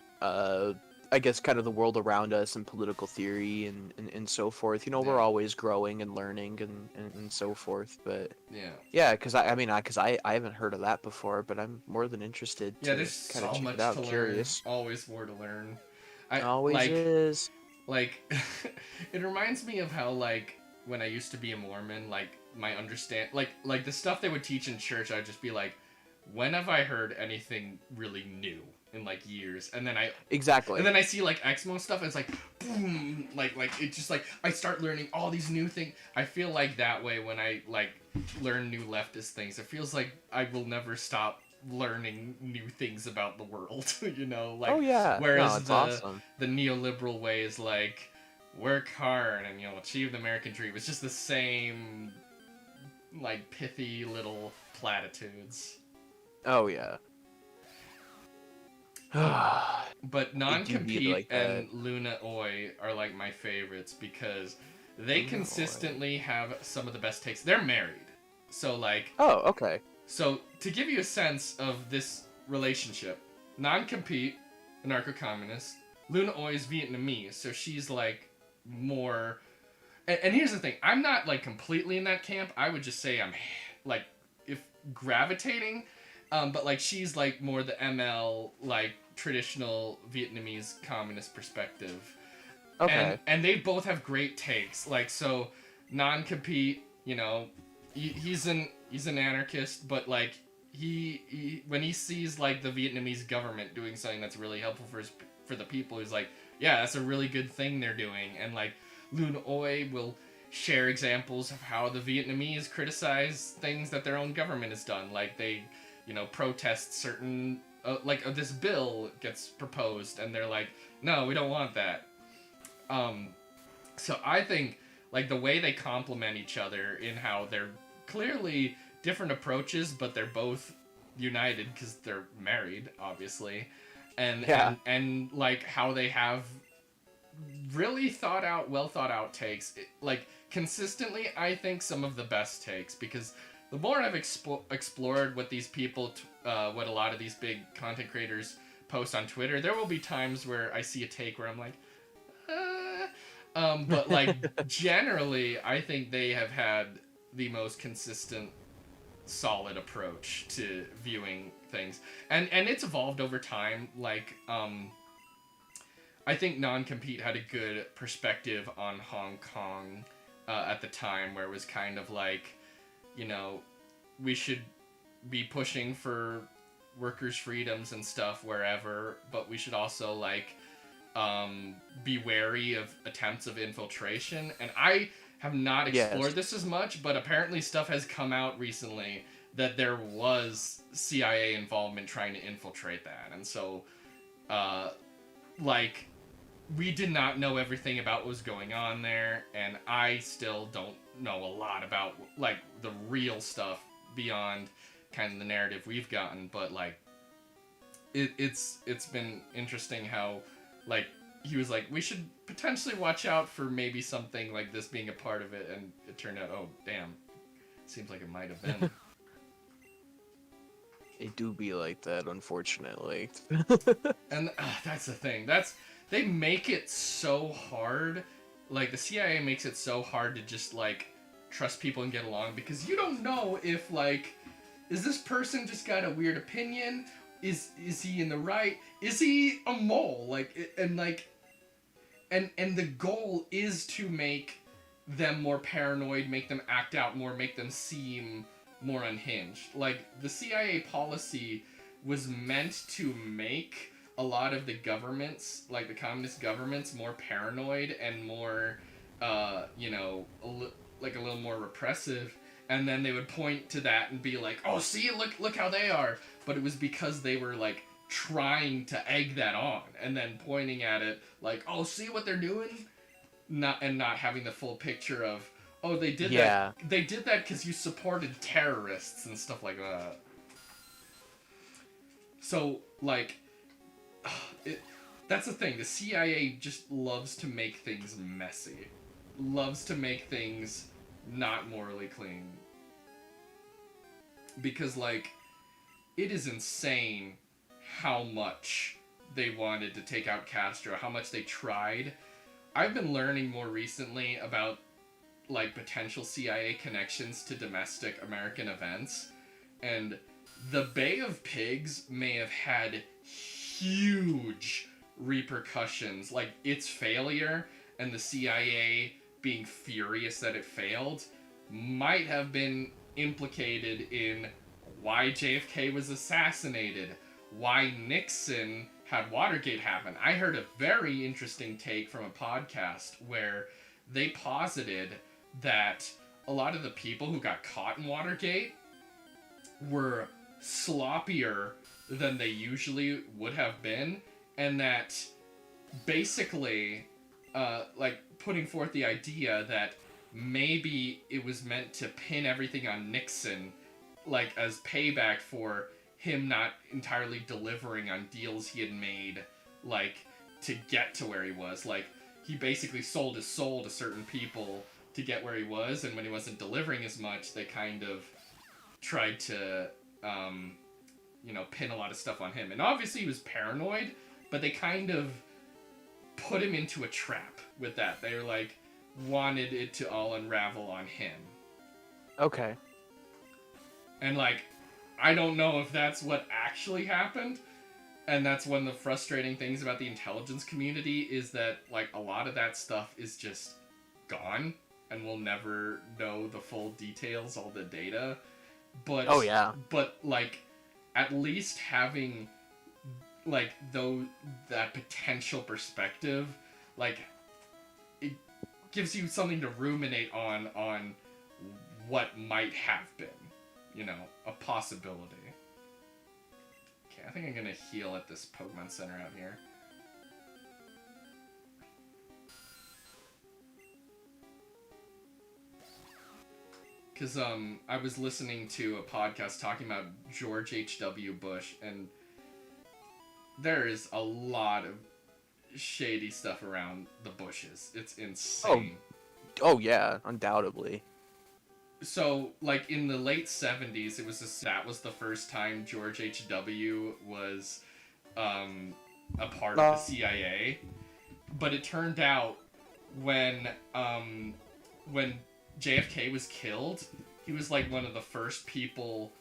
I guess, kind of the world around us and political theory and so forth. We're Yeah. always growing and learning and so forth. But Yeah. yeah, because I haven't heard of that before, but I'm more than interested Yeah, to there's kind of so check it much out. to I'm learn. curious. Always more to learn. I Always is. like it reminds me of how like when I used to be a Mormon, like my understand like the stuff they would teach in church, I'd just be like, when have I heard anything really new in like years? And then Exactly. I see like Exmo stuff and it's like boom, like it just like I start learning all these new things. I feel like that way when I like learn new leftist things. It feels like I will never stop learning new things about the world, like Oh yeah. whereas No, it's awesome. the neoliberal way is like work hard and you'll achieve the American dream. It's just the same like pithy little platitudes. Oh yeah. But They do be Non-Compete like that. and Luna Oi are like my favorites because they Luna Oi. consistently have some of the best takes. They're married. So like Oh, okay. so to give you a sense of this relationship, Non-Compete, anarcho-communist, Luna Oi is Vietnamese, so she's like more and here's the thing, I'm not like completely in that camp. I would just say I'm like if gravitating but like she's like more the ML like traditional Vietnamese communist perspective. Okay. And they both have great takes. Like so Non-Compete, you know, he's an anarchist, but like he when he sees like the Vietnamese government doing something that's really helpful for the people, he's like, yeah, that's a really good thing they're doing. And like Lun Oi will share examples of how the Vietnamese criticize things that their own government has done, like they, you know, protest certain this bill gets proposed and they're like, no, we don't want that. So I think like the way they complement each other in how they're clearly different approaches, but they're both united because they're married, obviously, and Yeah. and like how they have really well thought out takes. Like consistently, I think some of the best takes because the more I've explored what these people, what a lot of these big content creators post on Twitter, there will be times where I see a take where I'm like, but like generally, I think they have had the most consistent, solid approach to viewing things, and it's evolved over time. Like, I think Non-Compete had a good perspective on Hong Kong at the time, where it was kind of like, you know, we should be pushing for workers' freedoms and stuff wherever, but we should also like be wary of attempts of infiltration. And I have not explored this as much, but apparently stuff has come out recently that there was CIA involvement trying to infiltrate that. And so, like, we did not know everything about what was going on there, and I still don't know a lot about, like, the real stuff beyond kind of the narrative we've gotten, but, like, it's been interesting how, like, he was like, we should potentially watch out for maybe something like this being a part of it, and it turned out, oh, damn, seems like it might have been. It do be like that, unfortunately. And that's the thing. They make it so hard. Like, the CIA makes it so hard to just, like, trust people and get along, because you don't know if, like, is this person just got a weird opinion? Is he in the right? Is he a mole? Like, and, like, and the goal is to make them more paranoid, make them act out more, make them seem more unhinged. Like, the CIA policy was meant to make a lot of the governments, like the communist governments, more paranoid and more, you know, like a little more repressive. And then they would point to that and be like, "Oh, see, look how they are." But it was because they were like trying to egg that on, and then pointing at it like, "Oh, see what they're doing," not having the full picture of, "Oh, they did that. They did that because you supported terrorists and stuff like that." So, like, that's the thing. The CIA just loves to make things messy. Loves to make things not morally clean. Because, like, it is insane how much they wanted to take out Castro, how much they tried. I've been learning more recently about, like, potential CIA connections to domestic American events. And the Bay of Pigs may have had huge repercussions. Like, its failure and the CIA being furious that it failed might have been implicated in why JFK was assassinated, why Nixon had Watergate happen. I heard a very interesting take from a podcast where they posited that a lot of the people who got caught in Watergate were sloppier than they usually would have been, and that basically, like, putting forth the idea that maybe it was meant to pin everything on Nixon, like as payback for him not entirely delivering on deals he had made, like to get to where he was. Like he basically sold his soul to certain people to get where he was, and when he wasn't delivering as much, they kind of tried to, pin a lot of stuff on him. And obviously he was paranoid, but they kind of put him into a trap with that. They were like, wanted it to all unravel on him. Okay. And like, I don't know if that's what actually happened. And that's one of the frustrating things about the intelligence community is that like a lot of that stuff is just gone and we'll never know the full details, all the data. But oh yeah. But like at least having like that potential perspective, like it gives you something to ruminate on what might have been, a possibility. Okay, I think I'm gonna heal at this Pokemon Center out here. Because I was listening to a podcast talking about George H.W. Bush, and there is a lot of shady stuff around the Bushes. It's insane. Oh yeah, undoubtedly. So, like, in the late 70s, that was the first time George H.W. was a part of the CIA. But it turned out when JFK was killed, he was like one of the first people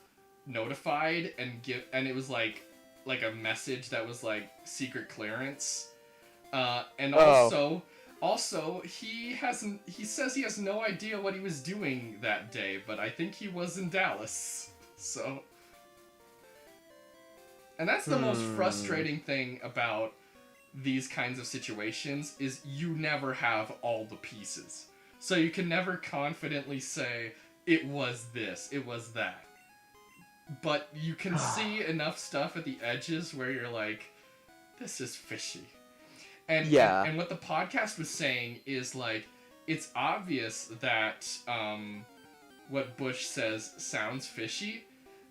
notified and it was like a message that was like secret clearance. And also he says he has no idea what he was doing that day, but I think he was in Dallas. So, and that's the most frustrating thing about these kinds of situations is you never have all the pieces. So you can never confidently say, it was this, it was that. But you can see enough stuff at the edges where you're like, this is fishy. And what the podcast was saying is, like, it's obvious that what Bush says sounds fishy,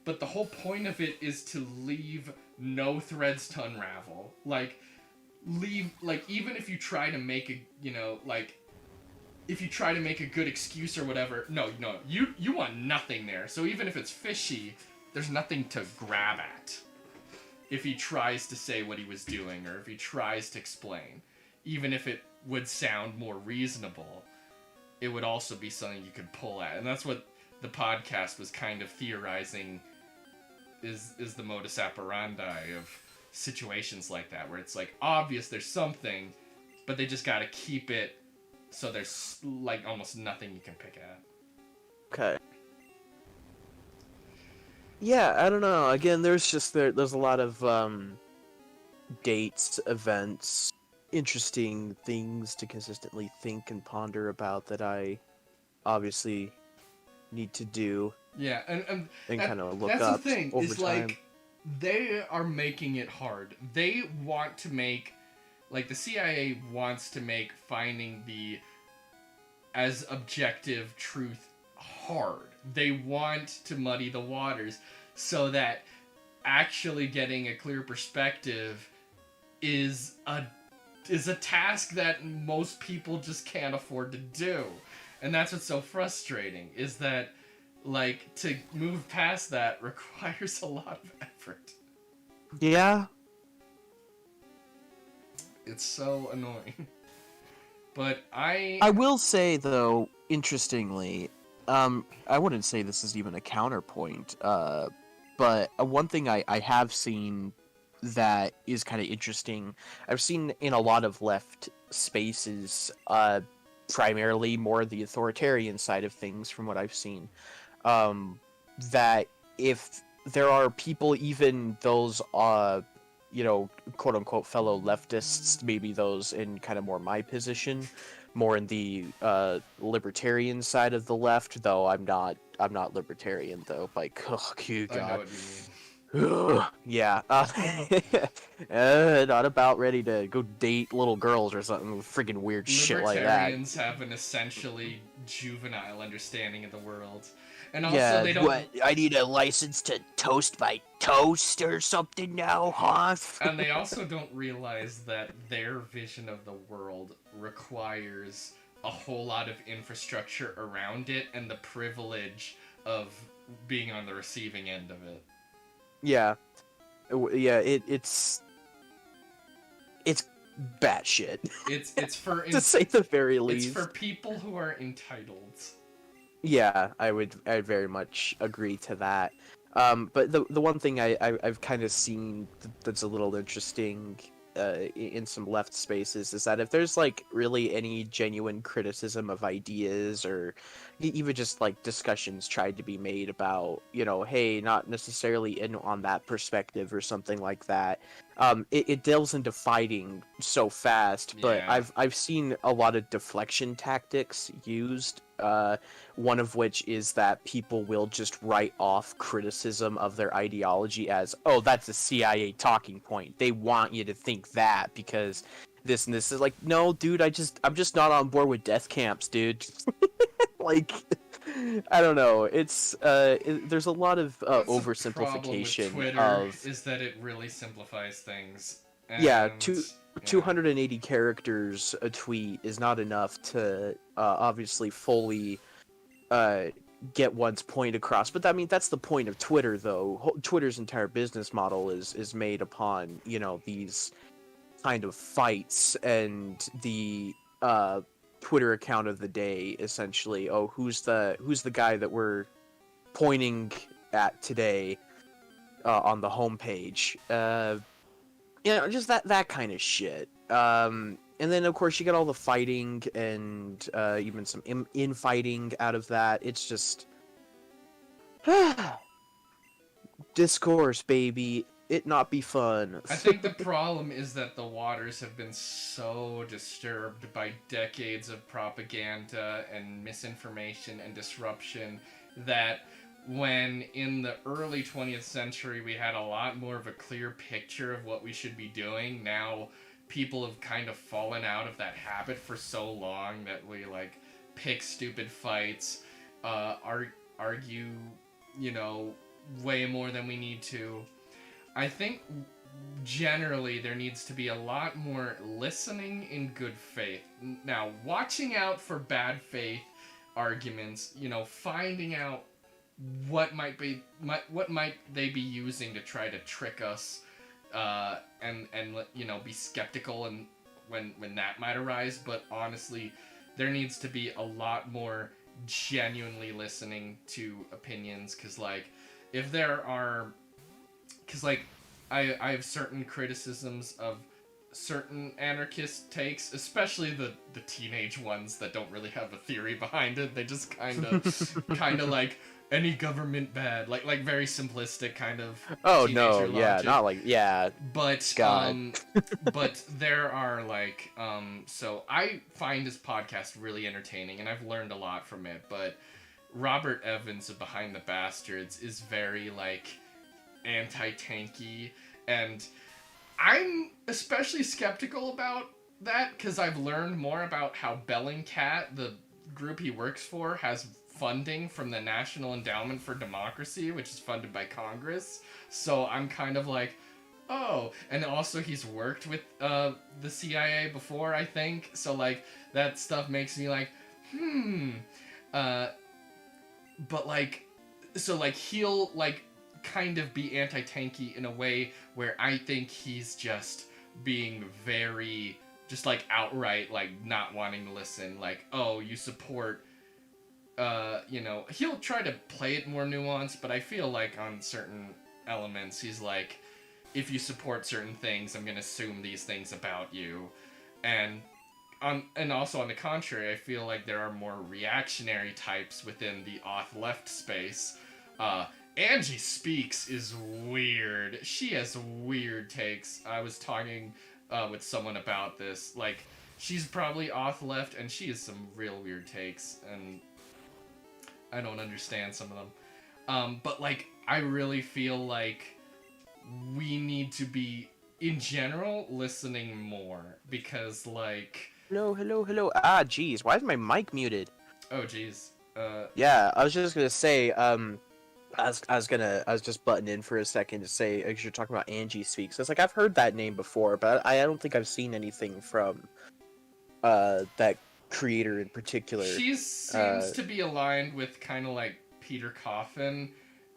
but the whole point of it is to leave no threads to unravel. Even if you try to make if you try to make a good excuse or whatever, no, you want nothing there. So even if it's fishy, there's nothing to grab at. If he tries to say what he was doing, or if he tries to explain, even if it would sound more reasonable, it would also be something you could pull at. And that's what the podcast was kind of theorizing is the modus operandi of situations like that, where it's like obvious there's something, but they just gotta keep it so there's like almost nothing you can pick at. Okay. Yeah, I don't know. Again, there's a lot of dates, events, interesting things to consistently think and ponder about that I obviously need to do. Yeah, and kind of look that's up the thing, over is time. like they are making it hard. They want to make, like, the CIA wants to make finding the as objective truth hard. They want to muddy the waters so that actually getting a clear perspective is a task that most people just can't afford to do. And that's what's so frustrating, is that, like, to move past that requires a lot of effort. Yeah. It's so annoying. But I will say, though, interestingly, I wouldn't say this is even a counterpoint, but one thing I have seen that is kind of interesting, I've seen in a lot of left spaces, primarily more the authoritarian side of things from what I've seen, that if there are people, even those, quote-unquote fellow leftists, maybe those in kind of more my position, more in the libertarian side of the left, though I'm not libertarian, though, like, oh, you God. I know what you mean. Yeah. Not about ready to go date little girls or something freaking weird shit like that. Libertarians have an essentially juvenile understanding of the world. And also, Yeah, they don't. what? I need a license to toast my toast or something now, huh? And they also don't realize that their vision of the world requires a whole lot of infrastructure around it and the privilege of being on the receiving end of it. Yeah. Yeah, it's batshit. It's for To say the very it's least. for people who are entitled. Yeah, I very much agree to that. But the one thing I've kind of seen that's a little interesting in some left spaces is that if there's like really any genuine criticism of ideas or even just like discussions tried to be made about, you know, hey, not necessarily in on that perspective or something like that, it delves into fighting so fast. But Yeah. I've seen a lot of deflection tactics used. One of which is that people will just write off criticism of their ideology as, oh, that's a CIA talking point. They want you to think that because this and this is like, no, dude, I'm just not on board with death camps, dude. Like, I don't know. There's a lot of That's the problem with oversimplification Twitter of is that it really simplifies things. yeah, And yeah. 280 characters a tweet is not enough to obviously fully uh, get one's point across. But I mean, that's the point of Twitter, though. Twitter's entire business model is made upon, you know, these kind of fights and the Twitter account of the day, essentially. Oh, who's the guy that we're pointing at today on the homepage? You know, just that kind of shit. And then of course you get all the fighting and even some infighting out of that. It's just discourse, baby. It not be fun. I think the problem is that the waters have been so disturbed by decades of propaganda and misinformation and disruption that when in the early 20th century we had a lot more of a clear picture of what we should be doing, now people have kind of fallen out of that habit for so long that we like pick stupid fights, argue, you know, way more than we need to. I think generally there needs to be a lot more listening in good faith. Now, watching out for bad faith arguments, you know, finding out what might they be using to try to trick us, and you know, be skeptical and when that might arise. But honestly, there needs to be a lot more genuinely listening to opinions, because like if there are because like I have certain criticisms of certain anarchist takes, especially the teenage ones that don't really have a theory behind it. They just kind of like any government bad, like very simplistic kind of Oh teenager no, yeah, logic. not like yeah. But God. but there are like so I find his podcast really entertaining and I've learned a lot from it. But Robert Evans of Behind the Bastards is very like anti-tanky, and I'm especially skeptical about that because I've learned more about how Bellingcat, the group he works for, has funding from the National Endowment for Democracy, which is funded by Congress. So I'm kind of like, oh, and also he's worked with the CIA before, I think. So like that stuff makes me like, but like, so like he'll like kind of be anti-tanky in a way where I think he's just being very just like outright like not wanting to listen, like, oh, you support you know, he'll try to play it more nuanced, but I feel like on certain elements he's like, if you support certain things, I'm gonna assume these things about you. And also on the contrary, I feel like there are more reactionary types within the auth left space. Angie Speaks is weird. She has weird takes. I was talking with someone about this. Like, she's probably auth left, and she has some real weird takes, and I don't understand some of them. But, like, I really feel like we need to be, in general, listening more because, like, Hello, hello, hello. Ah, jeez, why is my mic muted? oh geez, Yeah, I was just gonna say, I was just butting in for a second to say, because you're talking about Angie Speaks. It's like I've heard that name before, but I don't think I've seen anything from that creator in particular. she seems Uh, to be aligned with kind of like Peter Coffin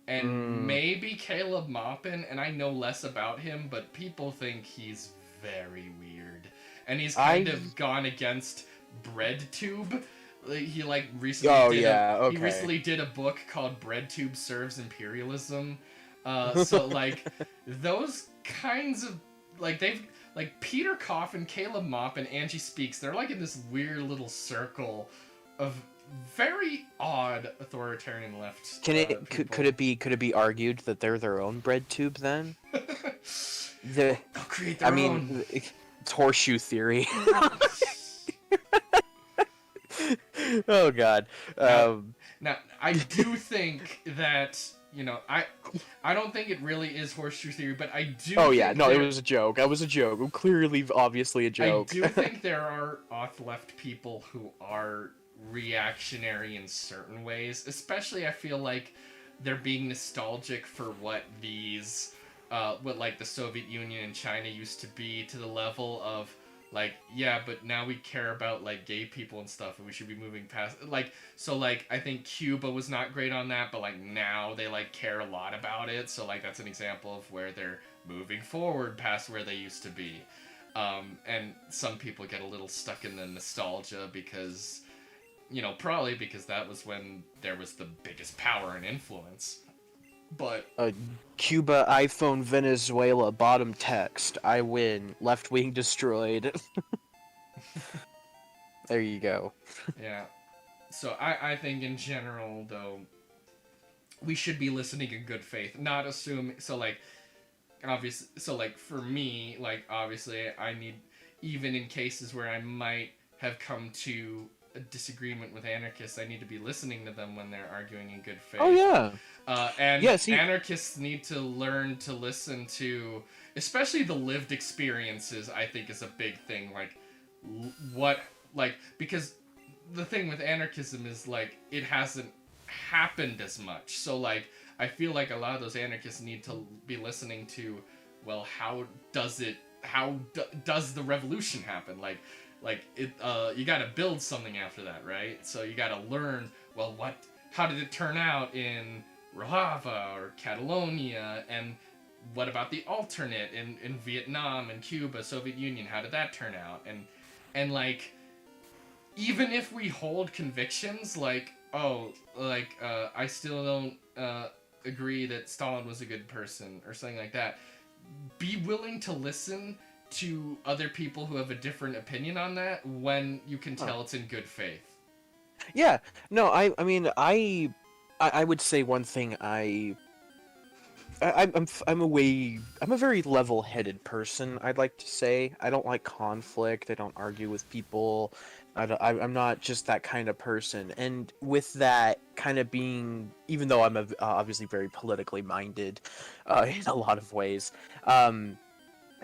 and mm, maybe Caleb Maupin, and I know less about him, but people think he's very weird, and he's kind I of gone against BreadTube. He like recently oh did a yeah, he okay. recently did a book called BreadTube Serves Imperialism. So like those kinds of like they've like Peter Coffin, Caleb Mop, and Angie Speaks. They're like in this weird little circle of very odd authoritarian left Can it people. could it be argued that they're their own bread tube then? They'll The create I their own. mean, it's horseshoe theory. Oh God. Now, Um, now I do think that I don't think it really is horseshoe theory, but I do oh yeah, think no, it there was a joke. That was a joke. Clearly, obviously a I joke. do think there are off left people who are reactionary in certain ways. Especially, I feel like they're being nostalgic for what like the Soviet Union and China used to be, to the level of like, yeah, but now we care about like gay people and stuff, and we should be moving past like so like I think Cuba was not great on that, but like now they like care a lot about it. So like that's an example of where they're moving forward past where they used to be. And some people get a little stuck in the nostalgia because, probably because that was when there was the biggest power and influence. But uh, Cuba, iPhone, Venezuela, bottom text. I win. Left wing destroyed. There you go. yeah, so I think in general though we should be listening in good faith, not assuming. So like obviously, so like for me, like obviously I need, even in cases where I might have come to a disagreement with anarchists, I need to be listening to them when they're arguing in good Oh faith. yeah. And Yeah. See. anarchists need to learn to listen to, especially the lived experiences. I think is a big thing. Like, what, like, because the thing with anarchism is like it hasn't happened as much. So like, I feel like a lot of those anarchists need to be listening to, well, how does it? Does the revolution happen? Like it. You got to build something after that, right? So you got to learn. Well, how did it turn out in Rojava or Catalonia, and what about the alternate in Vietnam and Cuba, Soviet Union? How did that turn out? And like, even if we hold convictions like, I still don't agree that Stalin was a good person or something like that, be willing to listen to other people who have a different opinion on that when you can Huh. tell it's in good faith. Yeah. No. I mean, I would say one thing. I'm a very level-headed person. I'd like to say I don't like conflict. I don't argue with people. I'm not just that kind of person. And with that kind of being, even though I'm obviously very politically minded, in a lot of ways, um,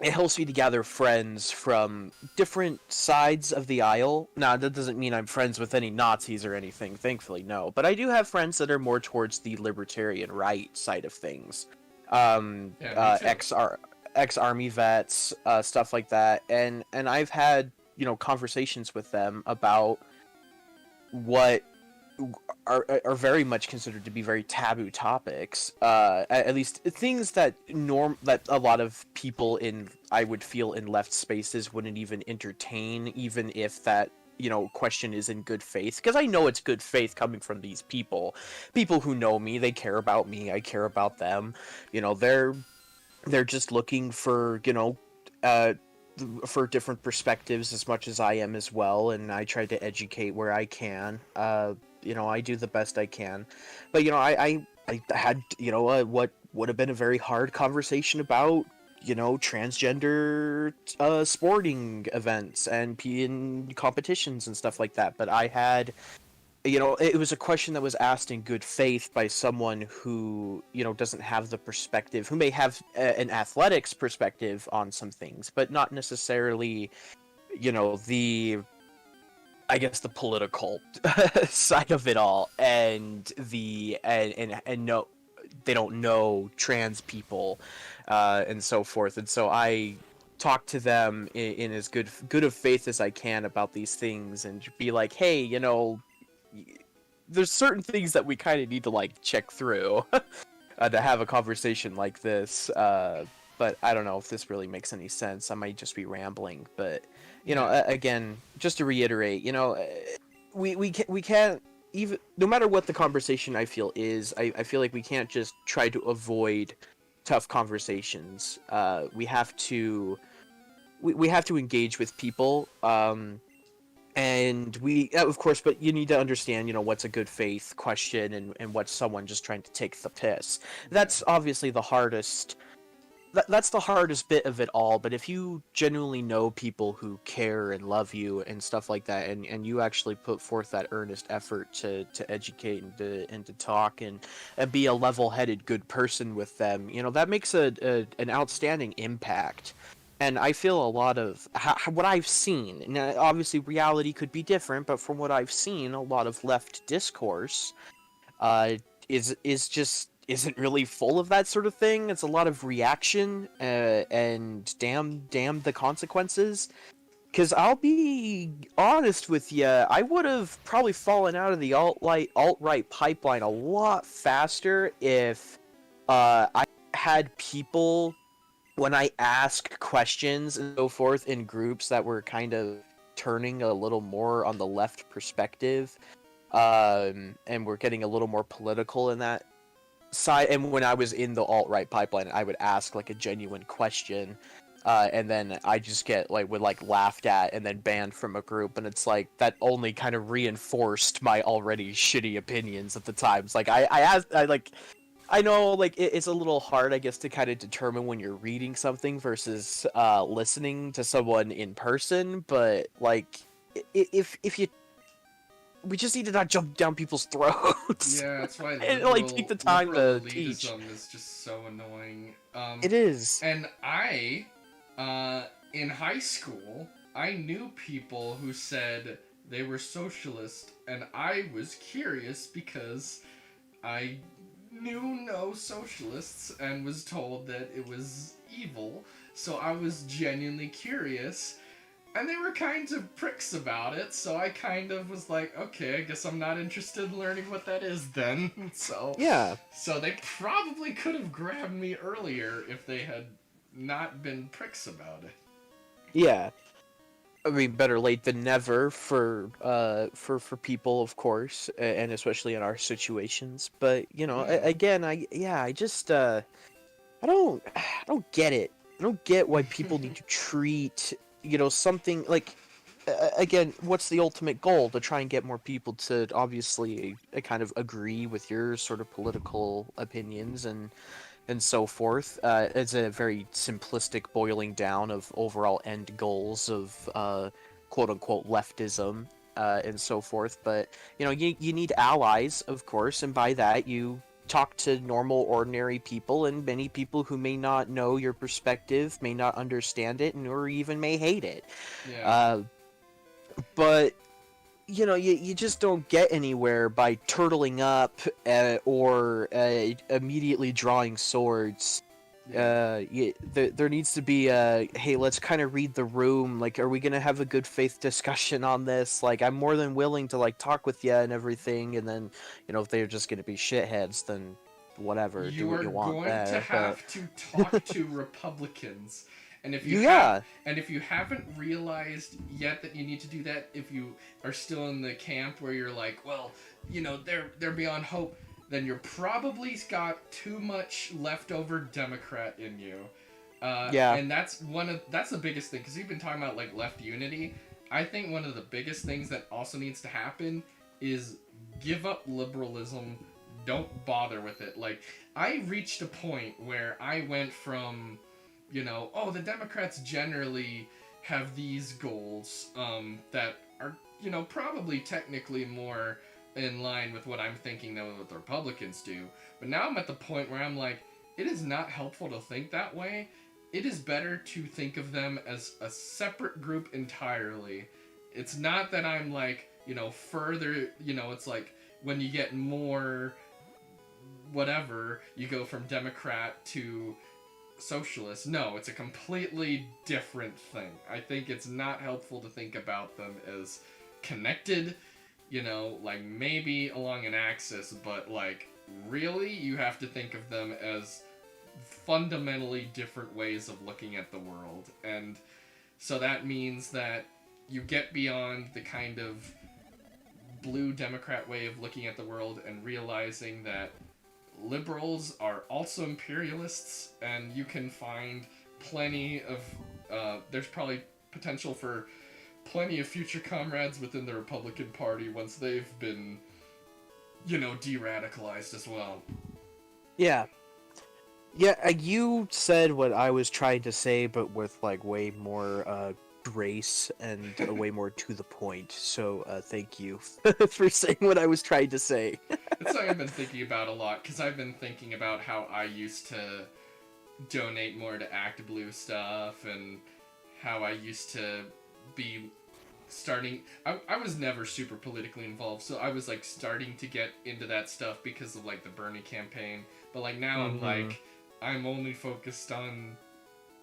it helps me to gather friends from different sides of the aisle. Now, that doesn't mean I'm friends with any Nazis or anything, thankfully, no. But I do have friends that are more towards the libertarian right side of things. Yeah, me too. Ex army vets, stuff like that, and I've had conversations with them about what are very much considered to be very taboo topics. At least things that a lot of people in, I would feel, in left spaces wouldn't even entertain, even if that question is in good faith. Because I know it's good faith coming from these people who know me. They care about me. I care about them. They're just looking for uh, for different perspectives as much as I am as well, and I try to educate where I can. I do the best I can, but I had what would have been a very hard conversation about transgender sporting events and in competitions and stuff like that. But I had it was a question that was asked in good faith by someone who, doesn't have the perspective, who may have an athletics perspective on some things, but not necessarily, the, I guess, the political side of it all, and no, they don't know trans people, and so forth, and so I talk to them in as good of faith as I can about these things, and be like, hey, there's certain things that we kind of need to like check through to have a conversation like this. But I don't know if this really makes any sense. I might just be rambling, but again, just to reiterate, we can't, even no matter what the conversation I feel is, I feel like we can't just try to avoid tough conversations. We have to engage with people. And of course, but you need to understand, what's a good faith question, and what's someone just trying to take the piss. That's obviously the hardest. That's the hardest bit of it all. But if you genuinely know people who care and love you and stuff like that, and you actually put forth that earnest effort to educate and to talk and be a level-headed good person with them, that makes an outstanding impact. And I feel a lot of what I've seen. Now, obviously, reality could be different, but from what I've seen, a lot of left discourse uh, is just isn't really full of that sort of thing. It's a lot of reaction and damn the consequences. Because I'll be honest with you, I would have probably fallen out of the alt-right pipeline a lot faster if I had people, when I ask questions and so forth in groups that were kind of turning a little more on the left perspective, and we're getting a little more political in that side. And when I was in the alt-right pipeline, I would ask like a genuine question, and then I just get laughed at and then banned from a group, and it's like that only kind of reinforced my already shitty opinions at the times. Like I know, it's a little hard, I guess, to kind of determine when you're reading something versus listening to someone in person, but, if you... We just need to not jump down people's throats. Yeah, that's why and, take the time liberal to teach. elitism is just so annoying. It is. And in high school, I knew people who said they were socialist, and I was curious because I knew no socialists and was told that it was evil, so I was genuinely curious, and they were kind of pricks about it, so I kind of was like, okay, I guess I'm not interested in learning what that is then. So they probably could have grabbed me earlier if they had not been pricks about it. Yeah. I mean, better late than never for people, of course, and especially in our situations. But again, I just I don't get it. I don't get why people need to treat something like, again, what's the ultimate goal? To try and get more people to obviously kind of agree with your sort of political opinions and so forth. It's a very simplistic boiling down of overall end goals of quote-unquote leftism and so forth. But, you need allies, of course, and by that you talk to normal, ordinary people, and many people who may not know your perspective, may not understand it, or even may hate it. Yeah. But... you just don't get anywhere by turtling up or immediately drawing swords. There needs to be hey, let's kind of read the room. Like, are we gonna have a good faith discussion on this? Like, I'm more than willing to talk with you and everything. And then, if they're just gonna be shitheads, then whatever. Do what you want. You are going to have to talk to Republicans. And if you if you haven't realized yet that you need to do that, if you are still in the camp where you're like, well, they're beyond hope, then you're probably got too much leftover Democrat in you. And that's the biggest thing, because you've been talking about left unity. I think one of the biggest things that also needs to happen is give up liberalism. Don't bother with it. I reached a point where I went from, the Democrats generally have these goals that are, probably technically more in line with what I'm thinking that what the Republicans do. But now I'm at the point where I'm like, it is not helpful to think that way. It is better to think of them as a separate group entirely. It's not that I'm like, further, it's like when you get more whatever, you go from Democrat to socialist. No, it's a completely different thing. I think it's not helpful to think about them as connected, like maybe along an axis, but like really you have to think of them as fundamentally different ways of looking at the world. And so that means that you get beyond the kind of blue Democrat way of looking at the world and realizing that liberals are also imperialists, and you can find plenty of there's probably potential for plenty of future comrades within the Republican Party once they've been de-radicalized as well. Yeah, you said what I was trying to say, but with like way more grace and way more to the point. So thank you for saying what I was trying to say. It's something I've been thinking about a lot, because I've been thinking about how I used to donate more to Act Blue stuff, and how I used to be starting... I was never super politically involved, so I was like starting to get into that stuff because of like the Bernie campaign. But like now I'm like, I'm only focused on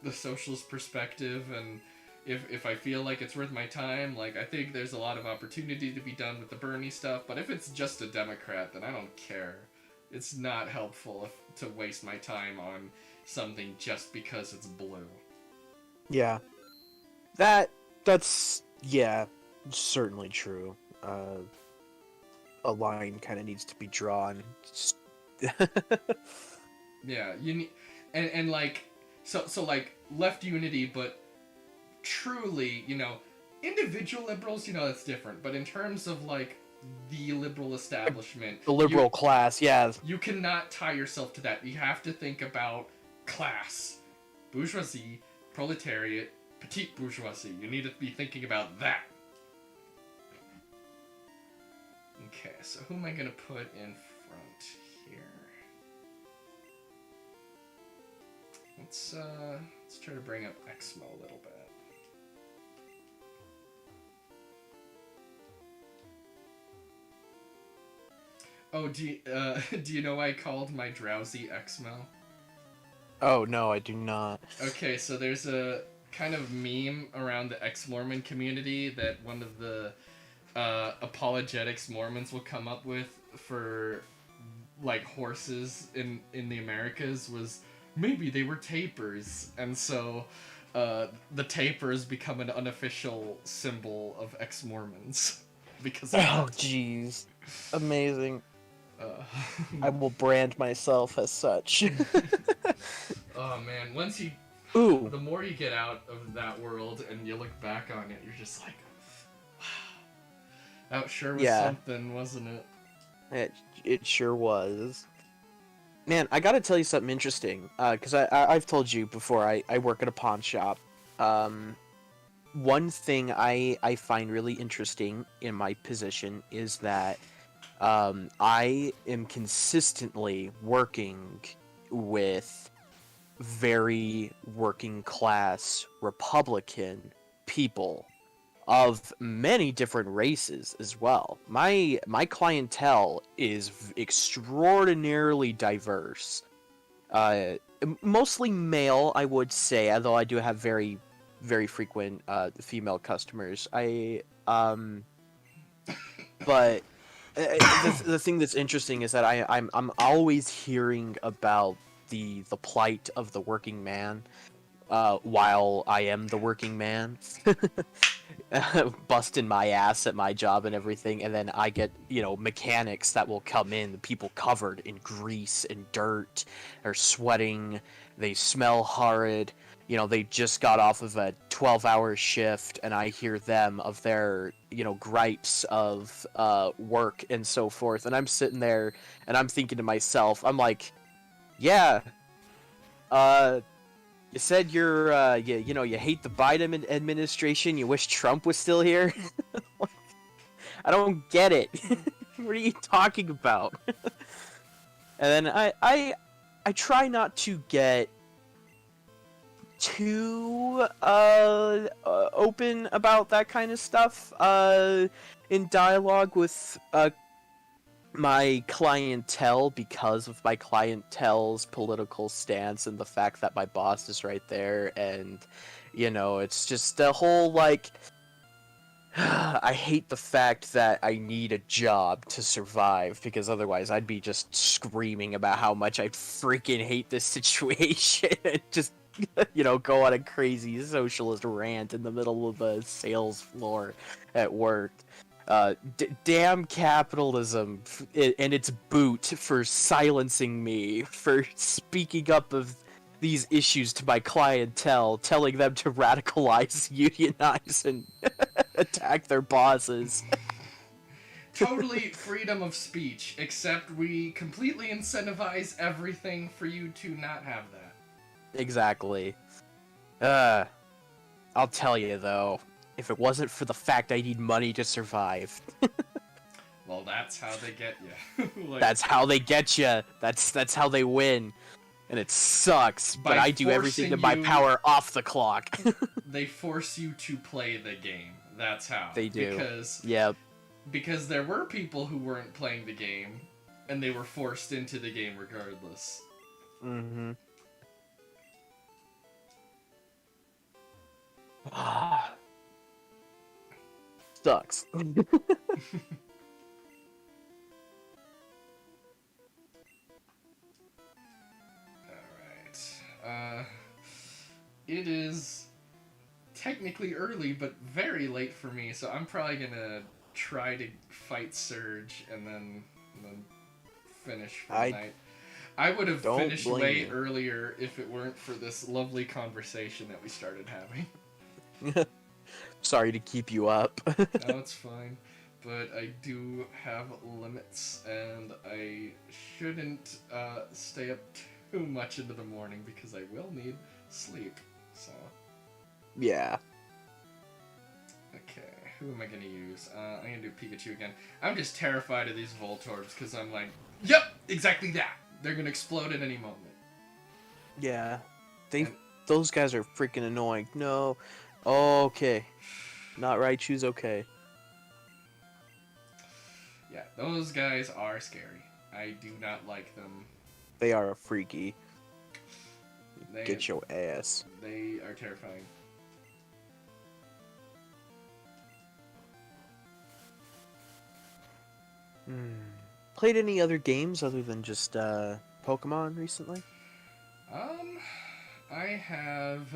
the socialist perspective, and if I feel like it's worth my time, like I think there's a lot of opportunity to be done with the Bernie stuff, but if it's just a Democrat, then I don't care. It's not helpful to waste my time on something just because it's blue. Yeah. That's certainly true. A line kind of needs to be drawn. Yeah, you need, and like, so like left unity, but truly, individual liberals, that's different. But in terms of like the liberal establishment, the liberal class, yeah, you cannot tie yourself to that. You have to think about class, bourgeoisie, proletariat, petite bourgeoisie. You need to be thinking about that. Okay, so who am I gonna put in front here? Let's try to bring up Exmo a little bit. Oh, do you know why I called my drowsy Exmo? Oh, no, I do not. Okay, so there's a kind of meme around the ex-Mormon community that one of the apologetics Mormons will come up with for like horses in the Americas was maybe they were tapers, and so the tapers become an unofficial symbol of ex-Mormons because of oh jeez, amazing. I will brand myself as such. Oh man, the more you get out of that world and you look back on it, you're just like, wow, that sure was something, wasn't it? It sure was. Man, I gotta tell you something interesting, because I've told you before, I work at a pawn shop. One thing I find really interesting in my position is that I am consistently working with very working class Republican people of many different races as well. My clientele is extraordinarily diverse. Mostly male, I would say, although I do have very, very frequent female customers. But the thing that's interesting is that I'm always hearing about the plight of the working man, while I am the working man, busting my ass at my job and everything, and then I get mechanics that will come in, people covered in grease and dirt, they're sweating, they smell horrid. They just got off of a 12-hour shift, and I hear them of their, gripes of work and so forth. And I'm sitting there, and I'm thinking to myself, I'm like, yeah, you said you're, you hate the Biden administration, you wish Trump was still here? I don't get it. What are you talking about? And then I try not to get too open about that kind of stuff in dialogue with my clientele, because of my clientele's political stance and the fact that my boss is right there. And it's just the whole like I hate the fact that I need a job to survive, because otherwise I'd be just screaming about how much I freaking hate this situation and just go on a crazy socialist rant in the middle of the sales floor at work. Damn capitalism and its boot for silencing me, for speaking up of these issues to my clientele, telling them to radicalize, unionize, and attack their bosses. Totally freedom of speech, except we completely incentivize everything for you to not have that. Exactly. I'll tell you though, if it wasn't for the fact I need money to survive. Well, that's how they get you. That's how they get you. That's how they win. And it sucks, but I do everything in my power off the clock. They force you to play the game. That's how. They do. Yep. Because there were people who weren't playing the game, and they were forced into the game regardless. Mm-hmm. Sucks. It is technically early, but very late for me, so I'm probably gonna try to fight Surge and then finish for the night. I would have finished way earlier if it weren't for this lovely conversation that we started having. Sorry to keep you up. No, it's fine. But I do have limits, and I shouldn't stay up too much into the morning because I will need sleep. So. Yeah. Okay, who am I gonna use? I'm gonna do Pikachu again. I'm just terrified of these Voltorbs because I'm like, yep, exactly that. They're gonna explode at any moment. Yeah. Those guys are freaking annoying. No. Okay. Not right, choose okay. Yeah, those guys are scary. I do not like them. They are freaky. Get your ass. They are terrifying. Played any other games other than just Pokemon recently? I have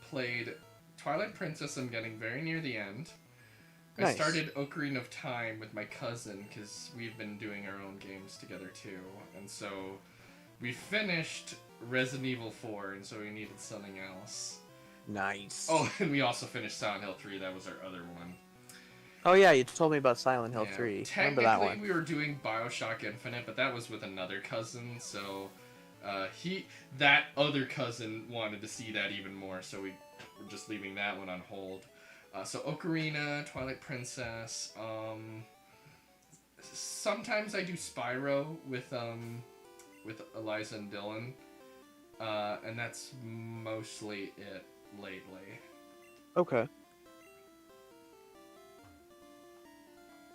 played Twilight Princess. I'm getting very near the end. Nice. I started Ocarina of Time with my cousin because we've been doing our own games together too, and so we finished Resident Evil 4, and so we needed something else. Nice. Oh, and we also finished Silent Hill 3. That was our other one. Oh yeah, you told me about Silent Hill 3. Remember that one. Technically, we were doing BioShock Infinite, but that was with another cousin, so that other cousin wanted to see that even more, so we're just leaving that one on hold. So Ocarina, Twilight Princess. Sometimes I do Spyro with Eliza and Dylan, and that's mostly it lately. Okay.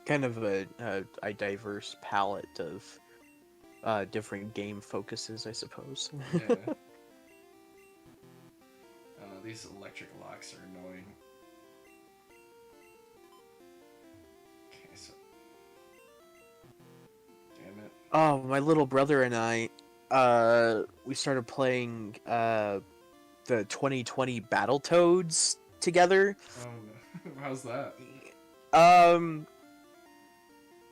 Kind of a diverse palette of different game focuses, I suppose. Yeah. These electric locks are annoying. Okay, so... Damn it. Oh, my little brother and I, we started playing the 2020 Battletoads together. Oh, no. How's that?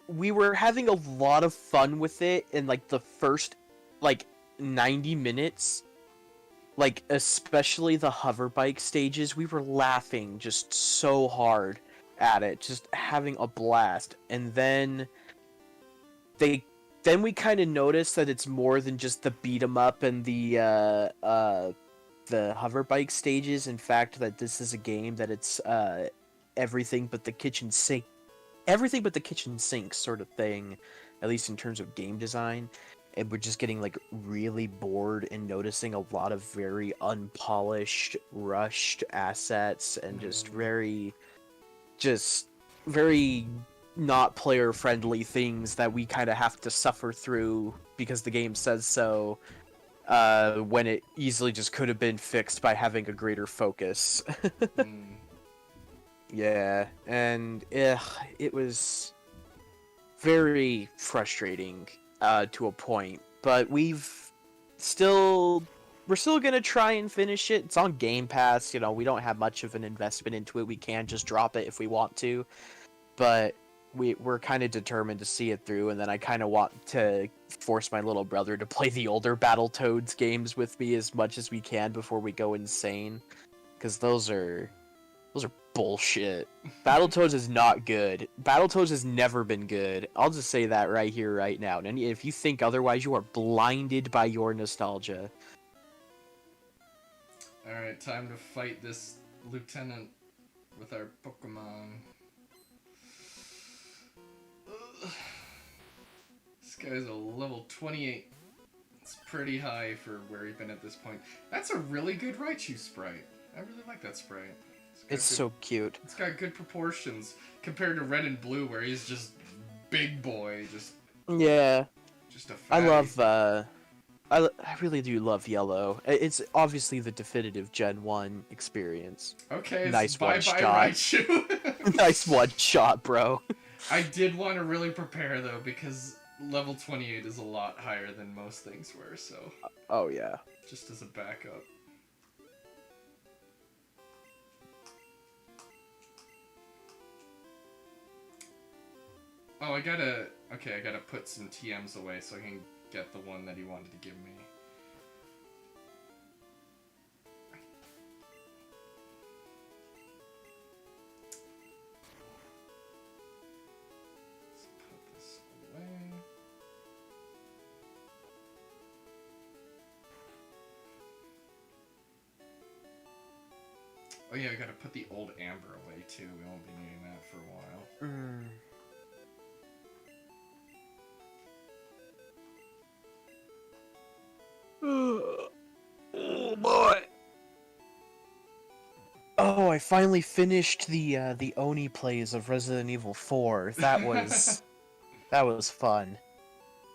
We were having a lot of fun with it in, like, the first, 90 minutes. Like, especially the hover bike stages, we were laughing just so hard at it, just having a blast. And then we kind of noticed that it's more than just the beat 'em up and the hover bike stages. In fact, that this is a game that it's everything but the kitchen sink everything but the kitchen sink sort of thing, at least in terms of game design. And we're just getting like really bored and noticing a lot of very unpolished, rushed assets and just very not player friendly things that we kind of have to suffer through because the game says so, when it easily just could have been fixed by having a greater focus. Mm. Yeah, and it was very frustrating to a point, but we're still gonna try and finish it. It's on Game Pass, you know, we don't have much of an investment into it. We can just drop it if we want to, but we're kind of determined to see it through, and then I kind of want to force my little brother to play the older Battletoads games with me as much as we can before we go insane, because those are bullshit. Battletoads is not good. Battletoads has never been good. I'll just say that right here, right now. And if you think otherwise, you are blinded by your nostalgia. Alright, time to fight this lieutenant with our Pokemon. Ugh. This guy's a level 28. It's pretty high for where he's been at this point. That's a really good Raichu sprite. I really like that sprite. It's so cute. It's got good proportions compared to Red and Blue, where he's just big boy, just yeah. Just a I fatty. love. I really do love Yellow. It's obviously the definitive Gen 1 experience. Okay, nice bye one bye shot. Raichu. Nice one shot, bro. I did want to really prepare though, because level 28 is a lot higher than most things were. So. Oh yeah. Just as a backup. Oh, I gotta put some TMs away so I can get the one that he wanted to give me. Let's put this away. Oh yeah, I gotta put the old Amber away too. We won't be needing that for a while. Mm. Oh boy! Oh, I finally finished the Oni plays of Resident Evil 4. That was fun.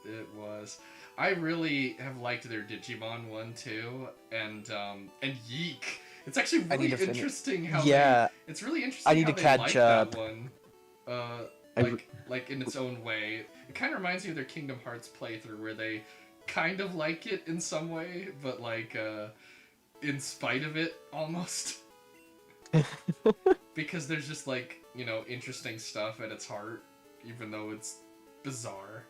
It was. I really have liked their Digimon one too, and Yeek. It's actually really interesting how it's really interesting I need how to they catch like up. that one. Like in its own way. It kind of reminds me of their Kingdom Hearts playthrough where they kind of like it in some way, but like in spite of it almost. Because there's just like, you know, interesting stuff at its heart, even though it's bizarre.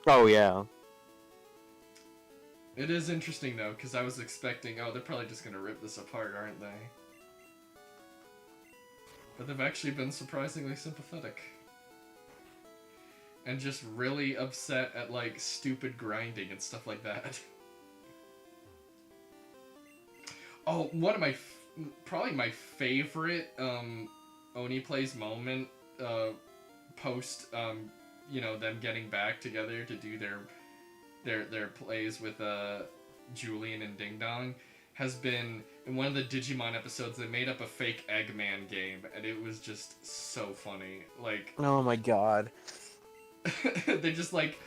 Oh yeah. It is interesting though, because I was expecting, oh, they're probably just gonna rip this apart, aren't they? But they've actually been surprisingly sympathetic. And just really upset at, like, stupid grinding and stuff like that. Oh, one of my, probably my favorite, Oni Plays moment, post, you know, them getting back together to do their plays with, Julian and Ding Dong, has been, in one of the Digimon episodes, they made up a fake Eggman game, and it was just so funny. Like... Oh my god. They just, like,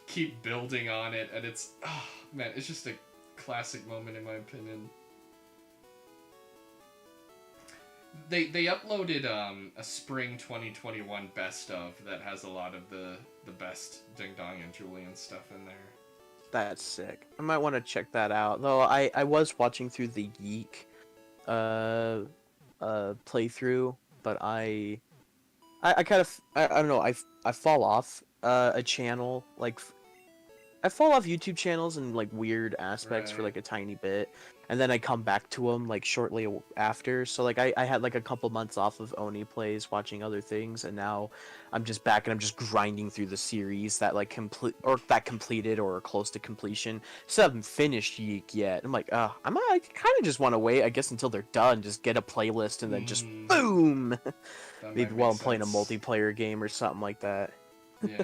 keep building on it, and it's... Oh, man, it's just a classic moment, in my opinion. They uploaded, a spring 2021 best of that has a lot of the best Ding Dong and Julian stuff in there. That's sick. I might want to check that out. Though I was watching through the Geek playthrough, but I kind of I don't know, I fall off a channel like I fall off YouTube channels and like weird aspects for Right. like a tiny bit, and then I come back to them like shortly after. So like I had like a couple months off of Oni plays, watching other things, and now I'm just back and I'm just grinding through the series that like completed or are close to completion. Still haven't finished Yeek yet. I'm like, I kind of just want to wait, I guess, until they're done, just get a playlist and then just Mm, boom. that Maybe might make while I'm playing a sense. multiplayer game or something like that. Yeah.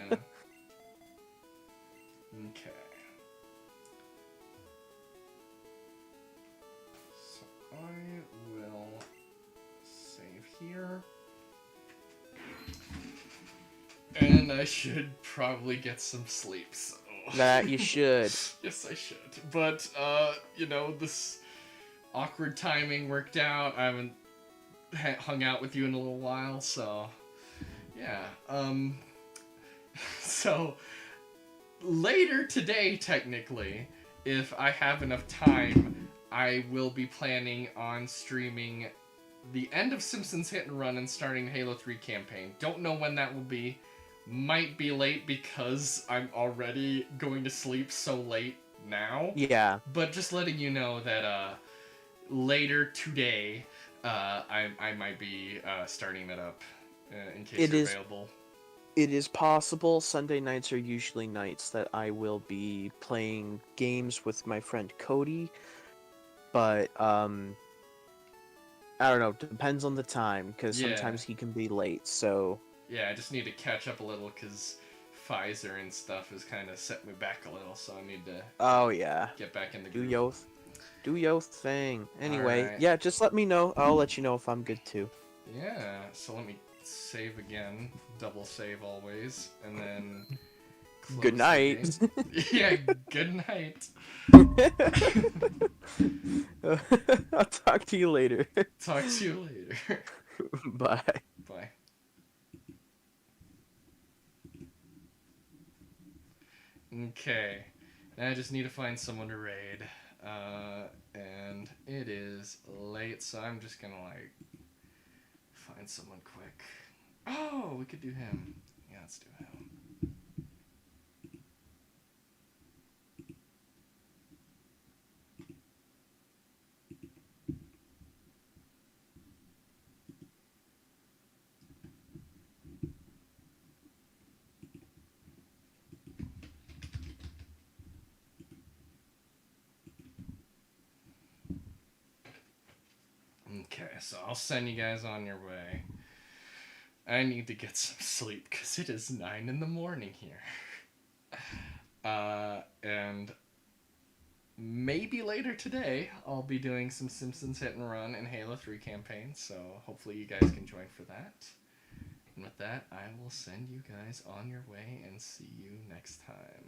Okay. So I will save here. And I should probably get some sleep, so... That you should. Yes, I should. But, you know, this awkward timing worked out. I haven't hung out with you in a little while, so... Yeah, So, later today, technically, if I have enough time, I will be planning on streaming the end of Simpsons Hit and Run and starting Halo 3 campaign. Don't know when that will be. Might be late because I'm already going to sleep so late now. Yeah. But just letting you know that later today, I might be starting that up in case you're available. It is possible. Sunday nights are usually nights that I will be playing games with my friend Cody, but I don't know. Depends on the time, because sometimes he can be late. So yeah, I just need to catch up a little because Pfizer and stuff has kind of set me back a little, so I need to get back in the groove. Do your thing. Anyway, Alright. yeah, just let me know. I'll let you know if I'm good too. Yeah, so let me save again. Double save always, and then close Good night. the game. Yeah, good night. I'll talk to you later. Talk to you later. Bye. Bye. Okay, now I just need to find someone to raid, and it is late, so I'm just gonna like find someone quick. Oh, we could do him. Yeah, let's do him. Okay, so I'll send you guys on your way. I need to get some sleep because it is 9 in the morning here. And maybe later today I'll be doing some Simpsons Hit and Run and Halo 3 campaign, so hopefully you guys can join for that. And with that, I will send you guys on your way and see you next time.